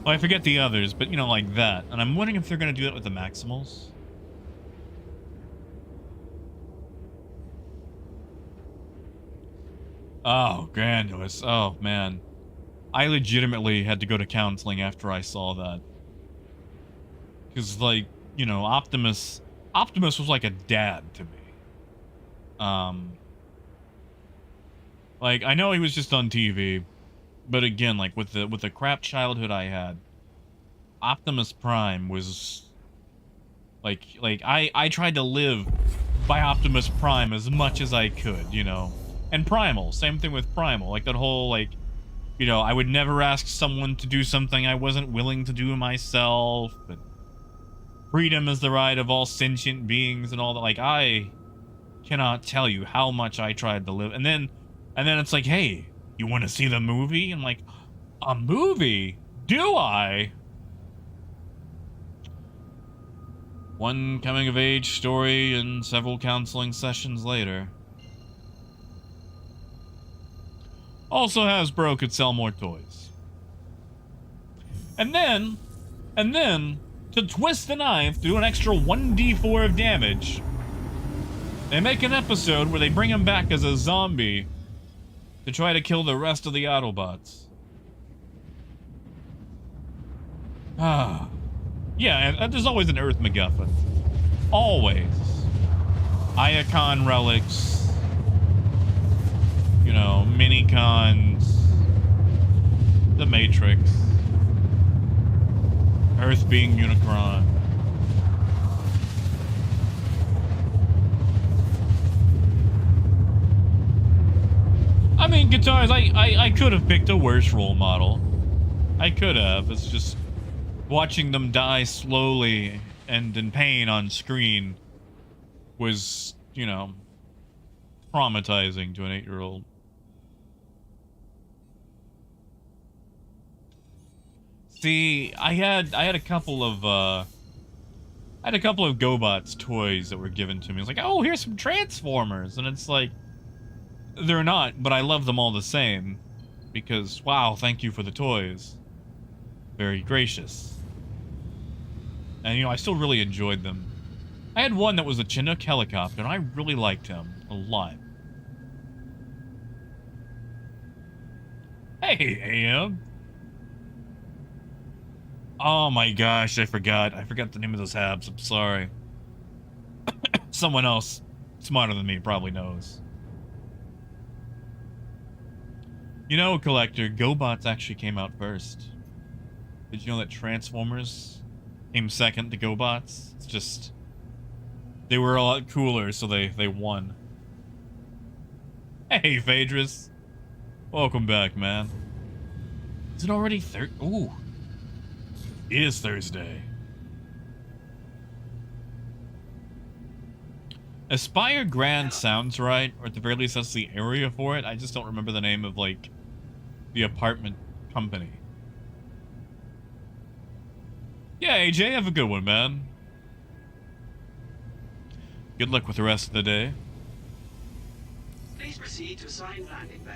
Well, I forget the others, but, you know, like that. And I'm wondering if they're going to do that with the Maximals. Oh, Granulus. Oh, man. I legitimately had to go to counseling after I saw that. Because, like, you know, Optimus was like a dad to me. Like, I know he was just on TV, but again, like, with the crap childhood I had, Optimus Prime was... Like, I tried to live by Optimus Prime as much as I could, you know? And Primal, same thing with Primal. Like, that whole, like, you know, I would never ask someone to do something I wasn't willing to do myself. But freedom is the right of all sentient beings and all that. Like, I cannot tell you how much I tried to live. And then it's like, hey, you want to see the movie? I'm like, a movie? Do I? One coming-of-age story and several counseling sessions later. Also, Hasbro could sell more toys. And then, to twist the knife, to do an extra 1d4 of damage, they make an episode where they bring him back as a zombie to try to kill the rest of the Autobots. Ah. Yeah, and there's always an Earth MacGuffin. Always. Iacon relics. You know, mini-cons, the Matrix, Earth being Unicron. I mean, Guitars, I could have picked a worse role model. I could have. It's just watching them die slowly and in pain on screen was, you know, traumatizing to an 8-year-old. See, I had a couple of GoBots toys that were given to me. It's like, oh, here's some Transformers, and it's like, they're not, but I love them all the same, because wow, thank you for the toys. Very gracious. And you know, I still really enjoyed them. I had one that was a Chinook helicopter, and I really liked him a lot. Hey, AM. Oh my gosh, I forgot the name of those habs. I'm sorry. Someone else smarter than me probably knows. You know, Collector, GoBots actually came out first. Did you know that Transformers came second to GoBots? It's just... They were a lot cooler, so they won. Hey, Phaedrus. Welcome back, man. Is it already Ooh. It is Thursday. Aspire Grand sounds right, or at the very least that's the area for it. I just don't remember the name of, like, the apartment company. Yeah, AJ, have a good one, man. Good luck with the rest of the day.
Please proceed to assigned landing bay.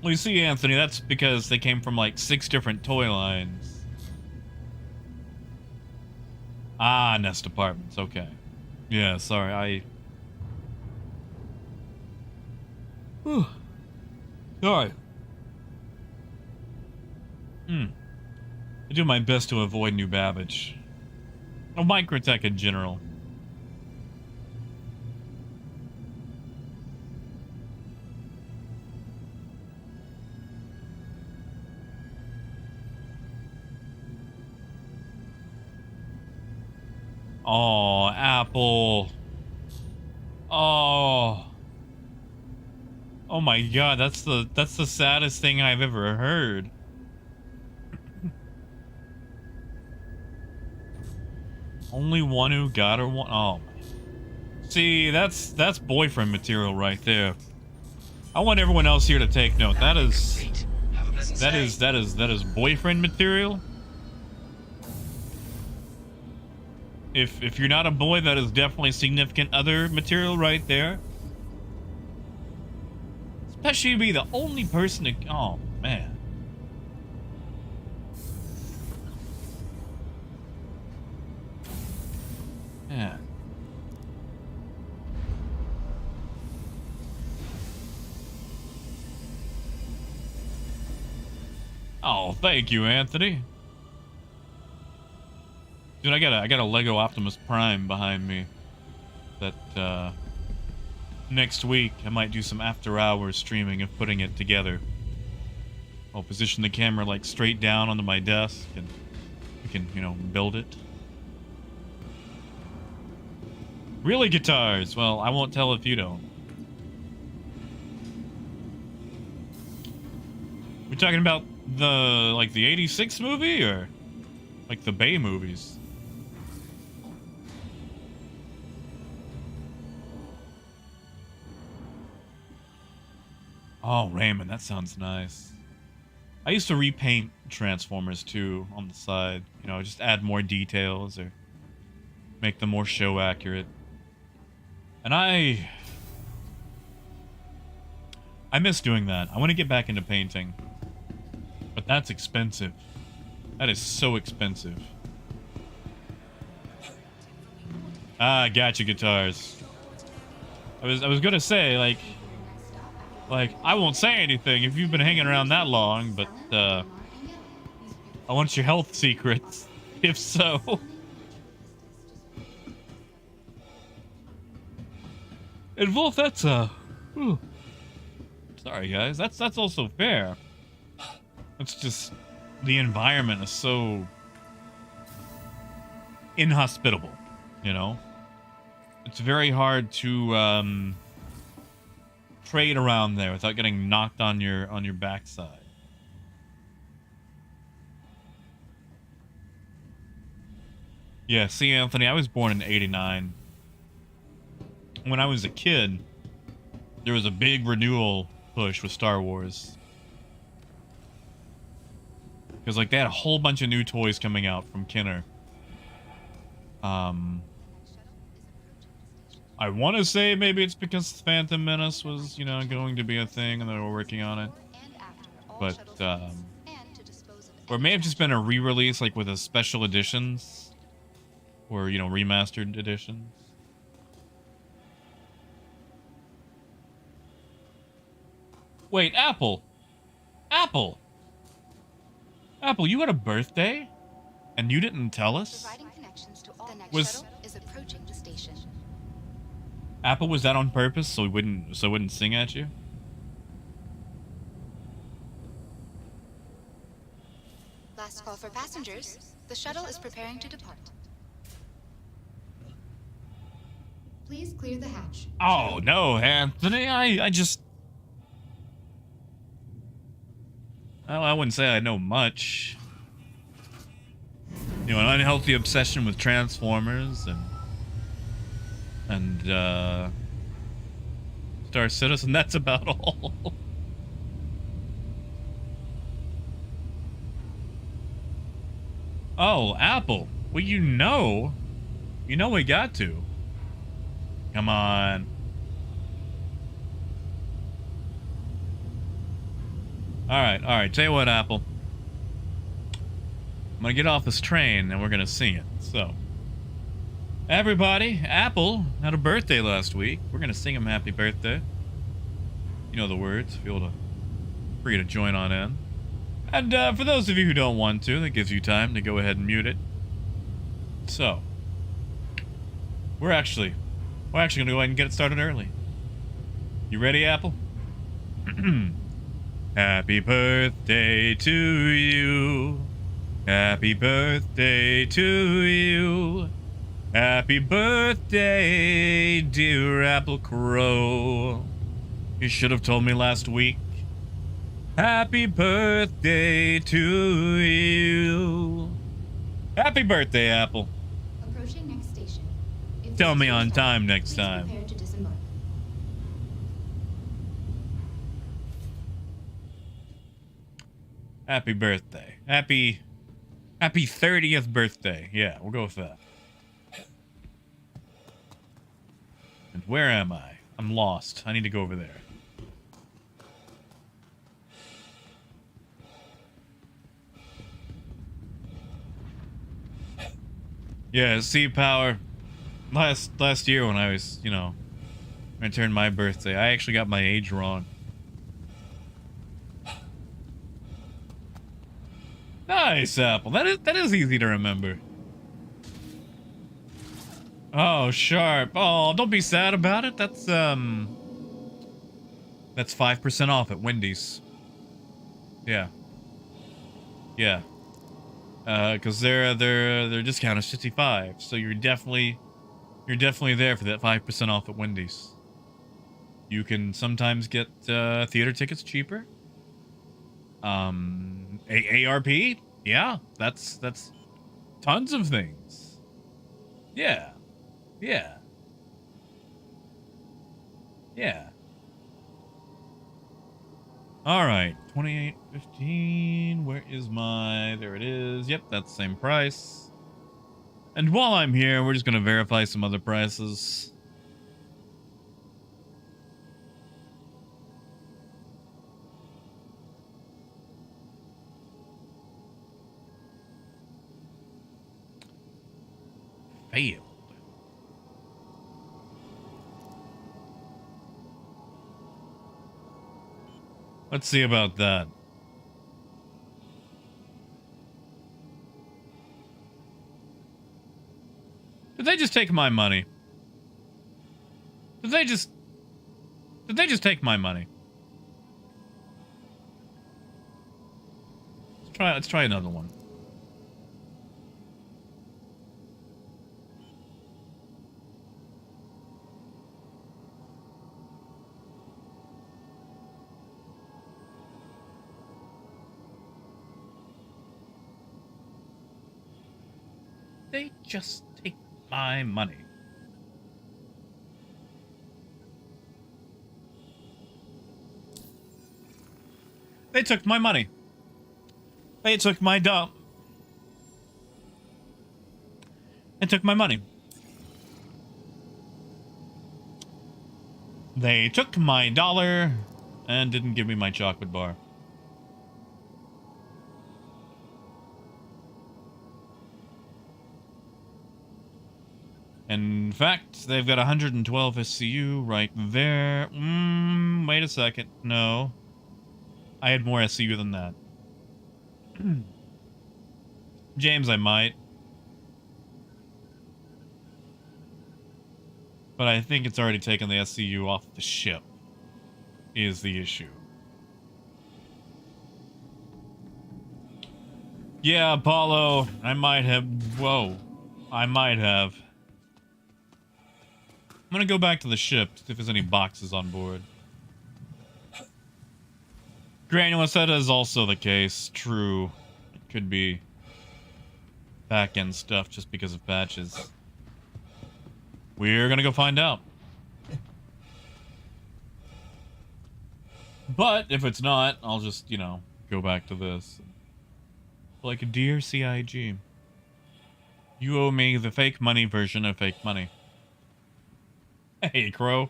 Well, you see, Anthony, that's because they came from, like, 6 different toy lines. Ah, Nest Apartments, okay. Yeah, sorry, Whew. Sorry. I do my best to avoid New Babbage. Or Microtech in general. Oh, Apple. Oh. Oh my god, that's the saddest thing I've ever heard. Only one who got her one. Oh. See, that's boyfriend material right there. I want everyone else here to take note. That is boyfriend material. If you're not a boy, that is definitely significant other material right there. Especially be the only person to... Oh, man. Yeah. Oh, thank you, Anthony. Dude, I got a Lego Optimus Prime behind me that next week I might do some after hours streaming of putting it together. I'll position the camera like straight down onto my desk and we can, you know, build it. Really, guitars? Well, I won't tell if you don't. We're talking about the, the 86 movie or like the Bay movies? Oh, Raymond, that sounds nice. I used to repaint Transformers too on the side. You know, just add more details or make them more show accurate. And I miss doing that. I want to get back into painting. But that's expensive. That is so expensive. Ah, gotcha, guitars. I was gonna say, like I won't say anything if you've been hanging around that long, but I want your health secrets, if so. And Wolf, that's sorry guys, that's also fair. It's just the environment is so inhospitable, you know? It's very hard to trade around there without getting knocked on your backside. Yeah, see, Anthony, I was born in '89. When I was a kid, there was a big renewal push with Star Wars. Because, like, they had a whole bunch of new toys coming out from Kenner. I want to say maybe it's because Phantom Menace was, you know, going to be a thing and they were working on it. But, or it may have just been a re-release, like, with a special editions. Or, you know, remastered editions. Wait, Apple! Apple! Apple, you had a birthday? And you didn't tell us?
The next shuttle is approaching the station.
Apple, was that on purpose so it wouldn't sing at you?
Last call for passengers. The shuttle is preparing to depart. Please clear the hatch.
Oh no, Anthony, I just... Well, I wouldn't say I know much. You know, an unhealthy obsession with Transformers and Star Citizen, that's about all. Oh, Apple. Well, you know we got to. Come on. Alright, tell you what, Apple. I'm gonna get off this train and we're gonna sing it. So, everybody, Apple had a birthday last week. We're gonna sing him happy birthday. You know the words. Feel free to join on in. And for those of you who don't want to, that gives you time to go ahead and mute it. So, we're actually gonna go ahead and get it started early. You ready, Apple? Happy birthday to you. Happy birthday to you. Happy birthday, dear Apple Crow. You should have told me last week. Happy birthday to you. Happy birthday, Apple.
Approaching next station. If
Tell me
this is
on
your stop,
time next
please
time.
prepare to disembark.
Happy birthday. Happy 30th birthday. Yeah, we'll go with that. And where am I? I'm lost. I need to go over there. Yeah, sea power. Last year when I was, you know, when I turned my birthday, I actually got my age wrong. Nice, Apple. That is easy to remember. Oh, sharp. Oh, don't be sad about it. That's 5% off at Wendy's. Yeah. Yeah. Because their discount is 55, so you're definitely there for that 5% off at Wendy's. You can sometimes get theater tickets cheaper. ARP, yeah, that's tons of things. Yeah. All right, 28.15. Where is my? There it is. Yep, that's the same price. And while I'm here, we're just gonna verify some other prices. Failed. Let's see about that. Did they just take my money? Did they just take my money? Let's try another one. They just take my money. They took my money. They took my dump. They took my money. They took my dollar and didn't give me my chocolate bar. In fact, they've got 112 SCU right there. Wait a second. No. I had more SCU than that. James, I might. But I think it's already taken the SCU off the ship, is the issue. Yeah, Apollo, I might have... Whoa. I might have. I'm gonna go back to the ship, see if there's any boxes on board. Granulous, that is also the case. True. It could be back-end stuff just because of patches. We're gonna go find out. But if it's not, I'll just, you know, go back to this. Like, dear CIG, you owe me the fake money version of fake money. Hey, Crow.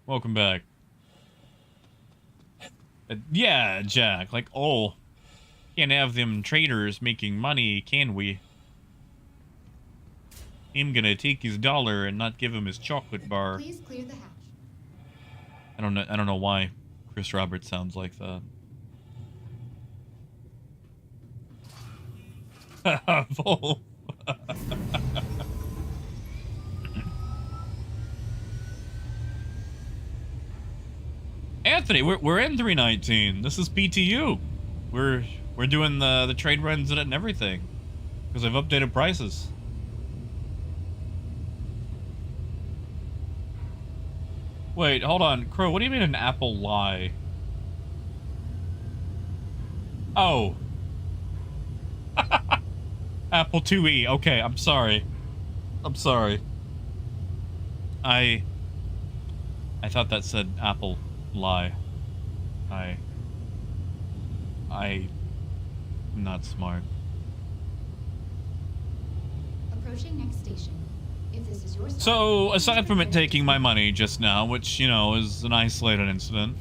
Welcome back. Yeah, Jack. Like, oh, can't have them traders making money, can we? I'm gonna take his dollar and not give him his chocolate bar.
Please clear the hatch.
I don't know why Chris Roberts sounds like that. Full. Anthony, we're in 319. This is PTU. We're doing the trade runs in it and everything because I've updated prices. Wait, hold on, Crow. What do you mean an Apple lie? Oh. Apple IIe. Okay, I'm sorry. I'm sorry. I thought that said Apple lie. I'm not smart.
Approaching next station. If this is your stop,
So, aside from it
prepare to
taking my
disembark.
money just now, which, you know, is an isolated incident,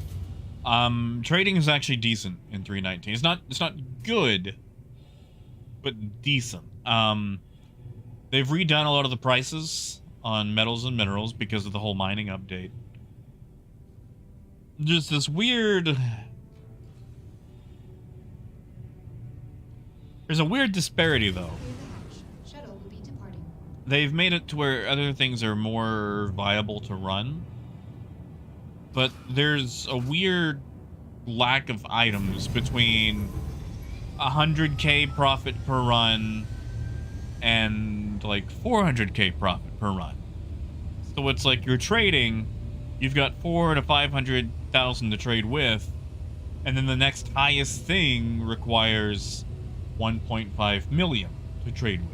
trading is actually decent in 319. It's not good, but decent. They've redone a lot of the prices on metals and minerals because of the whole mining update. Just this weird... There's a weird disparity, though.
Clear the hatch. Shuttle will be departing.
They've made it to where other things are more viable to run, but there's a weird lack of items between 100k profit per run and like 400k profit per run. So it's like you're trading, you've got 400 to 500,000 to trade with, and then the next highest thing requires 1.5 million to trade with.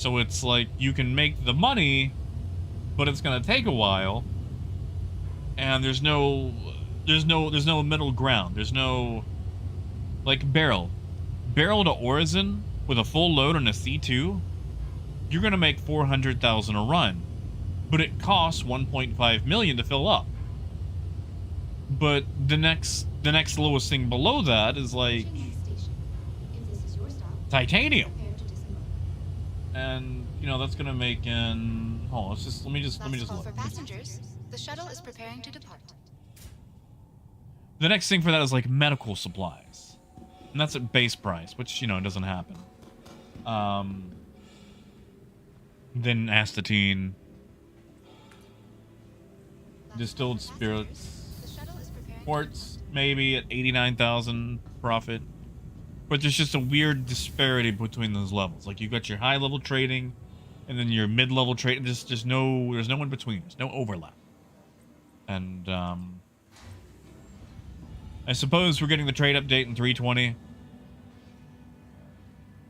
So it's like you can make the money, but it's gonna take a while, and there's no middle ground. There's no, like, barrel to Orison with a full load on a C2. You're gonna make 400,000 a run, but it costs 1.5 million to fill up. But the next lowest thing below that is like
Approaching next station. If this is your stop,
titanium.
prepare to disembark.
And you know that's gonna make in. Oh, let me just
Last call
look.
for passengers. The shuttle is preparing to depart.
The next thing for that is like medical supplies, and that's at base price, which you know doesn't happen. Then astatine,
Last
distilled
call for passengers.
spirits,
The shuttle is preparing to
quartz maybe at 89,000 profit, but there's just a weird disparity between those levels. Like you've got your high level trading, and then your mid level trading. There's no in between. There's no overlap, and I suppose we're getting the trade update in 320,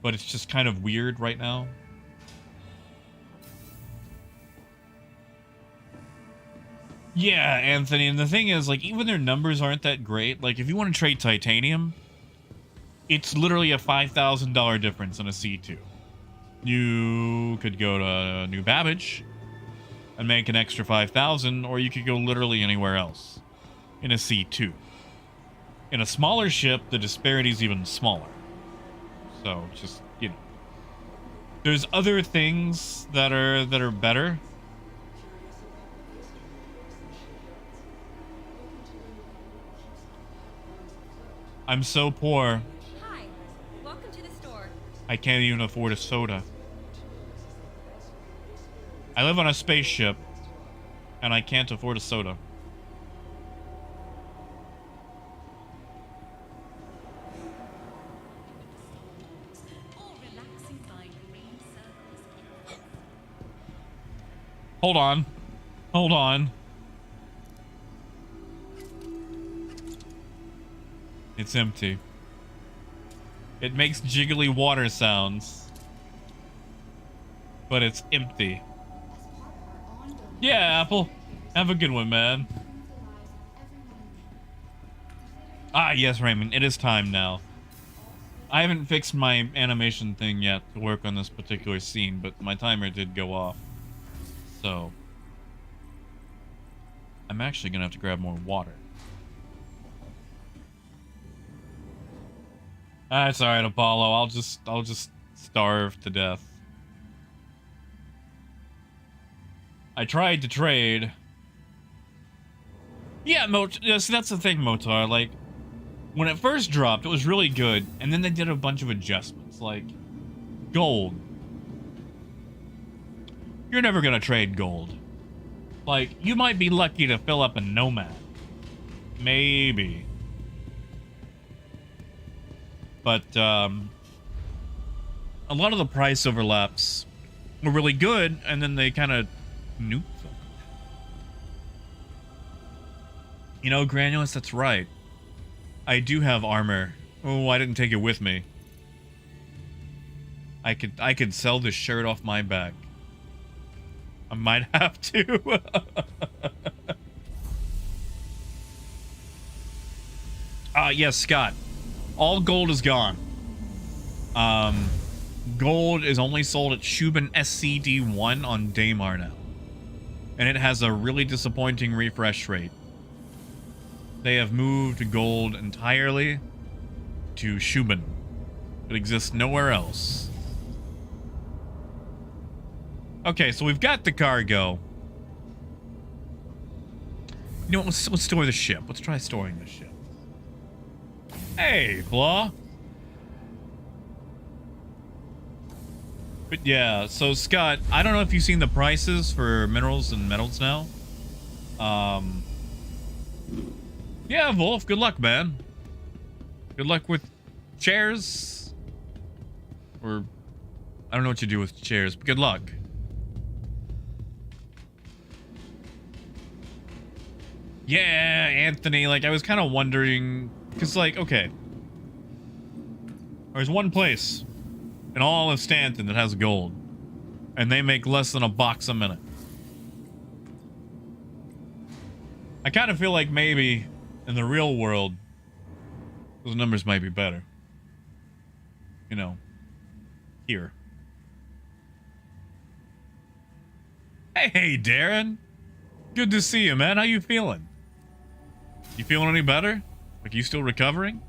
but it's just kind of weird right now. Yeah, Anthony, and the thing is, like, even their numbers aren't that great. Like, if you want to trade titanium, it's literally a $5,000 difference in a C2. You could go to New Babbage and make an extra 5,000, or you could go literally anywhere else in a C2. In a smaller ship, the disparity is even smaller. So, just, you know. There's other things that are better. I'm so poor,
Hi, welcome to the store.
I can't even afford a soda. I live on a spaceship, and I can't afford a soda. Hold on. Hold on. It's empty. It makes jiggly water sounds. But it's empty. Yeah, Apple. Have a good one, man. Ah, yes, Raymond. It is time now. I haven't fixed my animation thing yet to work on this particular scene, but my timer did go off. So I'm actually gonna have to grab more water. That's alright, Apollo. I'll just starve to death. I tried to trade. Yeah, see, that's the thing, Motar. Like, when it first dropped, it was really good, and then they did a bunch of adjustments, like gold. You're never gonna trade gold. Like, you might be lucky to fill up a nomad. Maybe. But, a lot of the price overlaps were really good, and then they kind of nuked them. You know, Granulus, that's right. I do have armor. Oh, I didn't take it with me. I could sell this shirt off my back. I might have to. Yes, Scott. All gold is gone. Gold is only sold at Shubin SCD1 on Daymar now. And it has a really disappointing refresh rate. They have moved gold entirely to Shubin. It exists nowhere else. Okay, so we've got the cargo. You know what, let's store the ship. Let's try storing the ship. Hey, Blah. But yeah, so Scott, I don't know if you've seen the prices for minerals and metals now. Yeah, Wolf, good luck, man. Good luck with chairs. Or, I don't know what you do with chairs, but good luck. Yeah, Anthony, like, I was kind of wondering, because, like, okay. There's one place in all of Stanton that has gold, and they make less than $1 a minute. I kind of feel like maybe in the real world, those numbers might be better. You know, here. Hey, Darren. Good to see you, man. How you feeling? You feeling any better? Like, you still recovering?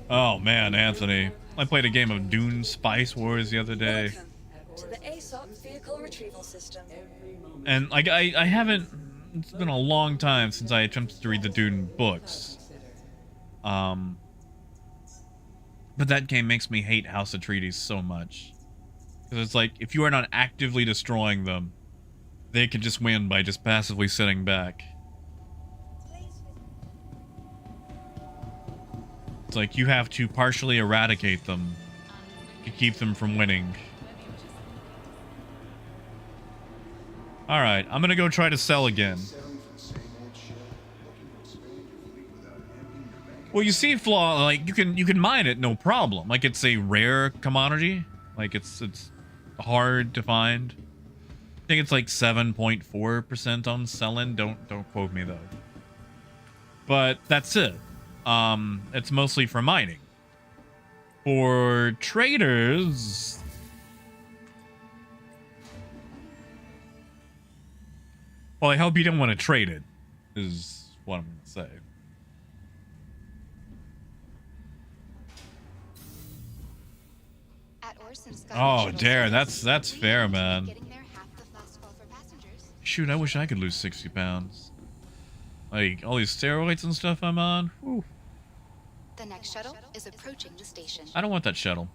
Oh, man, Anthony. I played a game of Dune Spice Wars the other day.
Welcome to the ASOP vehicle retrieval system.
And, like, I haven't... It's been a long time since I attempted to read the Dune books. But that game makes me hate House Atreides so much. Because it's like, if you are not actively destroying them, they can just win by just passively sitting back. It's like, you have to partially eradicate them to keep them from winning. Alright, I'm gonna go try to sell again. Well, you see, Flaw, like, you can mine it, no problem. Like, it's a rare commodity. Like, it's hard to find. I think it's like 7.4% on selling. Don't quote me though. But that's it. It's mostly for mining. For traders, well, I hope you don't want to trade it, is what I'm gonna say. Oh, Darren, that's fair, man. Shoot, I wish I could lose 60 pounds. Like, all these steroids and stuff I'm on. Whew.
The next shuttle is approaching the station.
I don't want that shuttle.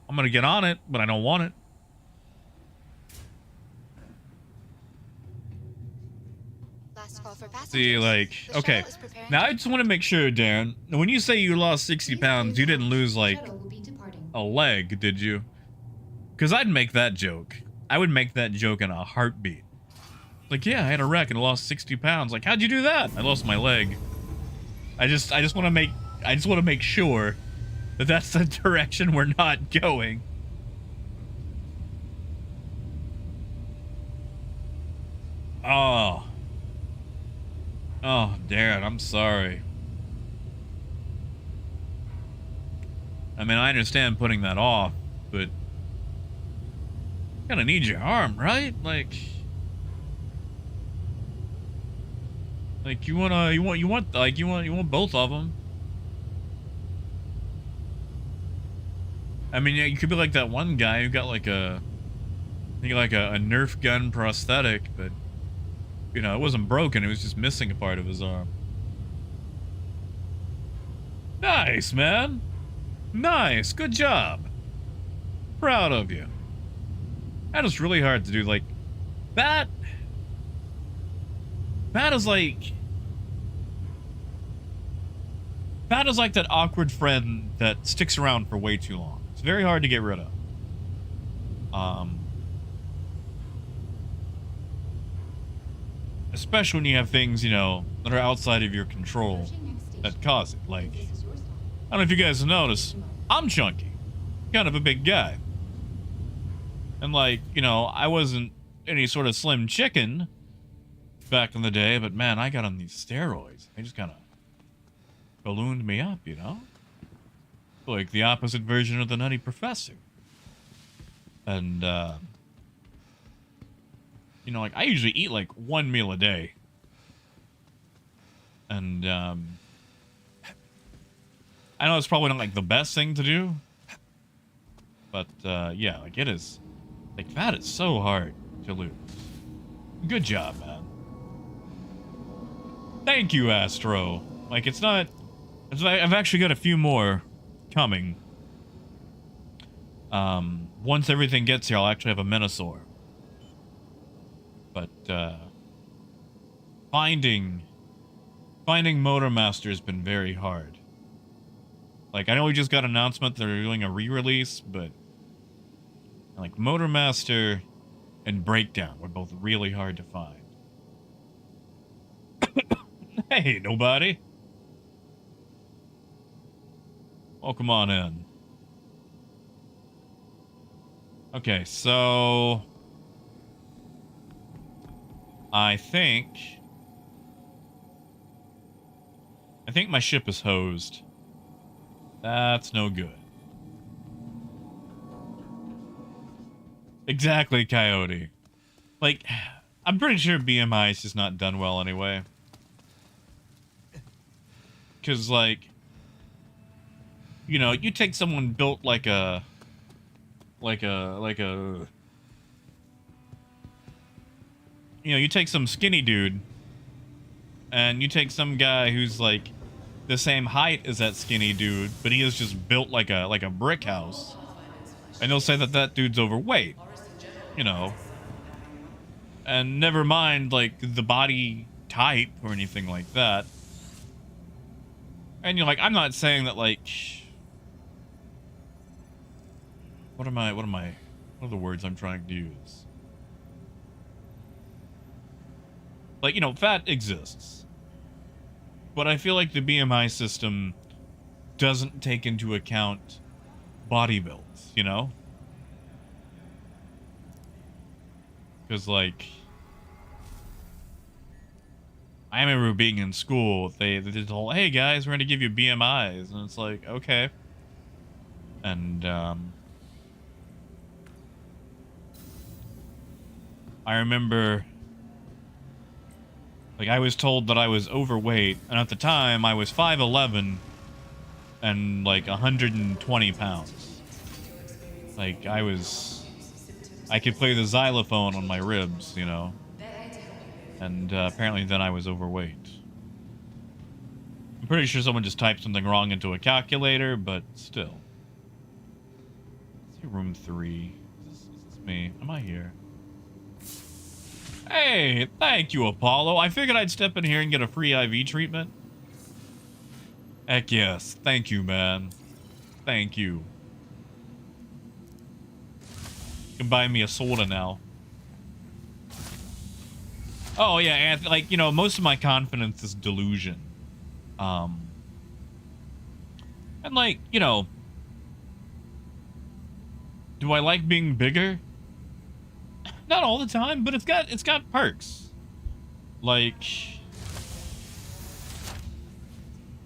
I'm gonna get on it, but I don't want it.
Last call for passengers.
See, like, okay. Now I just want to make sure, Darren, when you say you lost 60 pounds, you didn't lose, like, a leg, did you? Because I'd make that joke. I would make that joke in a heartbeat. Like, yeah, I had a wreck and I lost 60 pounds. Like, how'd you do that? I lost my leg. I just want to make sure that that's the direction we're not going. Oh, Darren, I'm sorry. I mean, I understand putting that off, but you gotta need your arm, right? Like you want both of them. I mean, yeah, you could be like that one guy who got like a Nerf gun prosthetic, but you know, it wasn't broken, it was just missing a part of his arm. Nice, man. Nice, good job. Proud of you. That is really hard to do, like, that is like that awkward friend that sticks around for way too long. It's very hard to get rid of. Especially when you have things, you know, that are outside of your control that cause it. Like, I don't know if you guys have noticed, I'm chunky. Kind of a big guy. And like, you know, I wasn't any sort of slim chicken back in the day, but man, I got on these steroids. They just kind of ballooned me up, you know? Like the opposite version of the Nutty Professor. And, you know, like, I usually eat, like, one meal a day. And, I know it's probably not, like, the best thing to do. But, yeah, like, it is. Like, that is so hard to lose. Good job, man. Thank you, Astro. Like, it's not... I've actually got a few more coming. Once everything gets here, I'll actually have a Minosaur. But, finding Motormaster has been very hard. Like, I know we just got an announcement that they're doing a re-release, but like, Motormaster and Breakdown were both really hard to find. Hey, nobody. Welcome on in. Okay, so... I think my ship is hosed. That's no good. Exactly, Coyote. Like, I'm pretty sure BMI is just not done well anyway. Because, like, you know, you take someone built like a... You know, you take some skinny dude, and you take some guy who's like the same height as that skinny dude, but he is just built like a brick house, and they'll say that that dude's overweight, you know. And never mind like the body type or anything like that. And you're like, I'm not saying that like, what are the words I'm trying to use? Like, you know, fat exists. But I feel like the BMI system doesn't take into account body builds, you know? Because, like, I remember being in school, they did the whole, hey guys, we're going to give you BMIs. And it's like, okay. And, I remember... Like, I was told that I was overweight, and at the time, I was 5'11", and, like, 120 pounds. Like, I could play the xylophone on my ribs, you know? And, apparently then I was overweight. I'm pretty sure someone just typed something wrong into a calculator, but still. Let's see, room 3. Is this me? Am I here? Hey, thank you, Apollo. I figured I'd step in here and get a free IV treatment. Heck yes. Thank you, man. Thank you. You can buy me a soda now. Oh yeah, and like, you know, most of my confidence is delusion. And like, you know, do I like being bigger? Not all the time, but it's got perks. Like,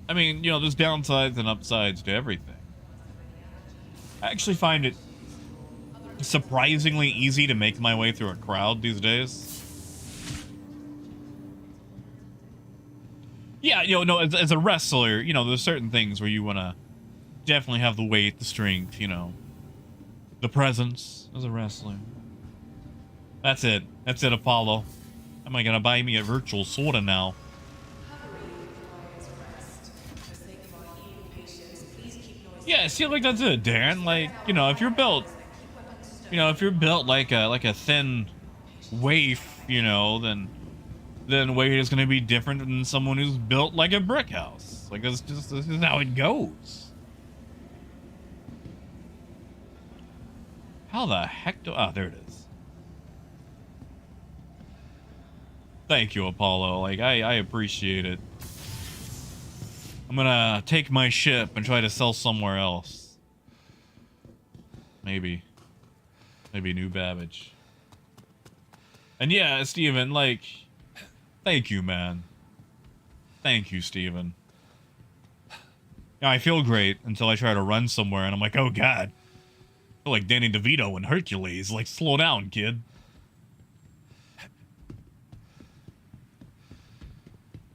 I mean, you know, there's downsides and upsides to everything. I actually find it surprisingly easy to make my way through a crowd these days. Yeah, you know, no, as a wrestler, you know, there's certain things where you want to definitely have the weight, the strength, you know, the presence as a wrestler. That's it. That's it, Apollo. Am I gonna buy me a virtual soda now? Yeah, see, like, that's it, Darren. Like, you know, if you're built, you know, if you're built like a thin waif, you know, then weight is gonna be different than someone who's built like a brick house. Like, this is how it goes. How the heck do... Oh, there it is. Thank you, Apollo. Like, I appreciate it. I'm gonna take my ship and try to sell somewhere else. Maybe New Babbage. And yeah, Steven, like, thank you, man. Thank you, Steven. Yeah, I feel great until I try to run somewhere and I'm like, oh god. I feel like Danny DeVito in Hercules. Like, slow down, kid.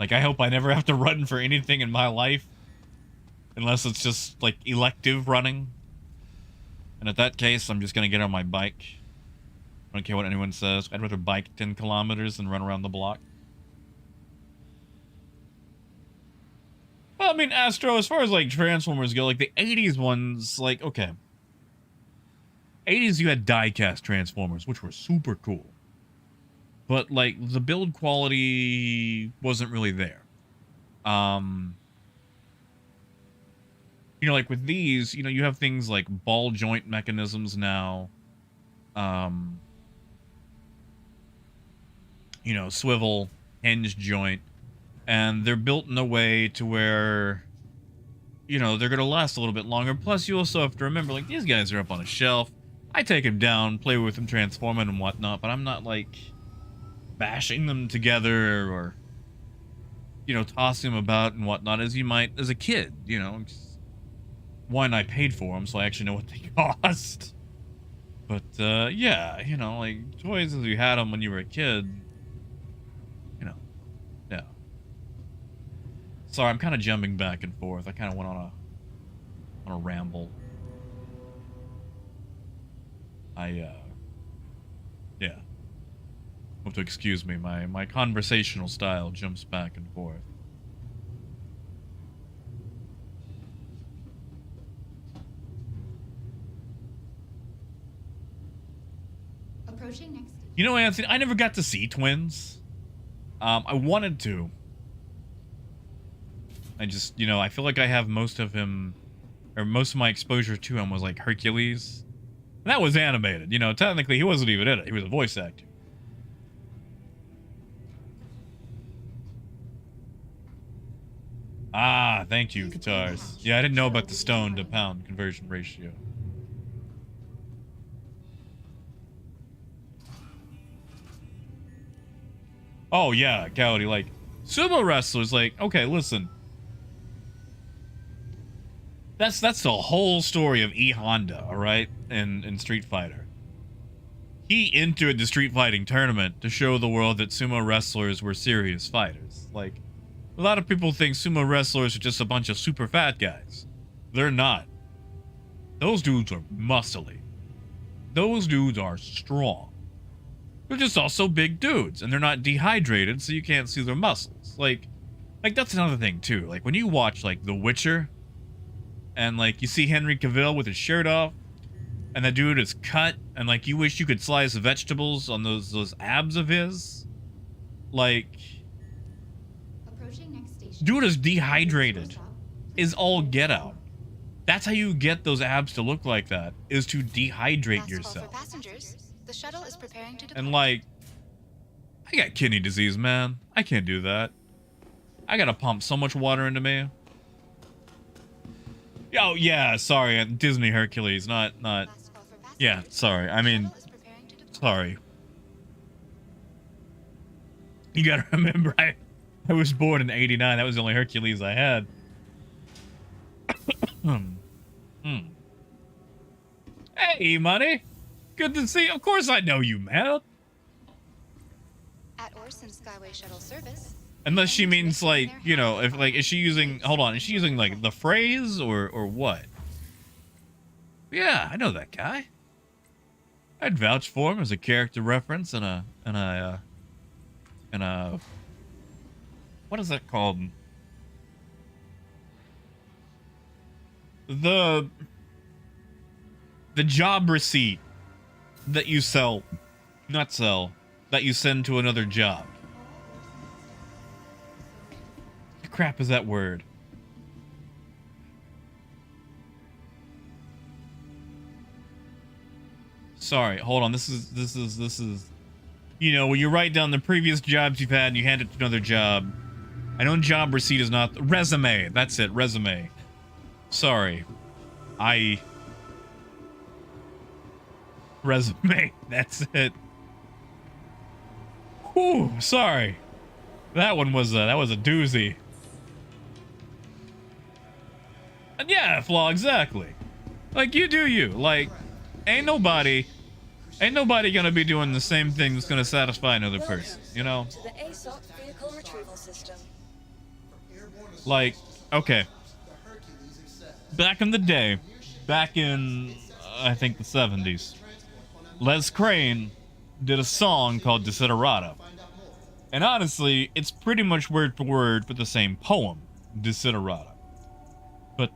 Like, I hope I never have to run for anything in my life. Unless it's just, like, elective running. And at that case, I'm just gonna get on my bike. I don't care what anyone says. I'd rather bike 10 kilometers than run around the block. Well, I mean, Astro, as far as, like, Transformers go, like, the 80s ones, like, okay. 80s, you had die-cast Transformers, which were super cool. But, like, the build quality wasn't really there. You know, like, with these, you know, you have things like ball joint mechanisms now. You know, swivel, hinge joint. And they're built in a way to where, you know, they're going to last a little bit longer. Plus, you also have to remember, like, these guys are up on a shelf. I take them down, play with them, transform them and whatnot, but I'm not, like, bashing them together or, you know, tossing them about and whatnot as you might as a kid, you know. Just, one, I paid for them, so I actually know what they cost. But, yeah, you know, like, toys as you had them when you were a kid, you know, yeah. Sorry, I'm kind of jumping back and forth. I kind of went on a ramble. Yeah. Hope to excuse me. My conversational style jumps back and forth.
Approaching next.
You know, Anthony, I never got to see Twins. I wanted to. I just, you know, I feel like I have most of him, or most of my exposure to him was like Hercules. And that was animated. You know, technically he wasn't even in it. He was a voice actor. Ah, thank you, guitars. Yeah, I didn't know about the stone to pound conversion ratio. Oh, yeah, Cowdy, like, sumo wrestlers, like, okay, listen. That's the whole story of E. Honda, alright, in Street Fighter. He entered the street fighting tournament to show the world that sumo wrestlers were serious fighters. Like, a lot of people think sumo wrestlers are just a bunch of super fat guys. They're not. Those dudes are muscly. Those dudes are strong. They're just also big dudes, and they're not dehydrated, so you can't see their muscles. Like that's another thing, too. Like, when you watch, like, The Witcher, and, like, you see Henry Cavill with his shirt off, and that dude is cut, and, like, you wish you could slice vegetables on those abs of his. Like,
Approaching next station.
dude is dehydrated. Is all get out. That's how you get those abs to look like that, is to dehydrate
Last call for
yourself.
passengers. The shuttle is preparing to depart.
And like, I got kidney disease, man. I can't do that. I gotta pump so much water into me. Oh yeah, sorry, Disney Hercules, not.
Last call for passengers.
Yeah, sorry. I mean,
Shuttle is preparing to depart.
sorry. You gotta remember, I was born in '89. That was the only Hercules I had. Hey, money. Good to see you. Of course I know you, man.
At Orson Skyway Shuttle Service.
Unless she means, like, you know, if, like, is she using, hold on, is she using, like, the phrase, or what? Yeah, I know that guy. I'd vouch for him as a character reference and a, what is that called? The job receipt that you sell, not sell, that you send to another job. What the crap is that word? Sorry, hold on. This is, you know, when you write down the previous jobs you've had and you hand it to another job. I know job receipt is not resume. That's it, resume. Sorry. Resume. That's it. Whew, sorry. That was a doozy. And yeah, Flaw, exactly. Like, you do you. Like, ain't nobody gonna be doing the same thing that's gonna satisfy another person, you know?
To the ASOC vehicle retrieval system.
Like, okay. Back in the day, back in, I think the 70s, Les Crane did a song called Desiderata. And honestly, it's pretty much word for word for the same poem, Desiderata. But,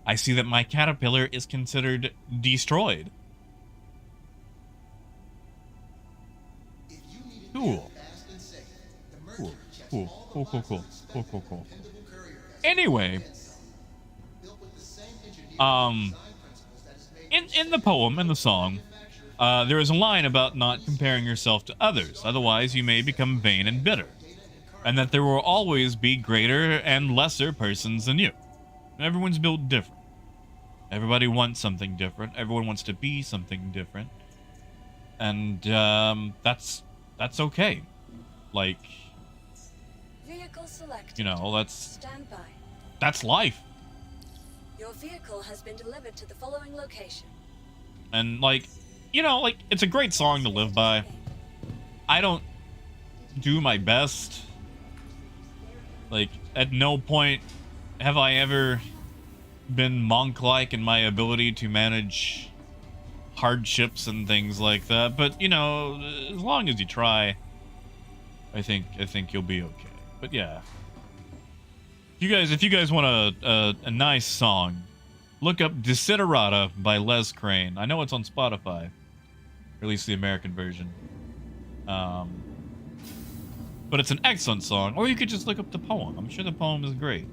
I see that my caterpillar is considered destroyed. Cool. Cool. Anyway, in the poem, in the song, there is a line about not comparing yourself to others, otherwise you may become vain and bitter, and that there will always be greater and lesser persons than you. Everyone's built different. Everybody wants something different. Everyone wants to be something different, and that's okay. Like,
Vehicle selected.
you know,
Stand by.
that's life.
Your vehicle has been delivered to the following location.
And like, you know, like, it's a great song to live by. I don't do my best. Like, at no point have I ever been monk-like in my ability to manage hardships and things like that. But, you know, as long as you try, I think you'll be okay. But yeah, if you guys want a nice song, look up Desiderata by Les Crane. I know it's on Spotify, or at least the American version. But it's an excellent song. Or you could just look up the poem. I'm sure the poem is great.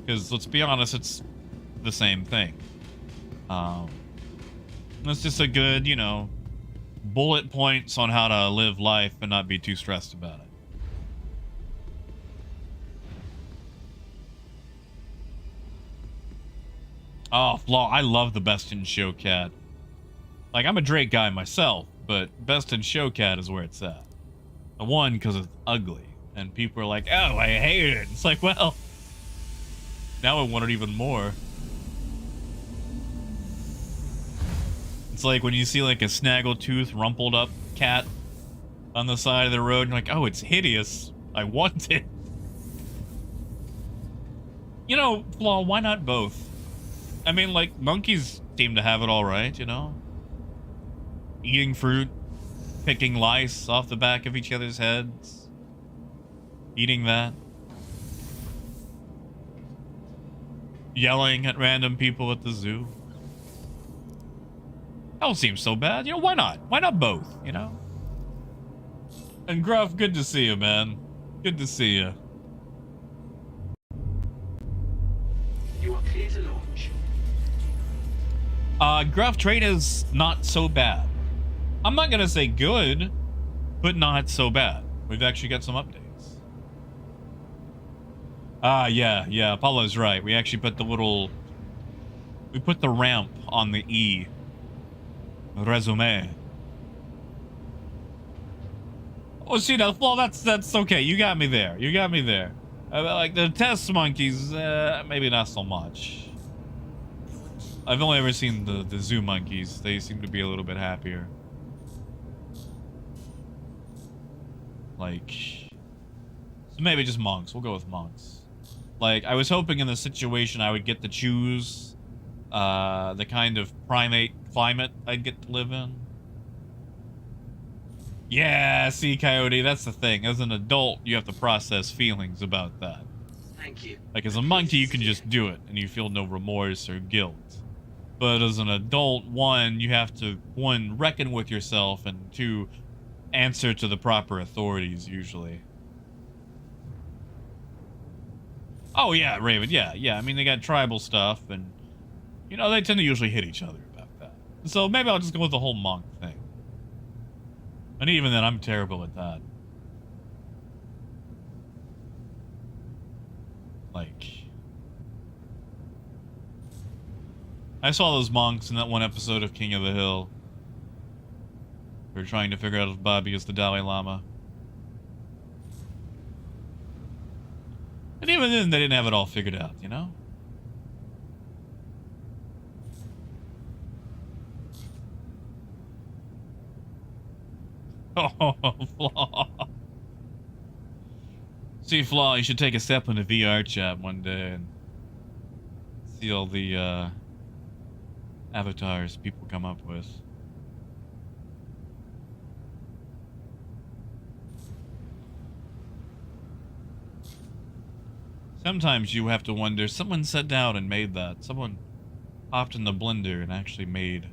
Because let's be honest, it's the same thing. It's just a good, you know, bullet points on how to live life and not be too stressed about it. Oh, Flaw, I love the Best in Show cat. Like, I'm a Drake guy myself, but Best in Show cat is where it's at. The one, because it's ugly. And people are like, oh, I hate it. It's like, well, now I want it even more. It's like when you see like a snaggletooth, rumpled up cat on the side of the road, and you're like, oh, it's hideous. I want it. You know, Flaw, why not both? I mean, like, monkeys seem to have it all right, you know? Eating fruit, picking lice off the back of each other's heads, eating that. Yelling at random people at the zoo. That don't seem so bad. You know, why not? Why not both, you know? And Gruff, good to see you, man. Good to see you.
You are clear to launch.
Gruff trade is not so bad. I'm not gonna say good, but not so bad. We've actually got some updates. Yeah, Apollo's right. We actually put we put the ramp on the E. Resume. Oh, see, now, well, that's okay. You got me there. You got me there. Like, the test monkeys, maybe not so much. I've only ever seen the zoo monkeys. They seem to be a little bit happier. Like, so maybe just monks. We'll go with monks. Like, I was hoping in this situation I would get to choose the kind of primate climate I'd get to live in. Yeah, see, Coyote, that's the thing. As an adult, you have to process feelings about that.
Thank you.
Like, as a monkey, you can just do it, and you feel no remorse or guilt. But as an adult, one, you have to, one, reckon with yourself, and two, answer to the proper authorities, usually. Oh, yeah, Raven, yeah. I mean, they got tribal stuff, and, you know, they tend to usually hit each other about that. So maybe I'll just go with the whole monk thing. And even then, I'm terrible at that. Like, I saw those monks in that one episode of King of the Hill. They're trying to figure out if Bobby is the Dalai Lama. And even then, they didn't have it all figured out, you know? Oh, Flaw. See, Flaw, you should take a step into VR chat one day and see all the avatars people come up with. Sometimes you have to wonder, someone sat down and made that. Someone hopped in the blender and actually made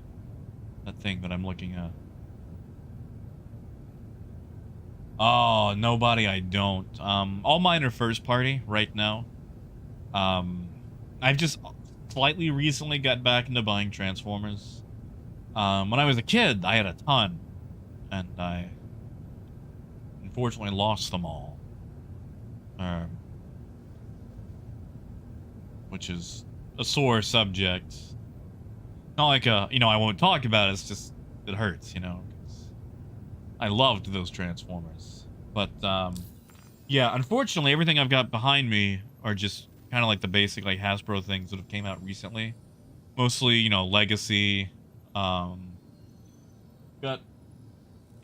that thing that I'm looking at. Oh, nobody, I don't. All mine are first party right now. I've just slightly recently got back into buying Transformers. When I was a kid, I had a ton. And I unfortunately lost them all. Which is a sore subject. Not like you know, I won't talk about it, it's just, it hurts, you know. I loved those Transformers. But, yeah, unfortunately, everything I've got behind me are just kind of like the basic, like, Hasbro things that have came out recently. Mostly, you know, Legacy. Got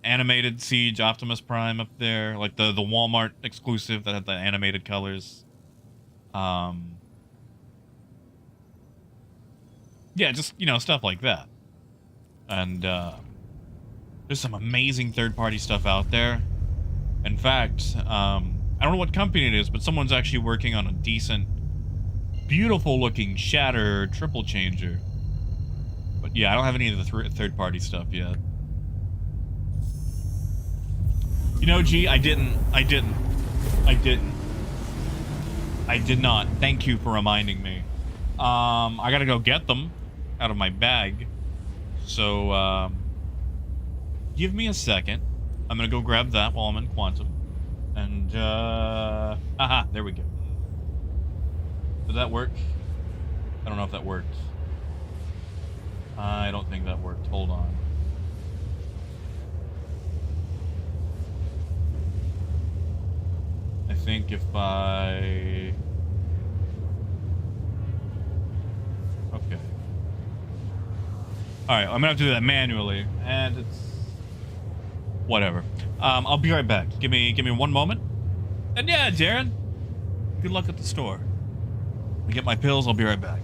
animated Siege Optimus Prime up there. Like, the Walmart exclusive that had the animated colors. Yeah, just, you know, stuff like that. And, there's some amazing third-party stuff out there. In fact, I don't know what company it is, but someone's actually working on a decent, beautiful-looking Shatter triple changer. But yeah, I don't have any of the third-party stuff yet. You know, G, I did not. Thank you for reminding me. I gotta go get them out of my bag. So, give me a second. I'm gonna go grab that while I'm in Quantum. And, aha, there we go. Did that work? I don't know if that worked. I don't think that worked. Hold on. I think if I... Okay. Alright, I'm gonna have to do that manually, and it's... whatever. I'll be right back. Give me 1 moment. And yeah, Darren, good luck at the store. Let me get my pills, I'll be right back.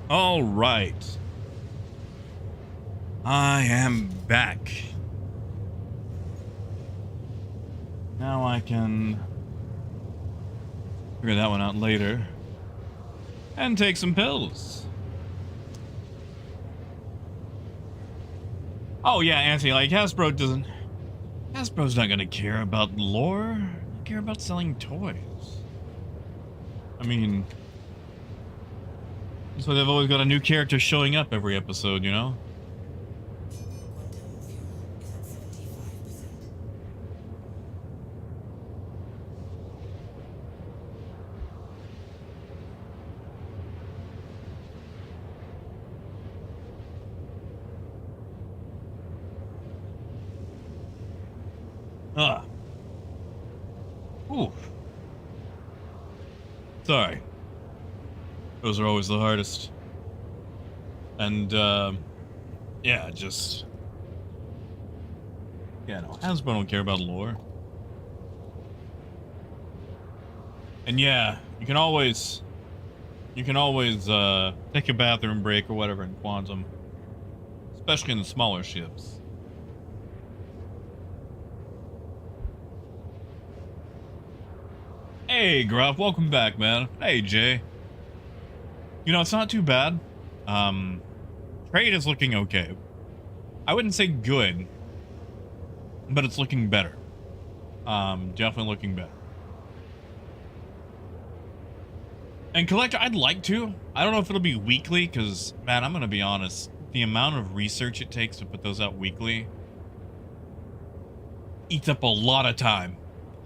All right. I am back. Now I can figure that one out later and take some pills. Oh yeah, Anthony, like Hasbro's not gonna care about lore. They care about selling toys. I mean, so they've always got a new character showing up every episode, you know?
Quantum fuel is at 75%.
Ah. Ooh. Sorry. Those are always the hardest. And, yeah, just... Yeah, no, Hasbro don't care about lore. And yeah, you can always take a bathroom break or whatever in Quantum. Especially in the smaller ships. Hey, Gruff, welcome back, man. Hey, Jay. You know, it's not too bad. Trade is looking okay. I wouldn't say good, but it's looking better. Definitely looking better. And Collector, I'd like to. I don't know if it'll be weekly, because, man, I'm going to be honest. The amount of research it takes to put those out weekly eats up a lot of time.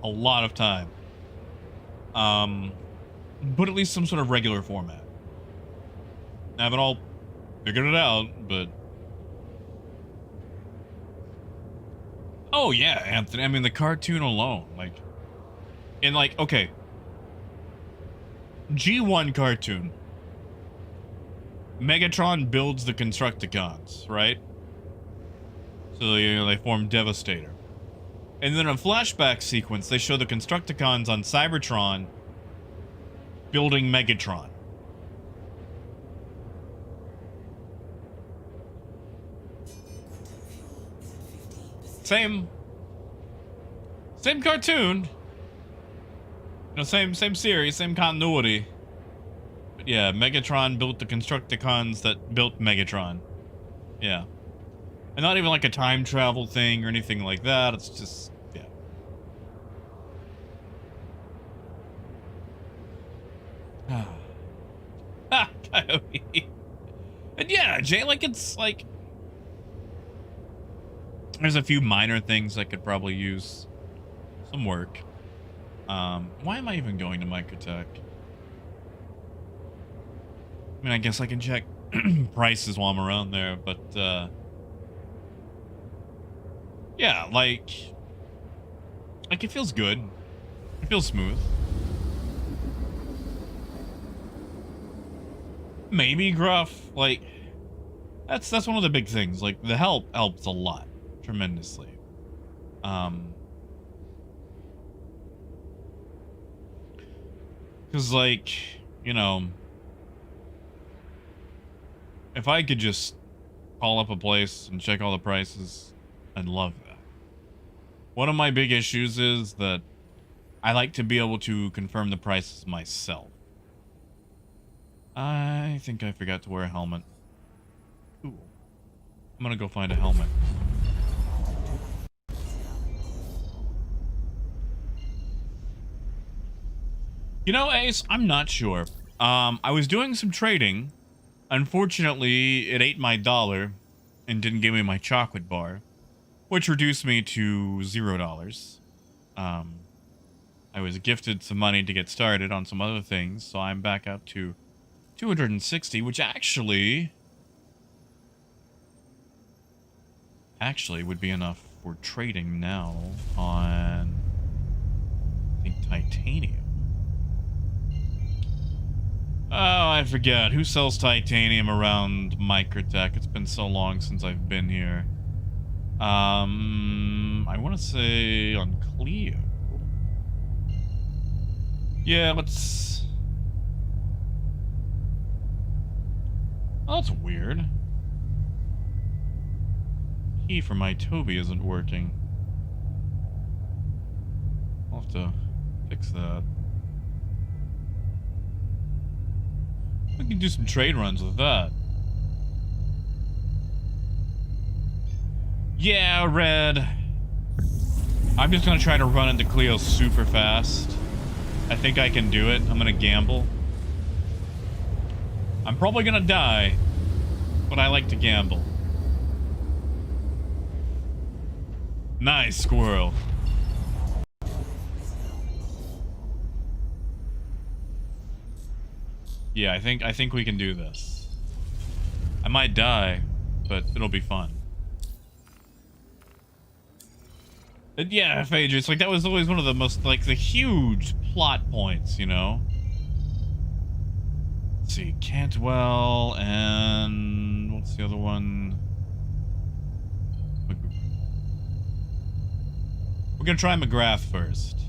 A lot of time. But at least some sort of regular format. I haven't all figured it out, but... Oh, yeah, Anthony. I mean, the cartoon alone. Like... And, like, okay. G1 cartoon. Megatron builds the Constructicons, right? So, you know, they form Devastator. And then in a flashback sequence, they show the Constructicons on Cybertron building Megatron. Same cartoon. You know, same series, same continuity. But yeah, Megatron built the Constructicons that built Megatron. Yeah. And not even like a time travel thing or anything like that. It's just, yeah. Ah, Coyote. And yeah, Jay, like, it's like... There's a few minor things that could probably use some work. Why am I even going to Microtech? I mean, I guess I can check prices while I'm around there, but, yeah, like it feels good. It feels smooth. Maybe Gruff, like, that's one of the big things. Like, the help helps a lot. Tremendously. Because, like, you know, if I could just call up a place and check all the prices, I'd love that. One of my big issues is that I like to be able to confirm the prices myself. I think I forgot to wear a helmet. Ooh. I'm gonna go find a helmet. You know, Ace, I'm not sure. I was doing some trading. Unfortunately, it ate my dollar and didn't give me my chocolate bar, which reduced me to $0. I was gifted some money to get started on some other things, so I'm back up to 260, which actually would be enough for trading now on, I think, titanium. Oh, I forget. Who sells titanium around Microtech? It's been so long since I've been here. I want to say on Clio. Yeah, let's Oh, that's weird. Key for my Toby isn't working. I'll have to fix that. We can do some trade runs with that. Yeah, Red. I'm just gonna try to run into Cleo super fast. I think I can do it. I'm gonna gamble. I'm probably gonna die, but I like to gamble. Nice, squirrel. Yeah, I think we can do this. I might die, but it'll be fun. But yeah, Phaedra, it's like that was always one of the most, like, the huge plot points, you know? Let's see, Cantwell and what's the other one? We're gonna try McGrath first.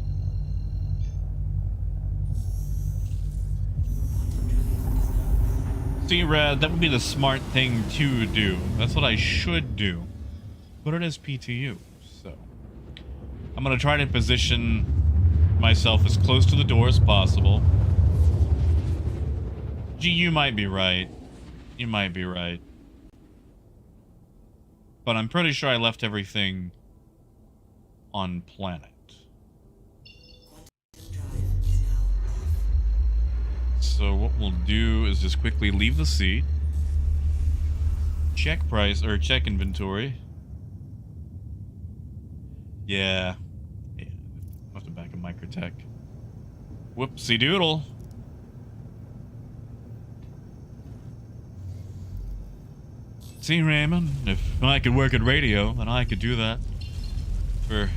See, Red, that would be the smart thing to do. That's what I should do. But it is PTU, so I'm gonna try to position myself as close to the door as possible. Gee, you might be right. You might be right. But I'm pretty sure I left everything on planet. So what we'll do is just quickly leave the seat. Check price, or check inventory. Yeah. Yeah. I'll have to back a microtech. Whoopsie doodle. See, Raymond, if I could work at radio, then I could do that for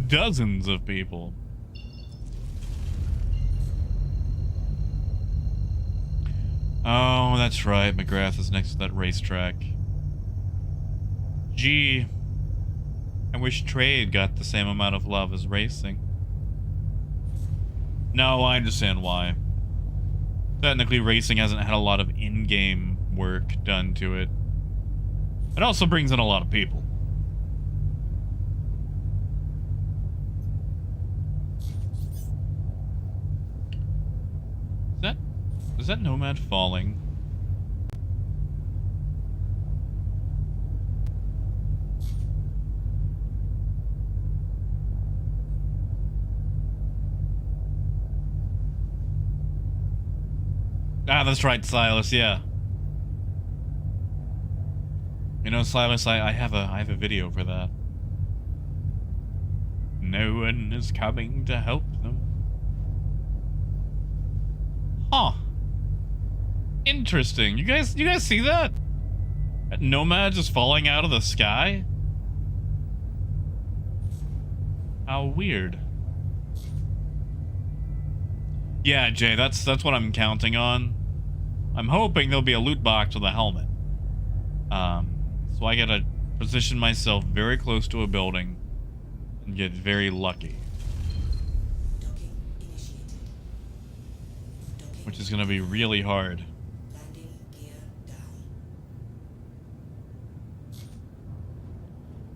dozens of people. Oh, that's right. McGrath is next to that racetrack. Gee, I wish trade got the same amount of love as racing. No, I understand why. Technically, racing hasn't had a lot of in-game work done to it. It also brings in a lot of people. Is that Nomad falling? Ah, that's right, Silas, yeah. You know, Silas, I have a video for that. No one is coming to help them. Huh. Interesting. You guys see that? That Nomad just falling out of the sky? How weird. Yeah, Jay, that's what I'm counting on. I'm hoping there'll be a loot box with a helmet. So I gotta position myself very close to a building and get very lucky. Which is gonna be really hard.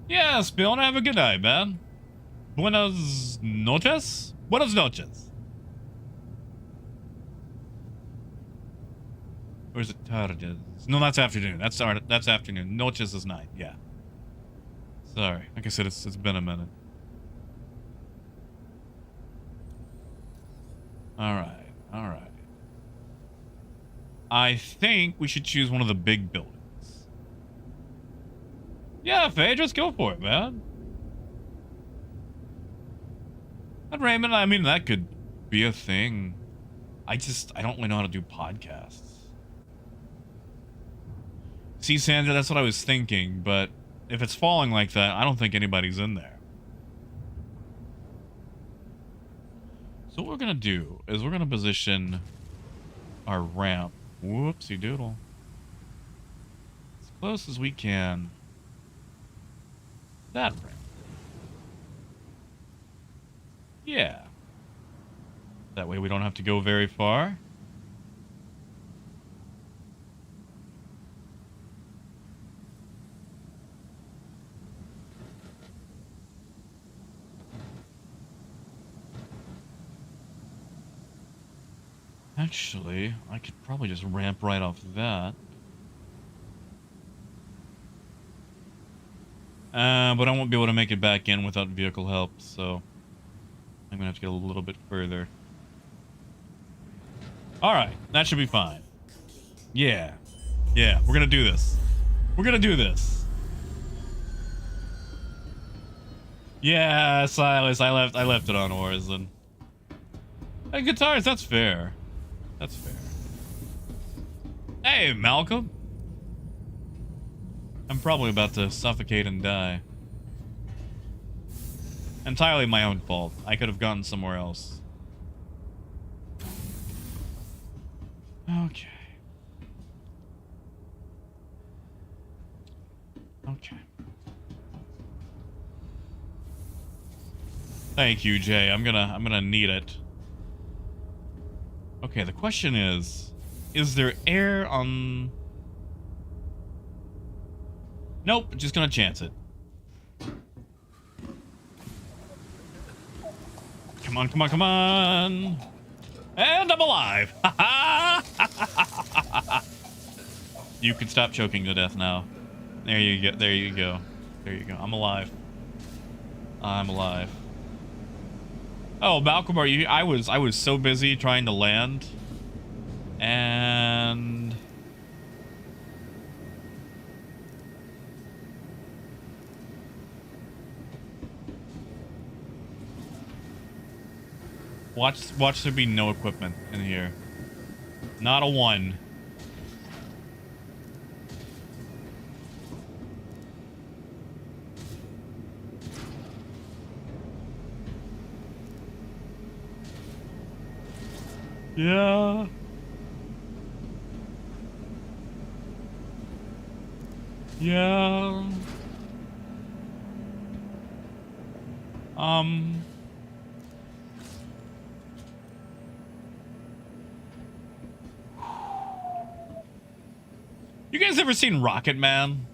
Yes, Bill, have a good night, man. Buenas noches? Buenas noches. Or is it tardes? No, that's afternoon. That's afternoon. Noches is night, yeah. Sorry. Like I said, it's been a minute. Alright, alright. I think we should choose one of the big buildings. Yeah, Faye, just go for it, man. And Raymond, I mean, that could be a thing. I don't really know how to do podcasts. See, Sandra, that's what I was thinking, but if it's falling like that, I don't think anybody's in there. So what we're gonna do is we're gonna position our ramp. Whoopsie doodle. As close as we can. That ramp. Yeah. That way we don't have to go very far. Actually, I could probably just ramp right off that. But I won't be able to make it back in without vehicle help, so I'm gonna have to get a little bit further. Alright, that should be fine. Yeah. Yeah, we're gonna do this. We're gonna do this. Yeah, Silas, I left it on Horizon. Hey, guitars, that's fair. That's fair. Hey, Malcolm. I'm probably about to suffocate and die. Entirely my own fault. I could have gone somewhere else. Okay. Okay. Thank you, Jay. I'm gonna need it. Okay, the question is there air on... Nope, just gonna chance it. Come on, come on, come on! And I'm alive! You can stop choking to death now. There you go, there you go. There you go. I'm alive. I'm alive. Oh, Malcolm, are you... I was so busy trying to land. And... Watch there be no equipment in here. Not a one. Yeah. Yeah. You guys ever seen Rocket Man?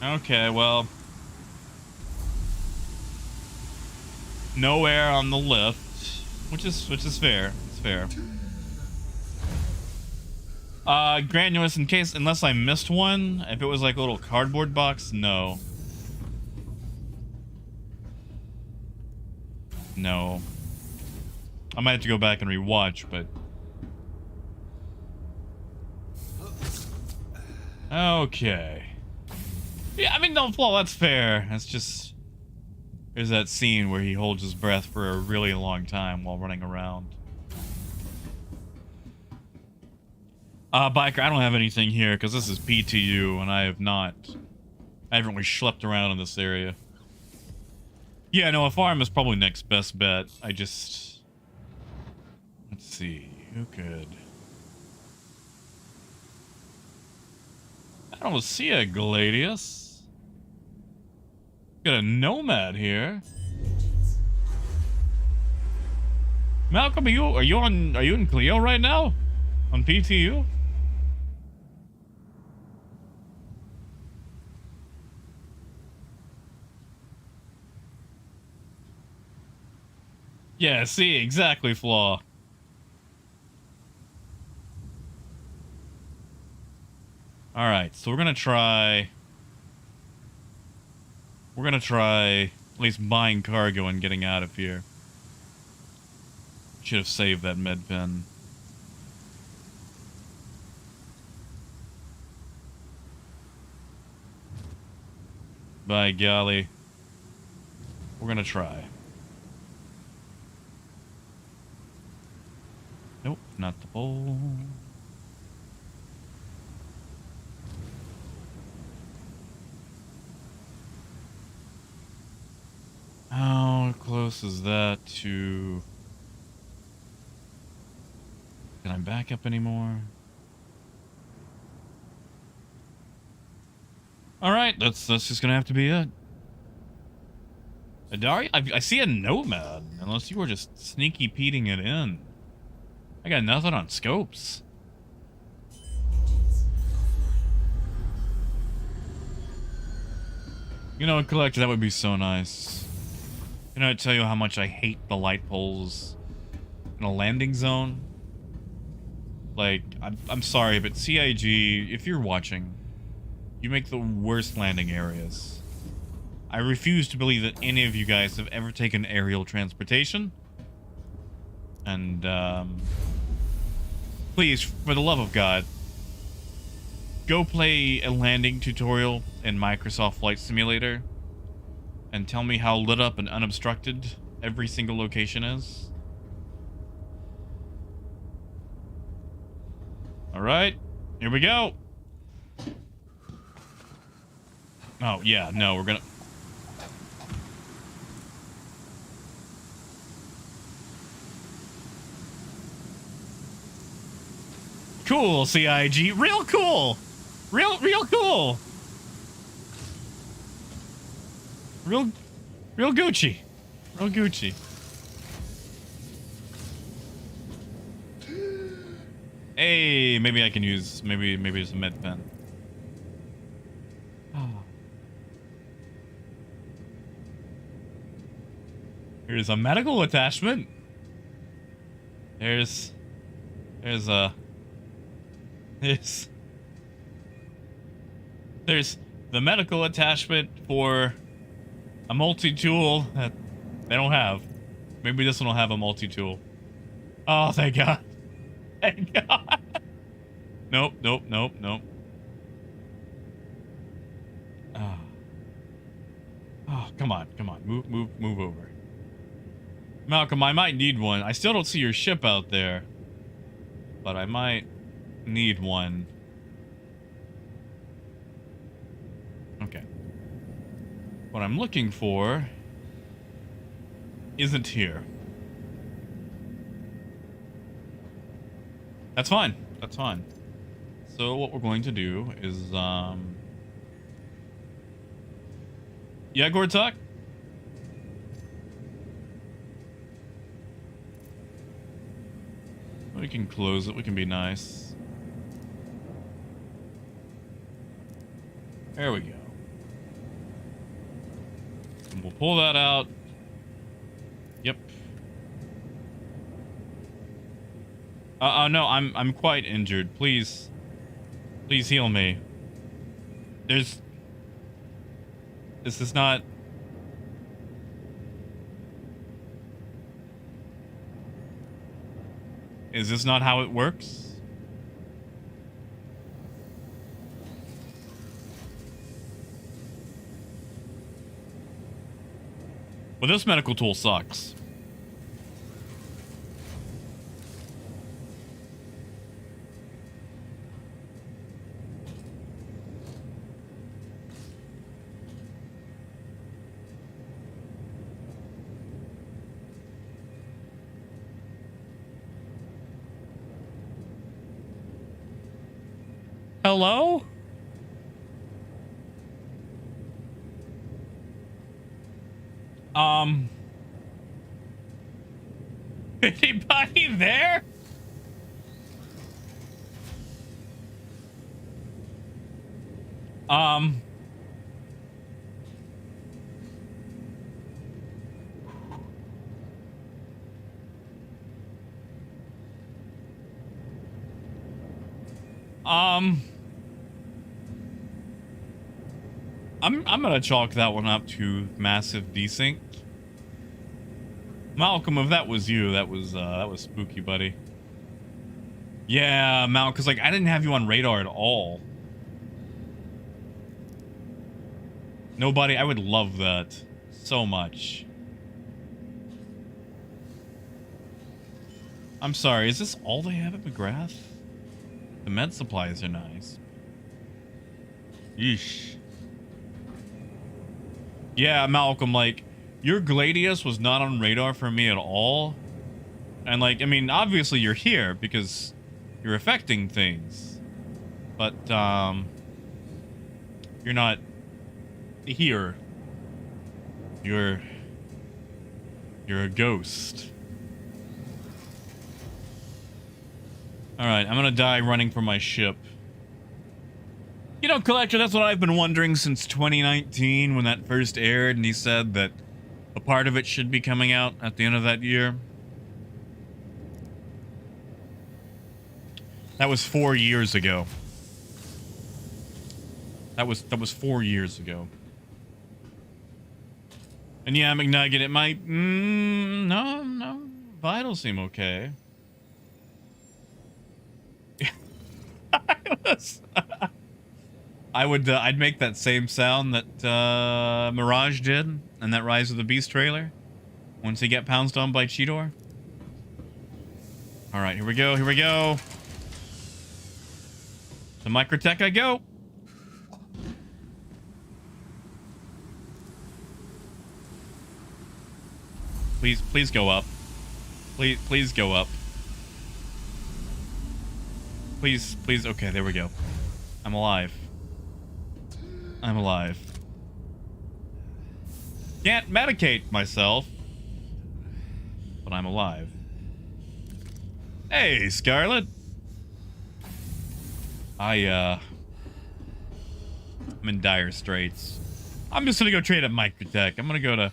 Okay, well, no air on the lift, which is fair. It's fair. Granulous, in case, unless I missed one, if it was like a little cardboard box, no. No. I might have to go back and rewatch, but... Okay. Yeah, I mean, no flaw, that's fair. That's just... There's that scene where he holds his breath for a really long time while running around. Biker, I don't have anything here because this is PTU and I haven't really schlepped around in this area. Yeah, no, a farm is probably next best bet. Let's see, who could... I don't see a Gladius. Got a Nomad here. Malcolm, are you in Clio right now? On PTU? Yeah, see, exactly, Flaw. Alright, so we're gonna try at least buying cargo and getting out of here. Should have saved that med pen. By golly. We're gonna try. Nope, not the bowl. How close is that to... Can I back up anymore? Alright, that's just gonna have to be it. Adari, I see a nomad. Unless you were just sneaky peeting it in. I got nothing on scopes. You know, Collector, that would be so nice. Can I tell you how much I hate the light poles in a landing zone? Like, I'm sorry, but CIG, if you're watching, you make the worst landing areas. I refuse to believe that any of you guys have ever taken aerial transportation. And, please, for the love of God, go play a landing tutorial in Microsoft Flight Simulator and tell me how lit up and unobstructed every single location is. Alright, here we go. Oh, yeah, no, we're gonna... Cool, CIG. Real cool. Real cool. Real Gucci. Real Gucci. Hey, maybe I can use, maybe it's a med pen. Here's a medical attachment. There's the medical attachment for a multi-tool that they don't have. Maybe this one will have a multi-tool. Oh, thank God. Thank God. Nope. Oh, come on. Move over. Malcolm, I might need one. I still don't see your ship out there, but I might need one. Okay. What I'm looking for isn't here. That's fine. That's fine. So what we're going to do is, yeah, Gortuk? We can close it. We can be nice. There we go. And we'll pull that out. Yep. No, I'm quite injured. Please heal me. This is not... Is this not how it works? Well, this medical tool sucks. Hello? Anybody there? I'm gonna chalk that one up to massive desync. Malcolm, if that was you, that was spooky, buddy. Yeah, Mal, because like I didn't have you on radar at all. Nobody, I would love that so much. I'm sorry, is this all they have at McGrath? The med supplies are nice. Yeesh. Yeah, Malcolm, like, your Gladius was not on radar for me at all. And, like, I mean, obviously you're here because you're affecting things. But, you're not here. You're You're a ghost. Alright, I'm gonna die running for my ship. You know, Collector, that's what I've been wondering since 2019 when that first aired, and he said that a part of it should be coming out at the end of that year. That was 4 years ago. That was 4 years ago. And yeah, McNugget, it might... no. Vitals seem okay. I'd make that same sound that Mirage did in that Rise of the Beast trailer. Once he get pounced on by Cheetor. Alright, here we go, here we go. To Microtech I go. Please go up. Please go up. Please, okay, there we go. I'm alive. I'm alive. Can't medicate myself. But I'm alive. Hey, Scarlet. I'm in dire straits. I'm just gonna go trade at Microtech. I'm gonna go to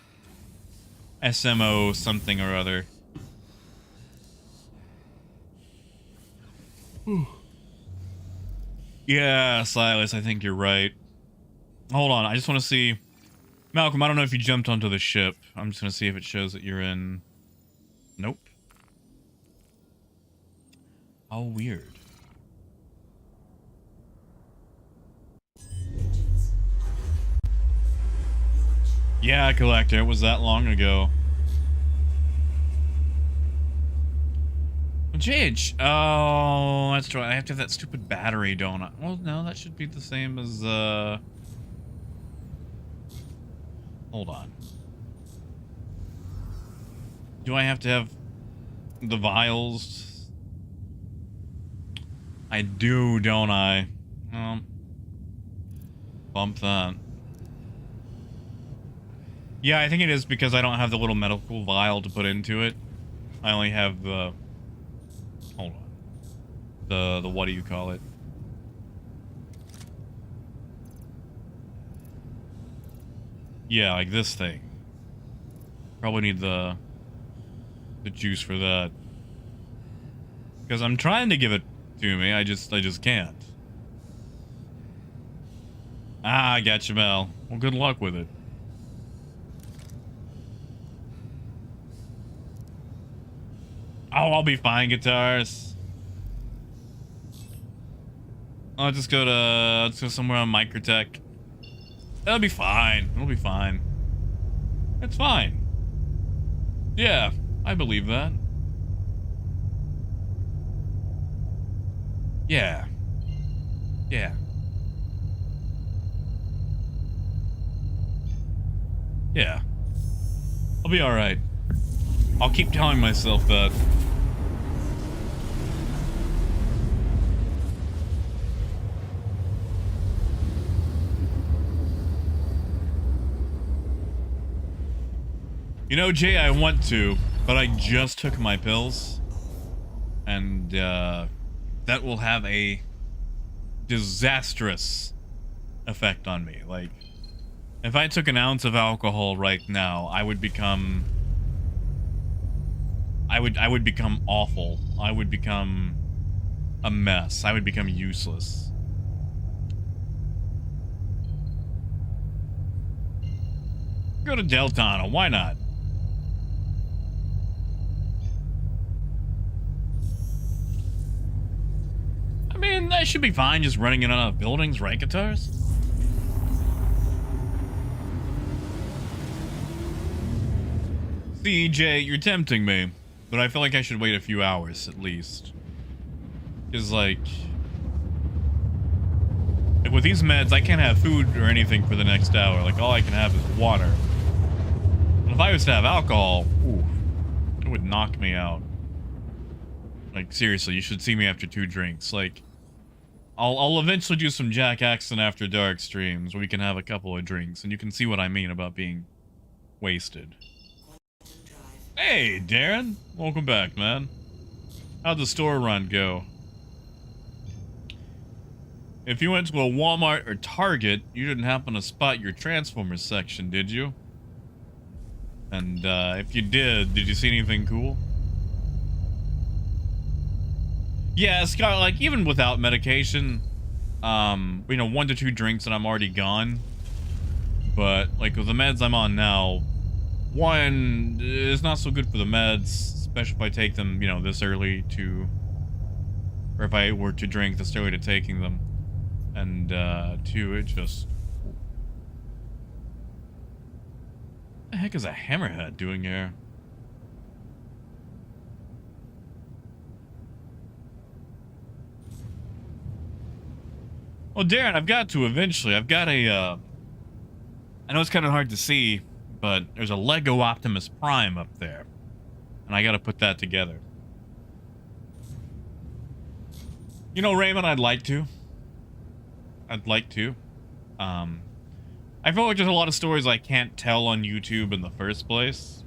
SMO something or other. Whew. Yeah, Silas, I think you're right. Hold on, I just want to see... Malcolm, I don't know if you jumped onto the ship. I'm just going to see if it shows that you're in... Nope. How weird. Yeah, Collector, it was that long ago. JH. Oh, that's true. I have to have that stupid battery, don't I? Well, no, that should be the same as, Hold on. Do I have to have the vials? I do, don't I? Bump that. Yeah, I think it is because I don't have the little medical vial to put into it. I only have the... Hold on. The what do you call it? Yeah, like this thing. Probably need the juice for that. Because I'm trying to give it to me, I just can't. Ah, I got you, Mel. Well, good luck with it. Oh, I'll be fine, guitars. I'll just go to... Let's go somewhere on Microtech. That'll be fine. It'll be fine. It's fine. Yeah, I believe that. Yeah. Yeah. Yeah. I'll be alright. I'll keep telling myself that. You know, Jay, I want to, but I just took my pills. And, that will have a disastrous effect on me. Like, if I took an ounce of alcohol right now, I would become... I would become awful. I would become a mess. I would become useless. Go to Deltana, why not? I mean, that should be fine just running in and out of buildings, right, guitars? CJ, you're tempting me, but I feel like I should wait a few hours at least. Because, like, with these meds, I can't have food or anything for the next hour. Like, all I can have is water. And if I was to have alcohol, ooh, it would knock me out. Like, seriously, you should see me after 2 drinks. Like, I'll eventually do some Jack Axton After Dark streams where we can have a couple of drinks, and you can see what I mean about being wasted.
Drive
Hey, Darren. Welcome back, man. How'd the store run go? If you went to a Walmart or Target, you didn't happen to spot your Transformers section, did you? And if you did you see anything cool? Yeah, Scott, like, even without medication, 1 to 2 drinks and I'm already gone. But, like, with the meds I'm on now, one, it's not so good for the meds, especially if I take them, this early or if I were to drink this early to taking them. And, 2, it just... What the heck is a hammerhead doing here? Well, Darren, I've got to eventually. I've got a, I know it's kind of hard to see, but there's a Lego Optimus Prime up there. And I gotta put that together. Raymond, I'd like to. I feel like there's a lot of stories I can't tell on YouTube in the first place.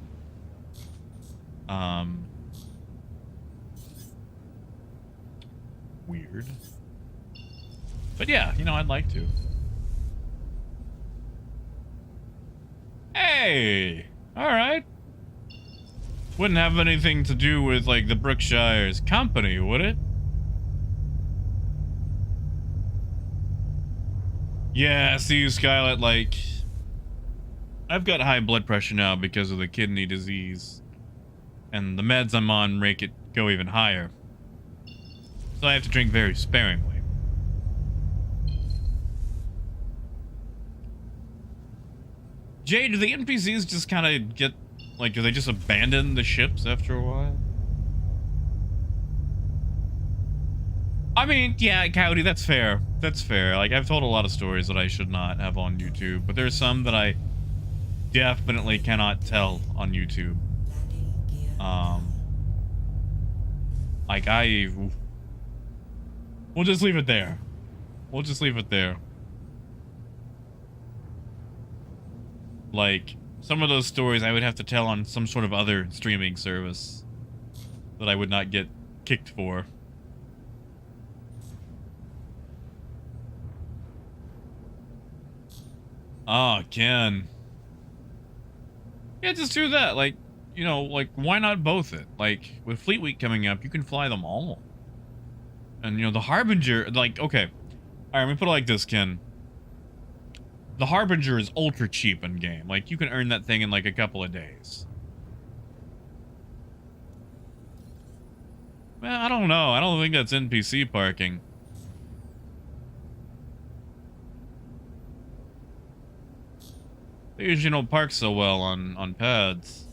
Weird. But yeah, I'd like to. Hey! Alright. Wouldn't have anything to do with, like, the Brookshire's company, would it? Yeah, see you, Skylet, like... I've got high blood pressure now because of the kidney disease. And the meds I'm on make it go even higher. So I have to drink very sparingly. Jay, do the NPCs just kind of get... Like, do they just abandon the ships after a while? I mean, yeah, Cowdy, that's fair. That's fair. Like, I've told a lot of stories that I should not have on YouTube, but there's some that I definitely cannot tell on YouTube. Like, we'll just leave it there. We'll just leave it there. Like, some of those stories I would have to tell on some sort of other streaming service that I would not get kicked for. Oh, Ken. Yeah, just do that. Like, like, why not both it? Like, with Fleet Week coming up, you can fly them all. And, the Harbinger, like, okay. Alright, let me put it like this, Ken. The Harbinger is ultra cheap in game. Like, you can earn that thing in, like, a couple of days. Well, I don't know. I don't think that's NPC parking. They usually don't park so well on pads.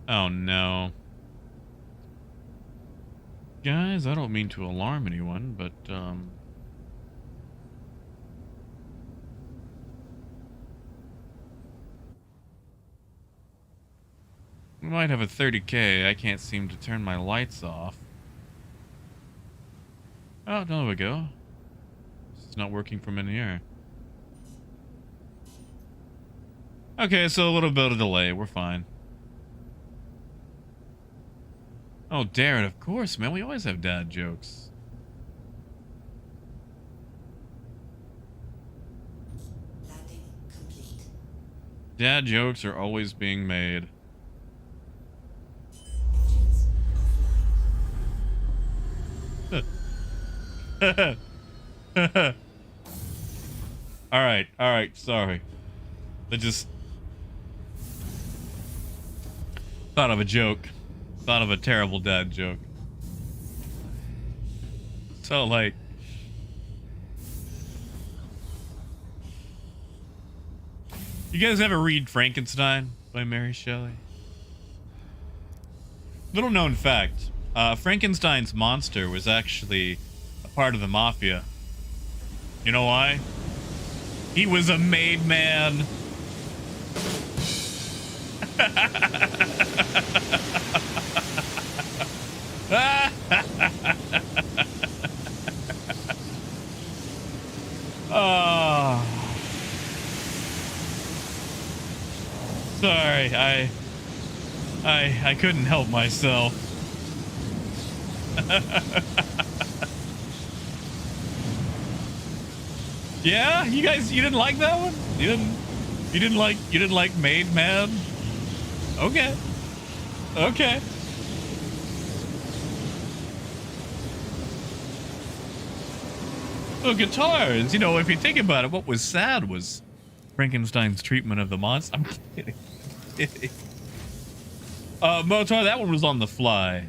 Oh, no. Guys, I don't mean to alarm anyone, but, we might have a 30K. I can't seem to turn my lights off. Oh, there we go. It's not working from in here. Okay, so a little bit of delay. We're fine. Oh, Darren, of course, man. We always have dad jokes.
Landing complete.
Dad jokes are always being made.
Engines offline.
Alright, sorry. I just thought of a joke. Thought of a terrible dad joke. So, like, you guys ever read Frankenstein by Mary Shelley? Little known fact, Frankenstein's monster was actually a part of the mafia. You know why? He was a made man. Oh. sorry. I couldn't help myself. Yeah, you didn't like that one? You didn't like Made Man? Okay. Okay. Well, guitars, you know, if you think about it, what was sad was Frankenstein's treatment of the monster. I'm kidding. Motar, that one was on the fly.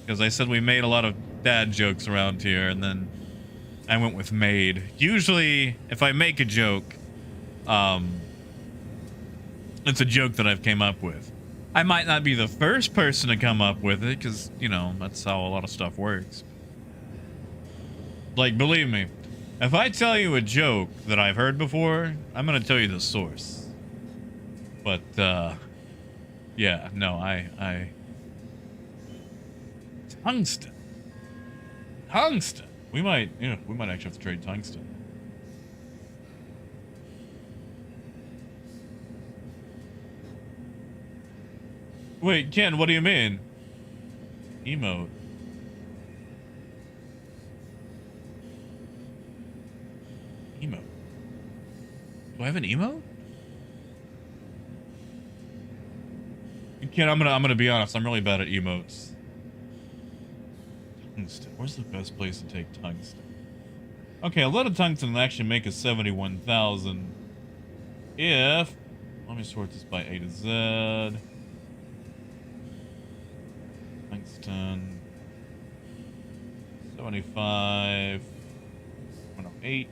Because I said we made a lot of dad jokes around here, and then I went with made. Usually, if I make a joke, it's a joke that I've came up with. I might not be the first person to come up with it, because, you know, that's how a lot of stuff works. Like, believe me, if I tell you a joke that I've heard before, I'm going to tell you the source. But, yeah, no, I... Tungsten. Tungsten. We might actually have to trade tungsten. Wait, Ken, what do you mean? Emote. Emote. Do I have an emote? Ken, I'm gonna be honest, I'm really bad at emotes. Tungsten. Where's the best place to take tungsten? Okay, a lot of tungsten will actually make us 71,000. If... Let me sort this by A to Z. Tungsten. 75. 108.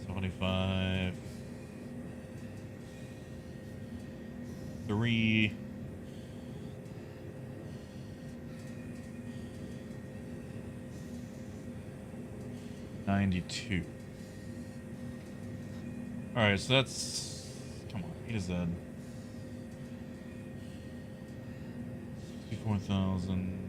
75. 3. 92. Alright, so that's... Come on, A to Z. 64,000.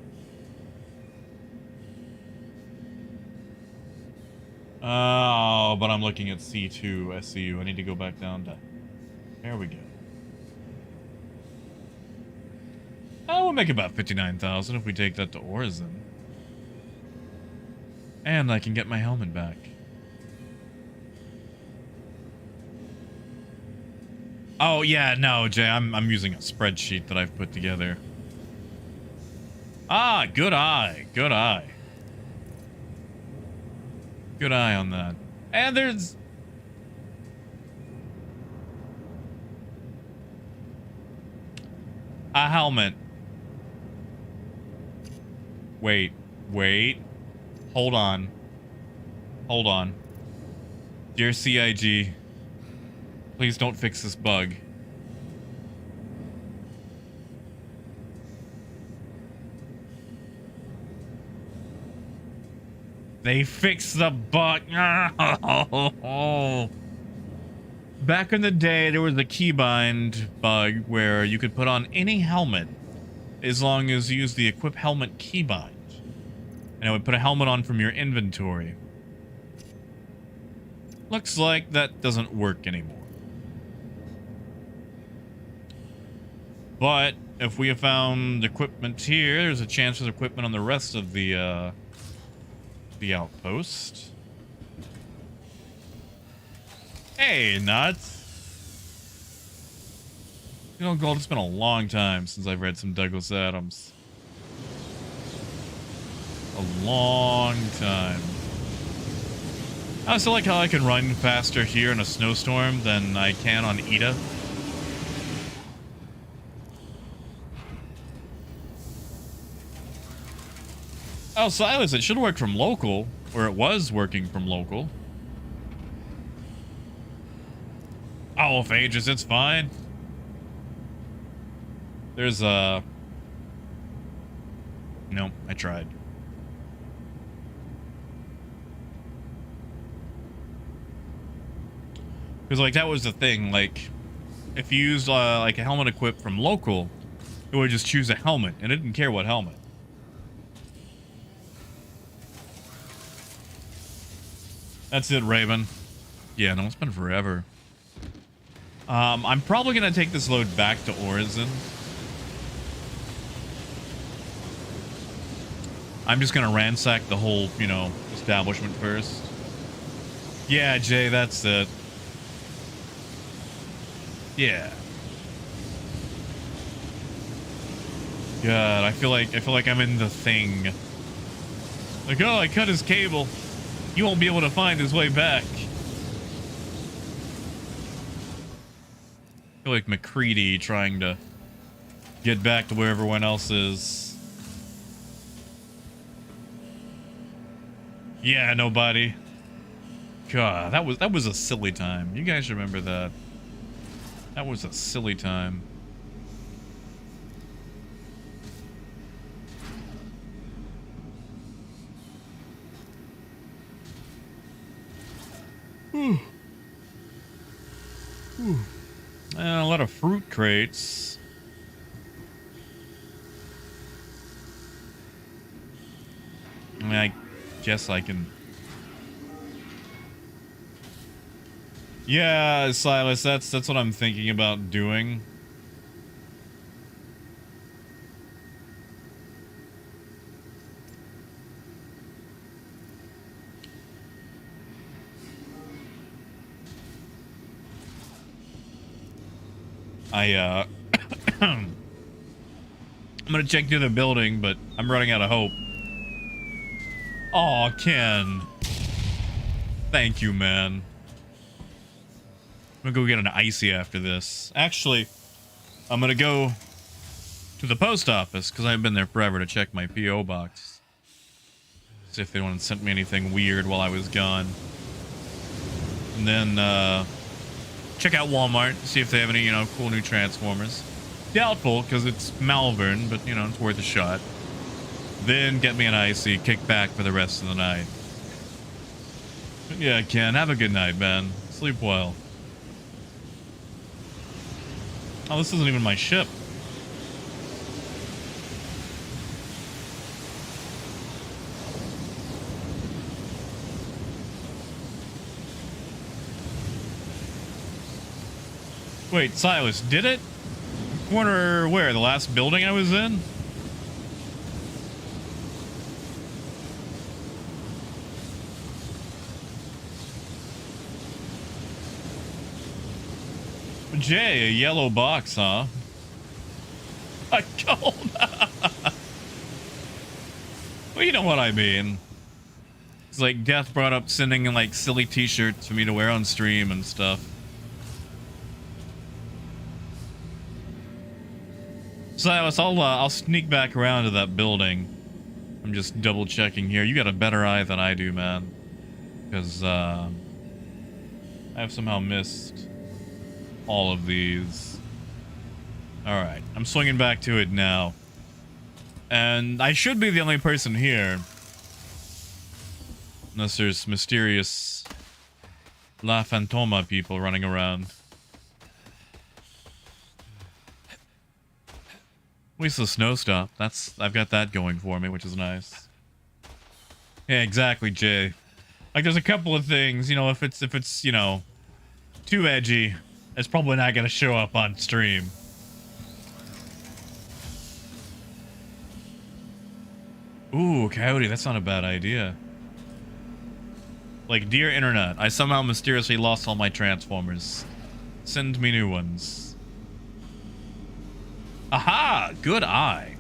Oh, but I'm looking at C2 SCU. I need to go back down to... There we go. Oh, we'll make about 59,000 if we take that to Orison. And I can get my helmet back. Oh, yeah, no, Jay, I'm using a spreadsheet that I've put together. Ah, good eye. Good eye. Good eye on that. And there's... a helmet. Wait. Hold on. Dear CIG, please don't fix this bug. They fixed the bug. Back in the day, there was a keybind bug where you could put on any helmet as long as you used the equip helmet keybind. And it would put a helmet on from your inventory. Looks like that doesn't work anymore. But if we have found equipment here, there's a chance there's equipment on the rest of the outpost. Hey, nuts. You know, Gold, it's been a long time since I've read some Douglas Adams. A long time. I also like how I can run faster here in a snowstorm than I can on Ida. Oh, Silas, it should work from local. Or it was working from local. Oh, Phaedrus, it's fine. There's a... No, I tried. Because, like, that was the thing. Like, if you used, like, a helmet equipped from local, it would just choose a helmet. And it didn't care what helmet. That's it, Raven. Yeah, no, it's been forever. I'm probably gonna take this load back to Orison. I'm just gonna ransack the whole, you know, establishment first. Yeah, Jay, that's it. Yeah. God, I feel like I'm in The Thing. Like, oh, I cut his cable. He won't be able to find his way back. I feel like McCready trying to get back to where everyone else is. Yeah, nobody. God, that was a silly time. You guys remember that? That was a silly time. A lot of fruit crates. I mean, I guess I can. Yeah, Silas, that's what I'm thinking about doing. I'm gonna check through the building, but I'm running out of hope. Aw, Ken. Thank you, man. I'm gonna go get an icy after this. Actually, I'm gonna go to the post office, because I've been there forever, to check my P.O. box. See if anyone sent me anything weird while I was gone. And then, check out Walmart, see if they have any, you know, cool new Transformers. Doubtful, because it's Malvern, but, you know, it's worth a shot. Then get me an icy, kick back for the rest of the night. But yeah, Ken, have a good night, man. Sleep well. Oh, this isn't even my ship. Wait, Silas, did it? Corner where? The last building I was in? Jay, a yellow box, huh? A gold. Well, you know what I mean. It's like Death brought up sending in like silly t-shirts for me to wear on stream and stuff. Silas, I'll sneak back around to that building. I'm just double checking here. You got a better eye than I do, man. Because I've somehow missed all of these. Alright, I'm swinging back to it now. And I should be the only person here. Unless there's mysterious La Fantoma people running around. At least the snow stopped. I've got that going for me, which is nice. Yeah, exactly, Jay. Like, there's a couple of things, you know, if it's, you know, too edgy, it's probably not gonna show up on stream. Ooh, Coyote, that's not a bad idea. Like, dear internet, I somehow mysteriously lost all my Transformers. Send me new ones. Aha! Good eye.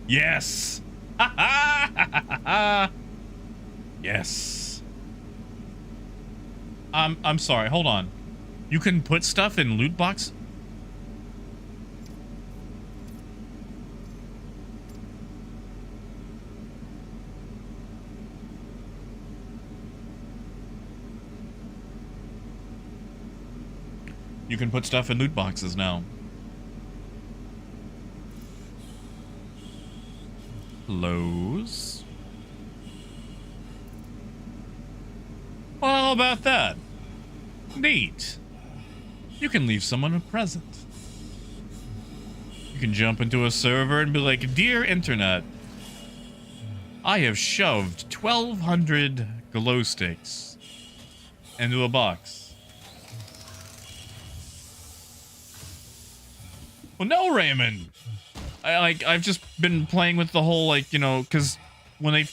Yes! Ha ha ha ha! Yes. I'm sorry, hold on. You can put stuff in loot box? You can put stuff in loot boxes now. Close. Well, how about that? Neat. You can leave someone a present. You can jump into a server and be like, "Dear Internet, I have shoved 1,200 glow sticks into a box. Well, no, Raymond. I've just been playing with the whole, like, you know, because when they...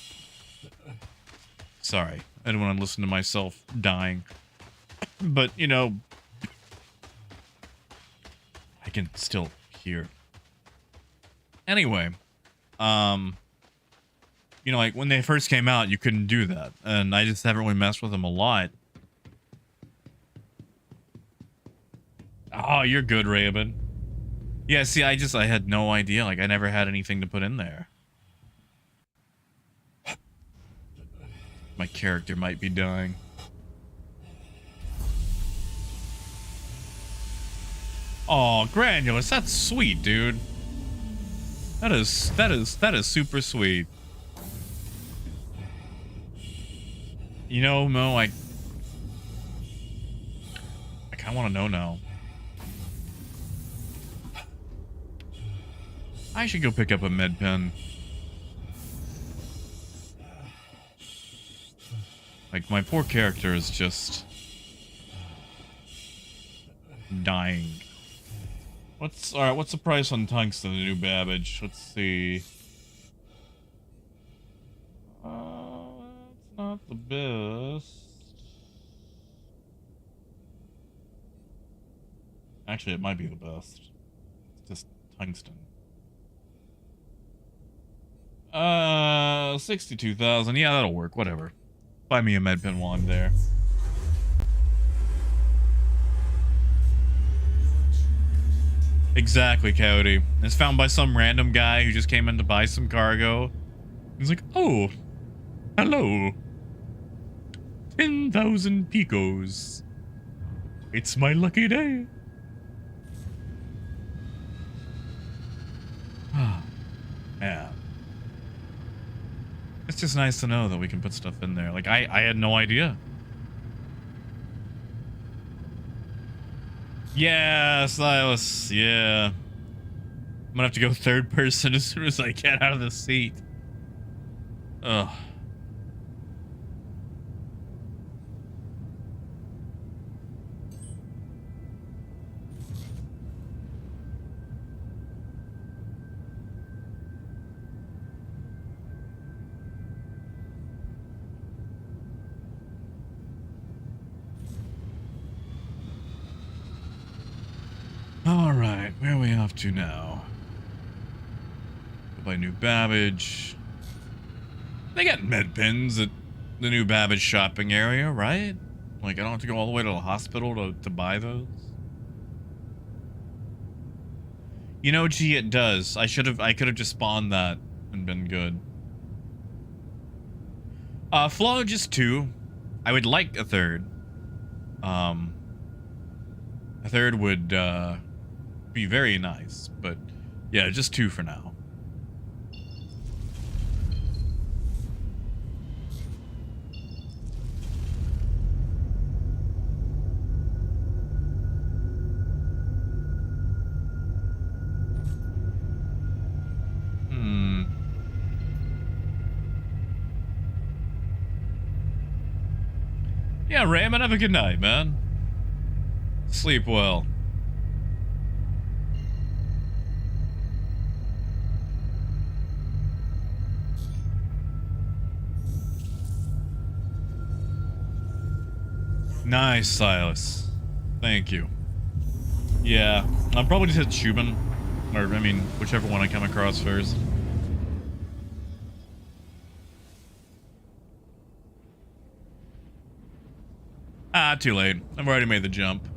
Sorry, I didn't want to listen to myself dying. But, you know... I can still hear. Anyway, you know, like, when they first came out, you couldn't do that. And I just haven't really messed with them a lot. Oh, you're good, Raymond. Yeah, see, I had no idea. Like, I never had anything to put in there. My character might be dying. Oh, Granulus, that's sweet, dude. That is super sweet. You know, Mo, I kind of want to know now. I should go pick up a med pen. Like, my poor character is just dying. Alright, what's the price on tungsten, the new Babbage? Let's see. It's not the best. Actually, it might be the best. It's just tungsten. 62,000. Yeah, that'll work. Whatever. Buy me a med pen while I'm there. Exactly, Coyote. It's found by some random guy who just came in to buy some cargo. He's like, oh, hello. 10,000 picos. It's my lucky day. Yeah. It's just nice to know that we can put stuff in there. Like, I had no idea. Yeah, Silas. Yeah. I'm gonna have to go third person as soon as I get out of the seat. Ugh. Alright, where are we off to now? Go buy new Babbage. They got med pens at the new Babbage shopping area, right? Like, I don't have to go all the way to the hospital to buy those. You know, gee, it does. I could have just spawned that and been good. Flaw just 2. I would like a third. A third would, be very nice, but yeah, just 2 for now. Yeah, Raymond, have a good night, man. Sleep well. Nice, Silas. Thank you. Yeah, I'll probably just hit Shubin. Or, I mean, whichever one I come across first. Ah, too late. I've already made the jump.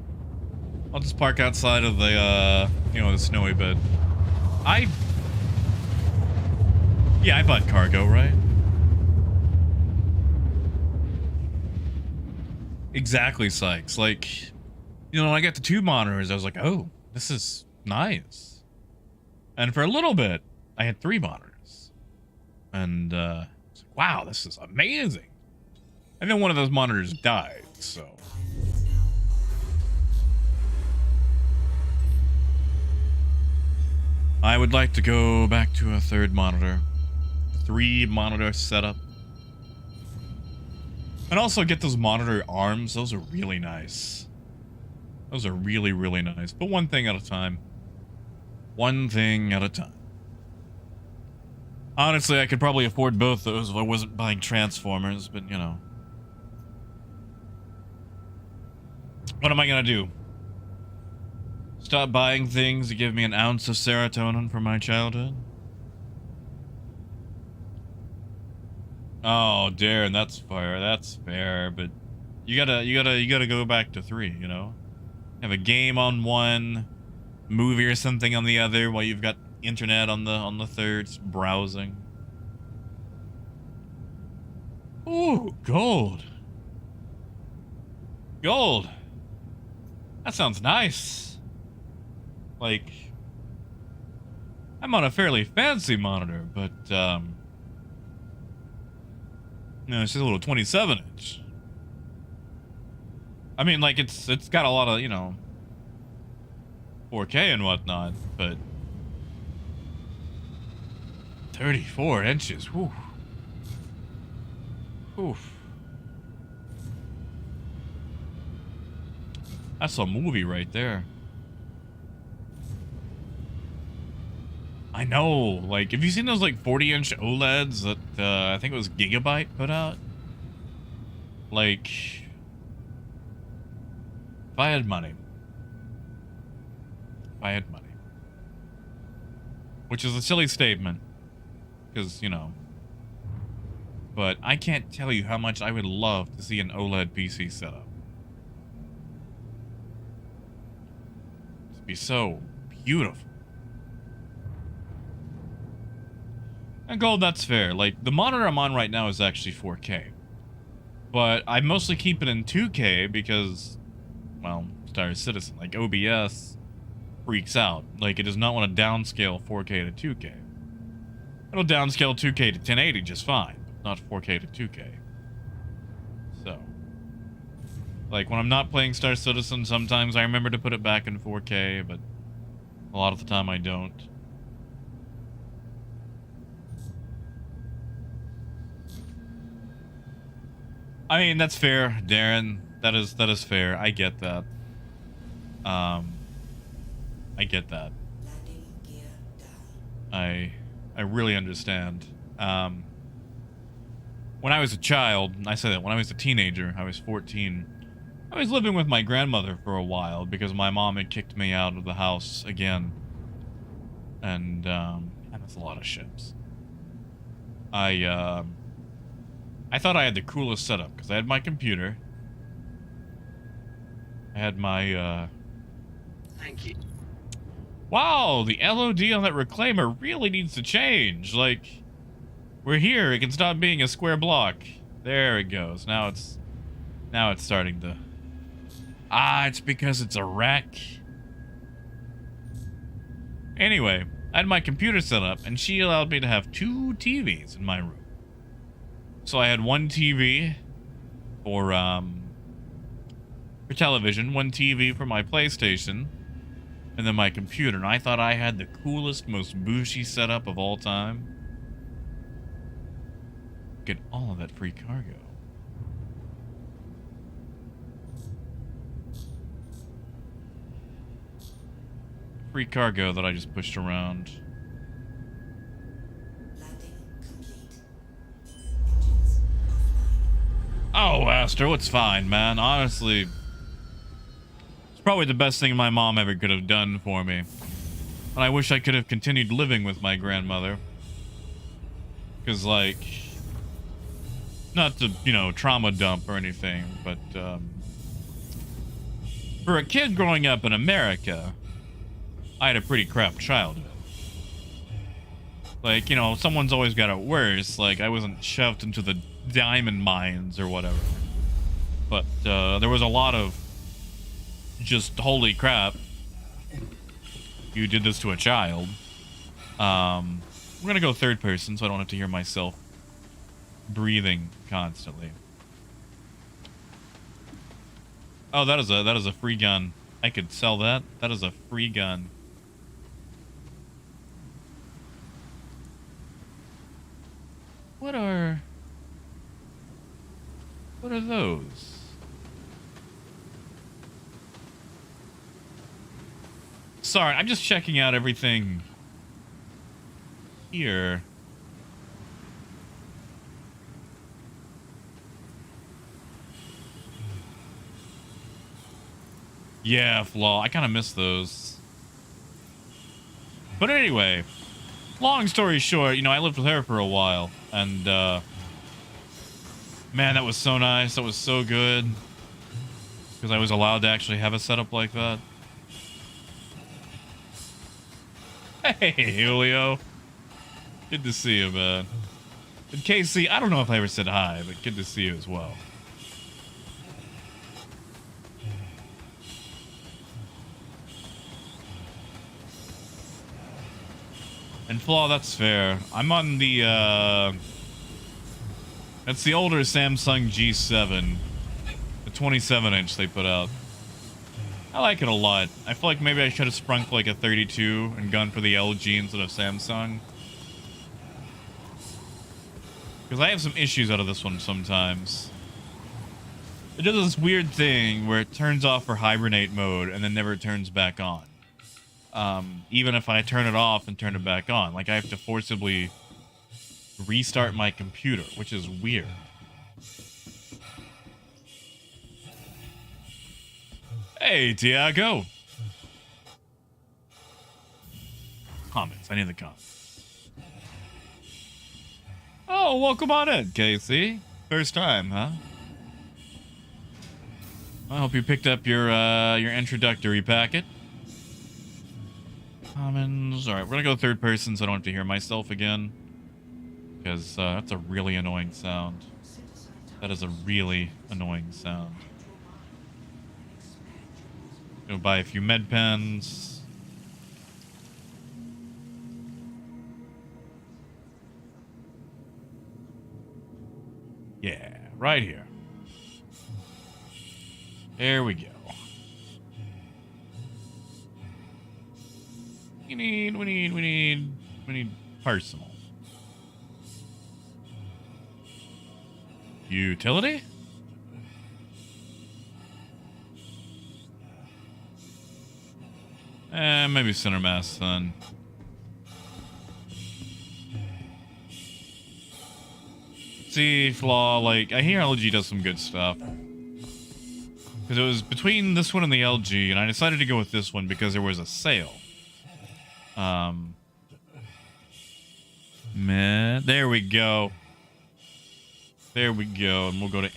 I'll just park outside of the, you know, the snowy bed. Yeah, I bought cargo, right? Exactly, Sykes. Like, you know, when I got the 2 monitors, I was like, oh, this is nice. And for a little bit, I had 3 monitors. And, I was like, wow, this is amazing. And then one of those monitors died, so. I would like to go back to a 3rd monitor. 3 monitor setup. And also get those monitor arms. Those are really nice. Those are really, really nice. But one thing at a time. One thing at a time. Honestly, I could probably afford both those if I wasn't buying Transformers, but you know. What am I gonna do? Stop buying things that give me an ounce of serotonin from my childhood? Oh, Darren, that's fair. That's fair, but you gotta go back to 3, you know? Have a game on one, movie or something on the other, while you've got internet on the third, browsing. Ooh, gold. Gold. That sounds nice. Like, I'm on a fairly fancy monitor, but no, it's just a little 27-inch. I mean, like, it's got a lot of, you know, 4K and whatnot, but 34 inches, whew. Oof. That's a movie right there. I know, like, have you seen those, like, 40-inch OLEDs that, I think it was Gigabyte put out? Like, if I had money. If I had money. Which is a silly statement. Because, you know. But I can't tell you how much I would love to see an OLED PC setup. It'd be so beautiful. And gold, that's fair. Like, the monitor I'm on right now is actually 4K. But I mostly keep it in 2K because, well, Star Citizen. Like, OBS freaks out. Like, it does not want to downscale 4K to 2K. It'll downscale 2K to 1080 just fine, but not 4K to 2K. So, like, when I'm not playing Star Citizen, sometimes I remember to put it back in 4K, but a lot of the time I don't. I mean, that's fair, Darren. That is fair. I get that. I get that.
Landing gear down.
I really understand. When I was a child, I say that when I was a teenager, I was 14. I was living with my grandmother for a while because my mom had kicked me out of the house again. And that's a lot of ships. I thought I had the coolest setup because I had my computer. I had my,
Thank you.
Wow, the LOD on that reclaimer really needs to change. Like, we're here. It can stop being a square block. There it goes. Now it's starting to... Ah, it's because it's a wreck. Anyway, I had my computer set up, and she allowed me to have 2 TVs in my room. So I had one TV for television, one TV for my PlayStation, and then my computer. And I thought I had the coolest, most bougie setup of all time. Get all of that free cargo. Free cargo that I just pushed around.
Landing complete. Engines offline.
Oh, Astro, it's fine, man. Honestly, it's probably the best thing my mom ever could have done for me. And I wish I could have continued living with my grandmother. Because, like, not to, you know, trauma dump or anything, but, for a kid growing up in America, I had a pretty crap childhood. Like, you know, someone's always got it worse. Like, I wasn't shoved into the diamond mines or whatever. But, there was a lot of just, holy crap, you did this to a child. We're gonna go third person so I don't have to hear myself breathing constantly. Oh, that is a free gun. I could sell that. That is a free gun. What are those? Sorry, I'm just checking out everything here. Yeah, Flaw. I kind of miss those. But anyway, long story short, you know, I lived with her for a while. And, man, that was so nice. That was so good. Because I was allowed to actually have a setup like that. Hey, Julio. Good to see you, man. And Casey, I don't know if I ever said hi, but good to see you as well. And Flaw, that's fair. I'm on the, that's the older Samsung G7. The 27-inch they put out. I like it a lot. I feel like maybe I should have sprung for like a 32 and gone for the LG instead of Samsung. Because I have some issues out of this one sometimes. It does this weird thing where it turns off for hibernate mode and then never turns back on. Even if I turn it off and turn it back on. Like, I have to forcibly restart my computer, which is weird. Hey, Tiago. Comments. I need the comments. Oh, welcome on in, Casey. First time, huh? I hope you picked up your introductory packet. Comments. Alright, we're gonna go third person so I don't have to hear myself again. Because that's a really annoying sound. That is a really annoying sound. Go buy a few med pens. Yeah, right here. There we go. We need personal. Utility? Maybe center mass then. See, Flaw, like, I hear LG does some good stuff. Because it was between this one and the LG, and I decided to go with this one because there was a sale. Man, there we go. There we go, and we'll go to...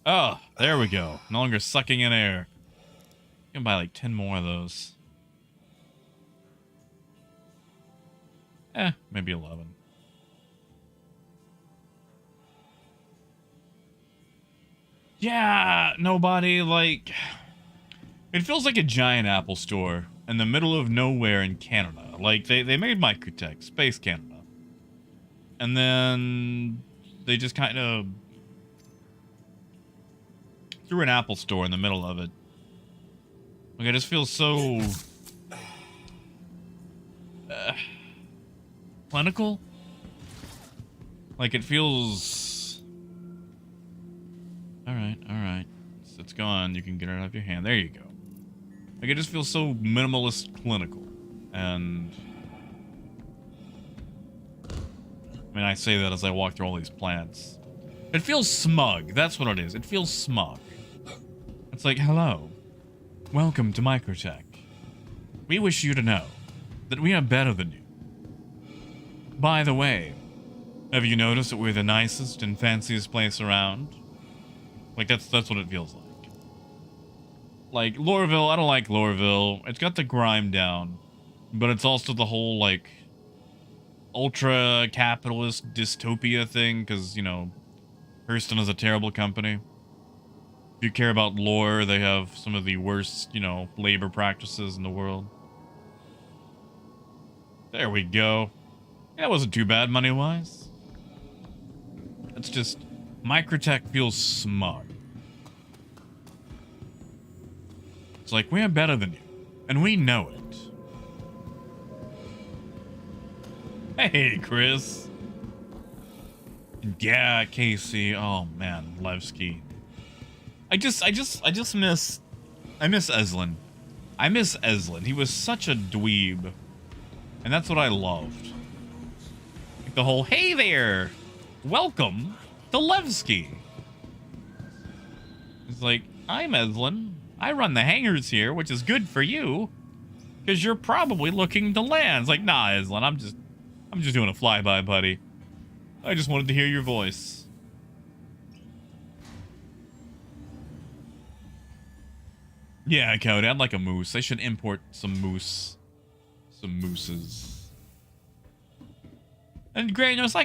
Oh, there we go. No longer sucking in air. You can buy like 10 more of those. Maybe 11. Yeah, nobody, like... It feels like a giant Apple store in the middle of nowhere in Canada. Like, they made Microtech, Space Canada. And then they just kind of threw an Apple store in the middle of it. Like, I just feel so... clinical? Like, it feels... Alright. It's gone. You can get it out of your hand. There you go. Like, it just feels so minimalist clinical. And... I mean, I say that as I walk through all these plants. It feels smug. That's what it is. It feels smug. It's like, hello. Welcome to Microtech. We wish you to know that we are better than you. By the way, have you noticed that we're the nicest and fanciest place around? Like, that's what it feels like. Like, Lorville, I don't like Lorville. It's got the grime down. But it's also the whole, like, ultra-capitalist dystopia thing. Because, you know, Hurston is a terrible company. If you care about lore, they have some of the worst, you know, labor practices in the world. There we go. That wasn't too bad money-wise. It's just, Microtech feels smug. It's like, we're better than you, and we know it. Hey, Chris. Yeah, Casey. Oh, man, Levski. I miss Eslin. I miss Eslin. He was such a dweeb. And that's what I loved. Like the whole, hey there, welcome to Levski. It's like, I'm Eslin. I run the hangars here, which is good for you. Because you're probably looking to land. It's like, nah, Eslin, I'm just doing a flyby, buddy. I just wanted to hear your voice. Yeah, Cody, I'd like a moose. I should import some moose. Some mooses. And Granos,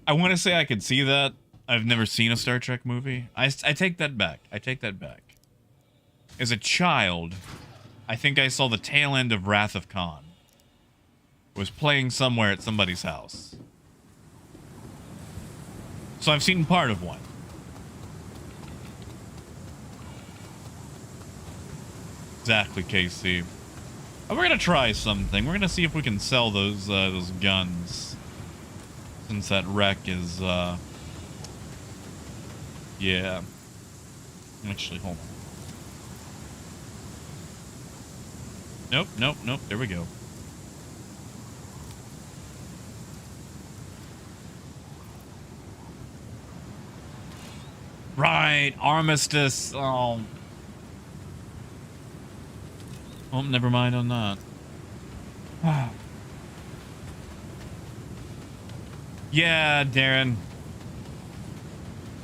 I want to say I could see that. I've never seen a Star Trek movie. I take that back. I take that back. As a child, I think I saw the tail end of Wrath of Khan. It was playing somewhere at somebody's house. So I've seen part of one. Exactly, KC. We're gonna try something. We're gonna see if we can sell those guns. Since that wreck is, yeah. Actually, hold on. Nope, nope, nope. There we go. Right, Armistice. Oh. Oh, never mind on that. Yeah, Darren.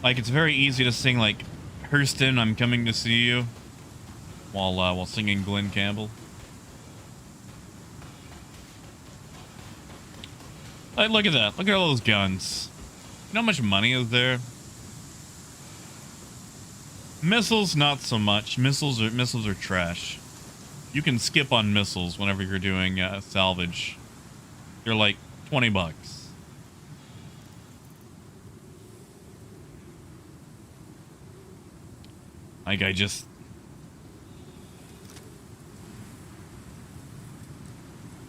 Like, it's very easy to sing, like, Hurston, I'm coming to see you. While singing Glenn Campbell. Like, look at that. Look at all those guns. You know how much money is there? Missiles, not so much. Missiles are trash. You can skip on missiles whenever you're doing salvage. They're like 20 bucks. Like, I just...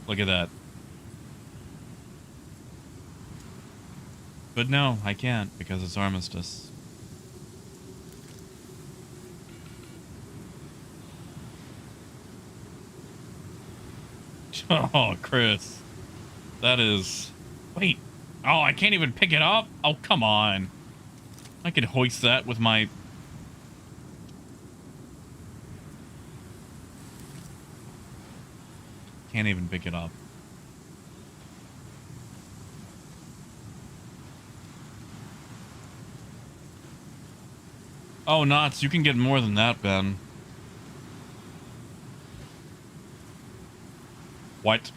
Look at that. But no, I can't because it's Armistice. Oh, Chris. That is... Wait. Oh, I can't even pick it up? Oh, come on. I could hoist that with my... Can't even pick it up. Oh, nuts. You can get more than that, Ben. What?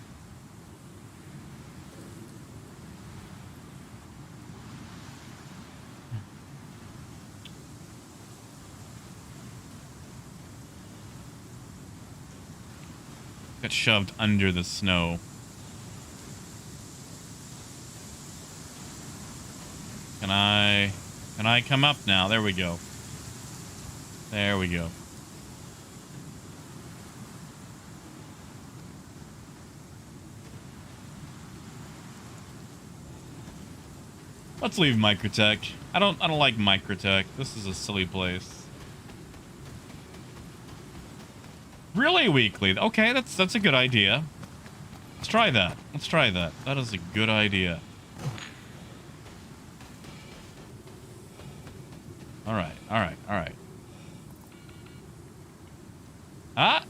Got shoved under the snow. Can I come up now? There we go. There we go. Let's leave Microtech. I don't like Microtech. This is a silly place. Really weekly. Okay, that's a good idea. Let's try that. Let's try that. That is a good idea. Alright, alright, alright. Ah!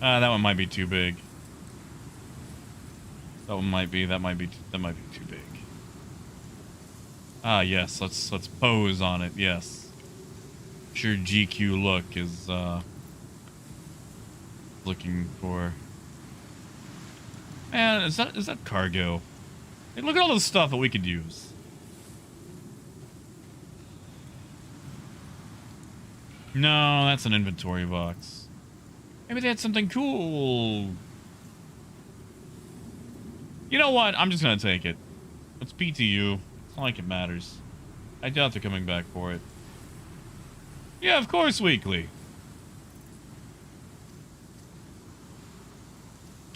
That one might be too big. That might be too big. Ah, yes, let's pose on it, yes. Sure GQ look is looking for... Man, is that cargo? Hey, look at all this stuff that we could use. No, that's an inventory box. Maybe they had something cool. You know what? I'm just gonna take it. It's PTU. It's not like it matters. I doubt they're coming back for it. Yeah, of course, weekly.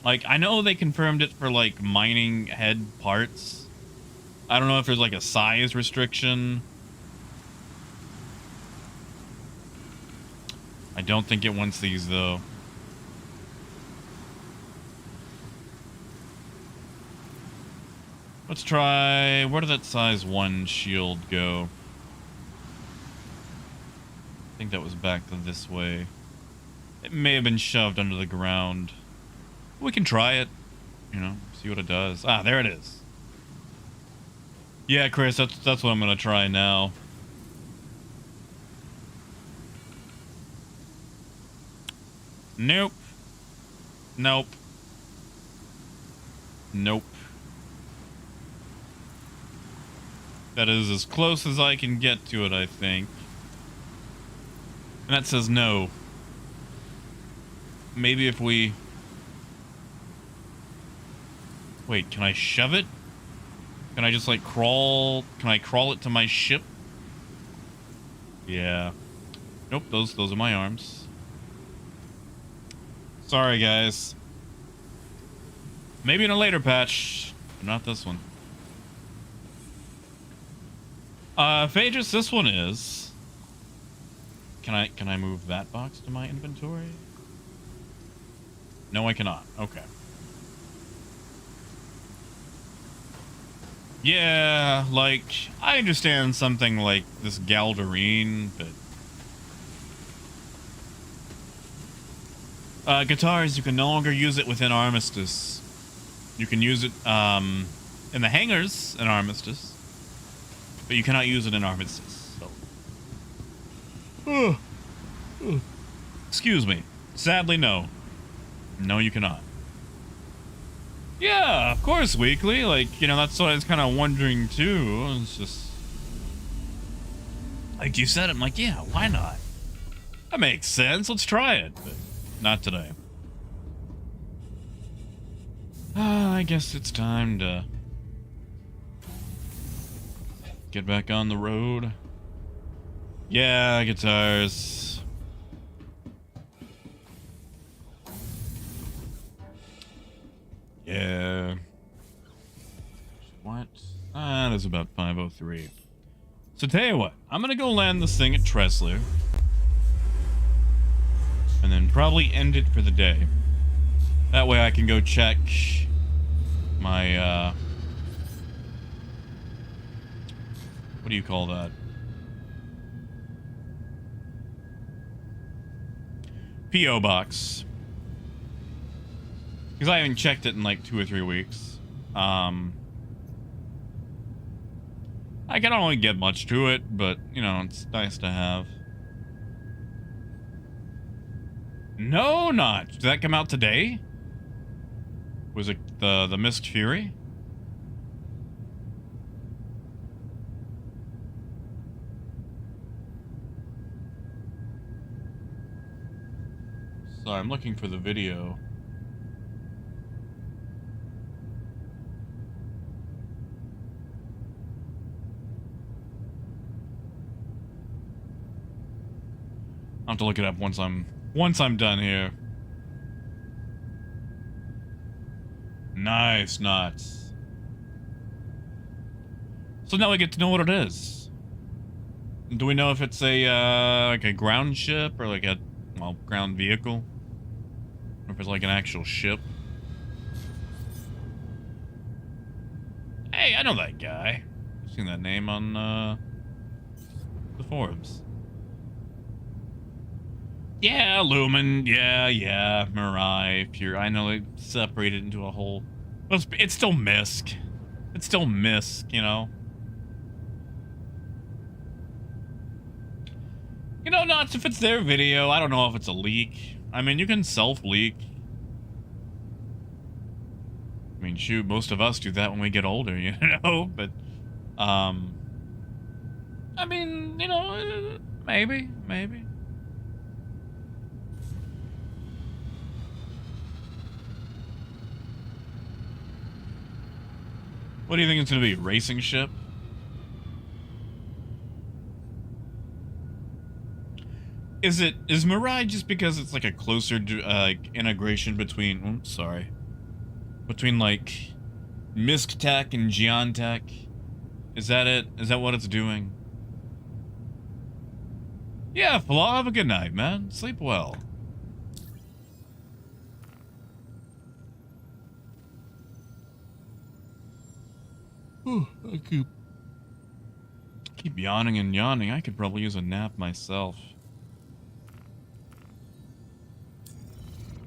Like, I know they confirmed it for, like, mining head parts. I don't know if there's, like, a size restriction. I don't think it wants these, though. Let's try... Where did that size 1 shield go? I think that was back this way. It may have been shoved under the ground. We can try it. You know, see what it does. Ah, there it is. Yeah, Chris, that's what I'm gonna try now. Nope. Nope. Nope. That is as close as I can get to it, I think. And that says no. Maybe if we... Wait, can I shove it? Can I just, like, crawl... Can I crawl it to my ship? Yeah. Nope, those are my arms. Sorry, guys. Maybe in a later patch, but not this one. Phaedrus, this one is... Can I move that box to my inventory? No, I cannot. Okay. Yeah, like, I understand something like this Galdarine, but... guitars, you can no longer use it within Armistice. You can use it, in the hangars in Armistice, but you cannot use it in Armistice, so... Excuse me. Sadly, no. No, you cannot. Yeah, of course, weekly. Like, you know, that's what I was kind of wondering, too. It's just... Like you said, I'm like, yeah, why not? That makes sense. Let's try it. But not today. I guess it's time to... get back on the road. Yeah, guitars. Yeah. What? Ah, that's about 5:03. So tell you what, I'm gonna go land this thing at Tressler. And then probably end it for the day. That way I can go check my, what do you call that? P.O. box. Because I haven't checked it in like 2 or 3 weeks. I can only get much to it, but, you know, it's nice to have. No, not. Did that come out today? Was it the Mist Fury? Sorry, I'm looking for the video. I'll have to look it up once I'm done here. Nice, nuts. So now we get to know what it is. Do we know if it's a like a ground ship or like a ground vehicle? Or if it's like an actual ship? Hey, I know that guy. I've seen that name on the forums. Yeah, Lumen. Yeah. Mirai. Pure. I know they separated into a whole... It's still Misk. It's still Misk, you know? You know, not if it's their video. I don't know if it's a leak. I mean, you can self-leak. I mean, shoot, most of us do that when we get older, you know? But, I mean, you know, maybe. What do you think it's going to be? Racing ship? Is Mirai just because it's like a closer integration between... between like Misk Tech and Gion Tech? Is that it? Is that what it's doing? Yeah, Flaw, have a good night, man. Sleep well. I keep yawning and yawning. I could probably use a nap myself.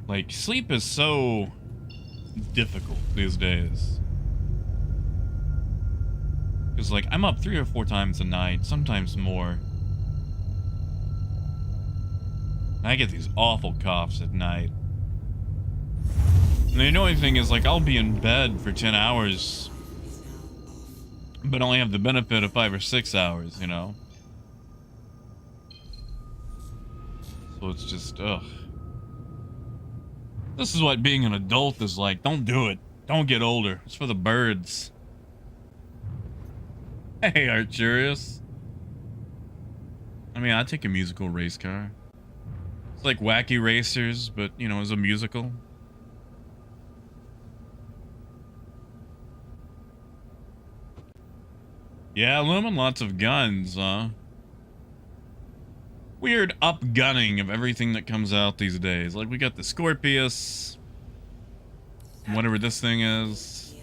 Like, sleep is so difficult these days. Because, like, I'm up 3 or 4 times a night, sometimes more. And I get these awful coughs at night. And the annoying thing is, like, I'll be in bed for 10 hours, but only have the benefit of 5 or 6 hours, you know? So it's just, ugh. This is what being an adult is like. Don't do it. Don't get older. It's for the birds. Hey, Arcturus. I mean, I'd take a musical race car. It's like Wacky Racers, but, you know, as a musical. Yeah, Lumen, lots of guns, huh? Weird up-gunning of everything that comes out these days. Like, we got the Scorpius, whatever this thing is.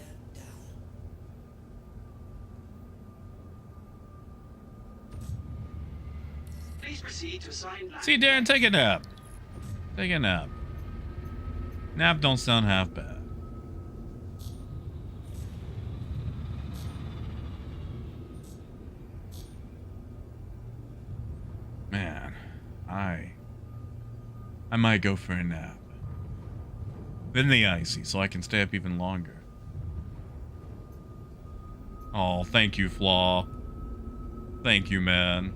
Please proceed to assign landing.
See, Darren, take a nap. Take a nap. Nap don't sound half bad. Man, I might go for a nap. Then the icy, so I can stay up even longer. Oh, thank you, Flaw. Thank you, man.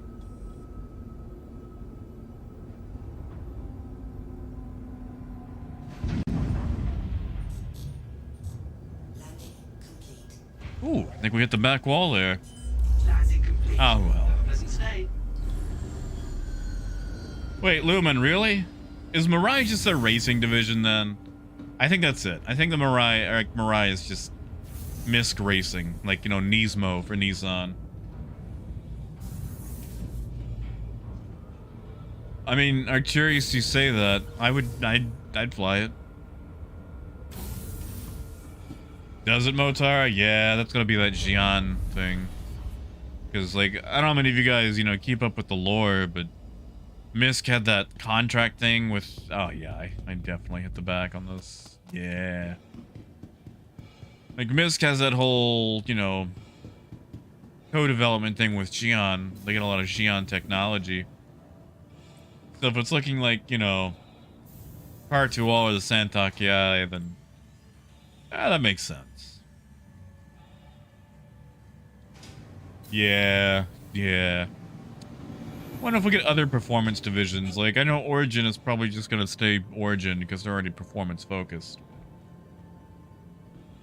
Ooh, I think we hit the back wall there.
Landing complete.
Oh, well.
Pleasant stay.
Wait, Lumen, really? Is Mirai just a racing division then? I think that's it. I think the Mirai is just Misk Racing, like, you know, Nismo for Nissan. I mean, Arcturus, you say that. I'd fly it. Does it, Motara? Yeah, that's gonna be that Xi'an thing. Because, like, I don't know how many of you guys, you know, keep up with the lore, but Misk had that contract thing with... Oh, yeah, I definitely hit the back on this. Yeah. Like, Misk has that whole, you know, co-development thing with Xi'an. They get a lot of Xi'an technology. So if it's looking like, you know, Partual or the Santakiai, then... that makes sense. Yeah. Wonder if we get other performance divisions. Like, I know Origin is probably just gonna stay Origin because they're already performance focused.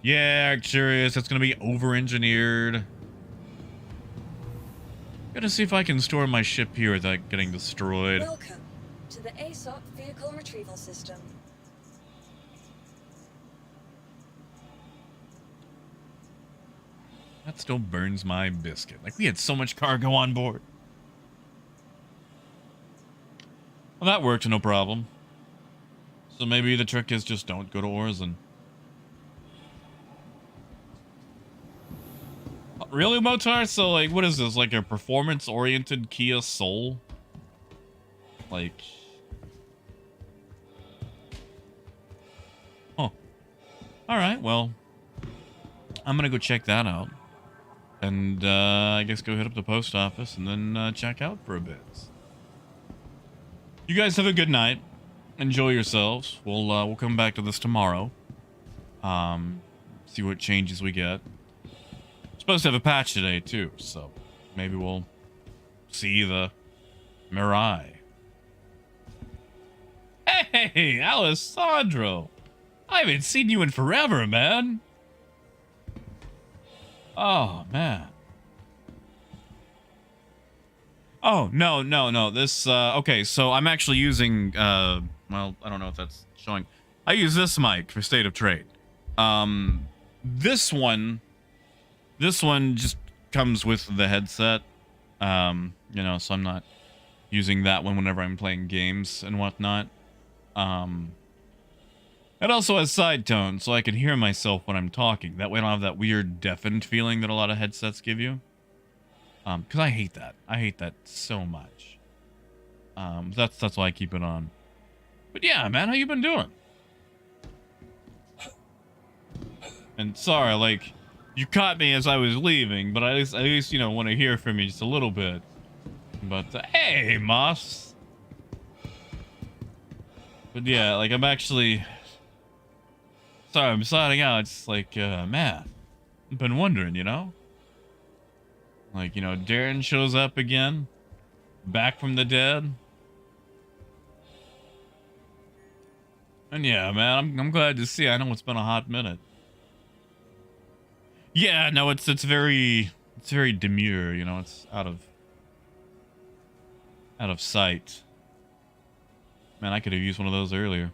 Yeah, Arcturus, that's gonna be over-engineered. Gotta see if I can store my ship here without getting destroyed.
Welcome to the ASOC Vehicle Retrieval System.
That still burns my biscuit. Like, we had so much cargo on board. Well, that worked, no problem. So maybe the trick is just don't go to Orison. Really, Motar? So, like, what is this? Like a performance-oriented Kia Soul? Like... Oh. Alright, well... I'm gonna go check that out. And, I guess go hit up the post office and then, check out for a bit. You guys have a good night. Enjoy yourselves. We'll come back to this tomorrow. See what changes we get. Supposed to have a patch today, too, so maybe we'll see the Mirai. Hey, Alessandro! I haven't seen you in forever, man! Oh, man. Oh, no. This, okay, so I'm actually using, well, I don't know if that's showing. I use this mic for State of Trade. This one just comes with the headset. You know, so I'm not using that one whenever I'm playing games and whatnot. It also has side tone, so I can hear myself when I'm talking. That way I don't have that weird deafened feeling that a lot of headsets give you. Because I hate that. I hate that so much. That's why I keep it on. But yeah, man, how you been doing? And sorry, like, you caught me as I was leaving, but at least you know, want to hear from you just a little bit. But, hey, Moss. But yeah, like, I'm actually... Sorry, I'm signing out. It's like, man, I've been wondering, you know? Like, you know, Darren shows up again, back from the dead. And yeah, man, I'm glad to see. I know it's been a hot minute. Yeah, no, it's very demure, you know, it's out of sight. Man, I could have used one of those earlier.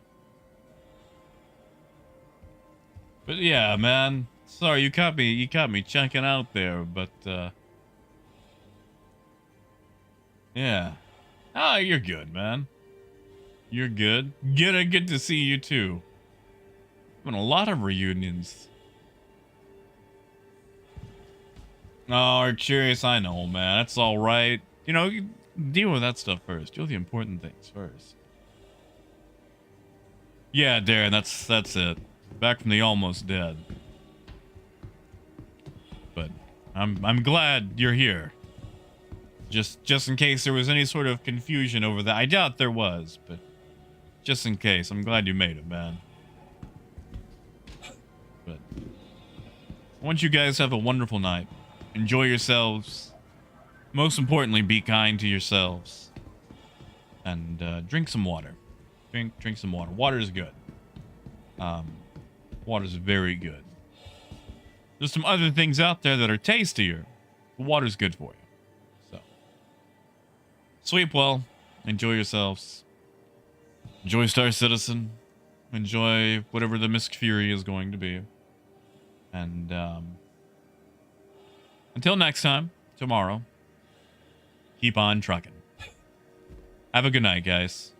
But yeah, man, sorry, you caught me checking out there, but yeah. Ah, you're good, man. You're good. Good to see you too. Been a lot of reunions. Oh, Arcurious, I know, man. That's all right. You know, you deal with that stuff first. Deal with the important things first. Yeah, Darren, that's it. Back from the almost dead. But I'm glad you're here. Just in case there was any sort of confusion over that. I doubt there was, but just in case, I'm glad you made it, man. But I want you guys to have a wonderful night. Enjoy yourselves. Most importantly, be kind to yourselves. And drink some water. Drink some water. Water is good. Water's very good. There's some other things out there that are tastier, but water's good for you. So, sleep well. Enjoy yourselves. Enjoy Star Citizen. Enjoy whatever the Mist Fury is going to be. And until next time, tomorrow, keep on trucking. Have a good night, guys.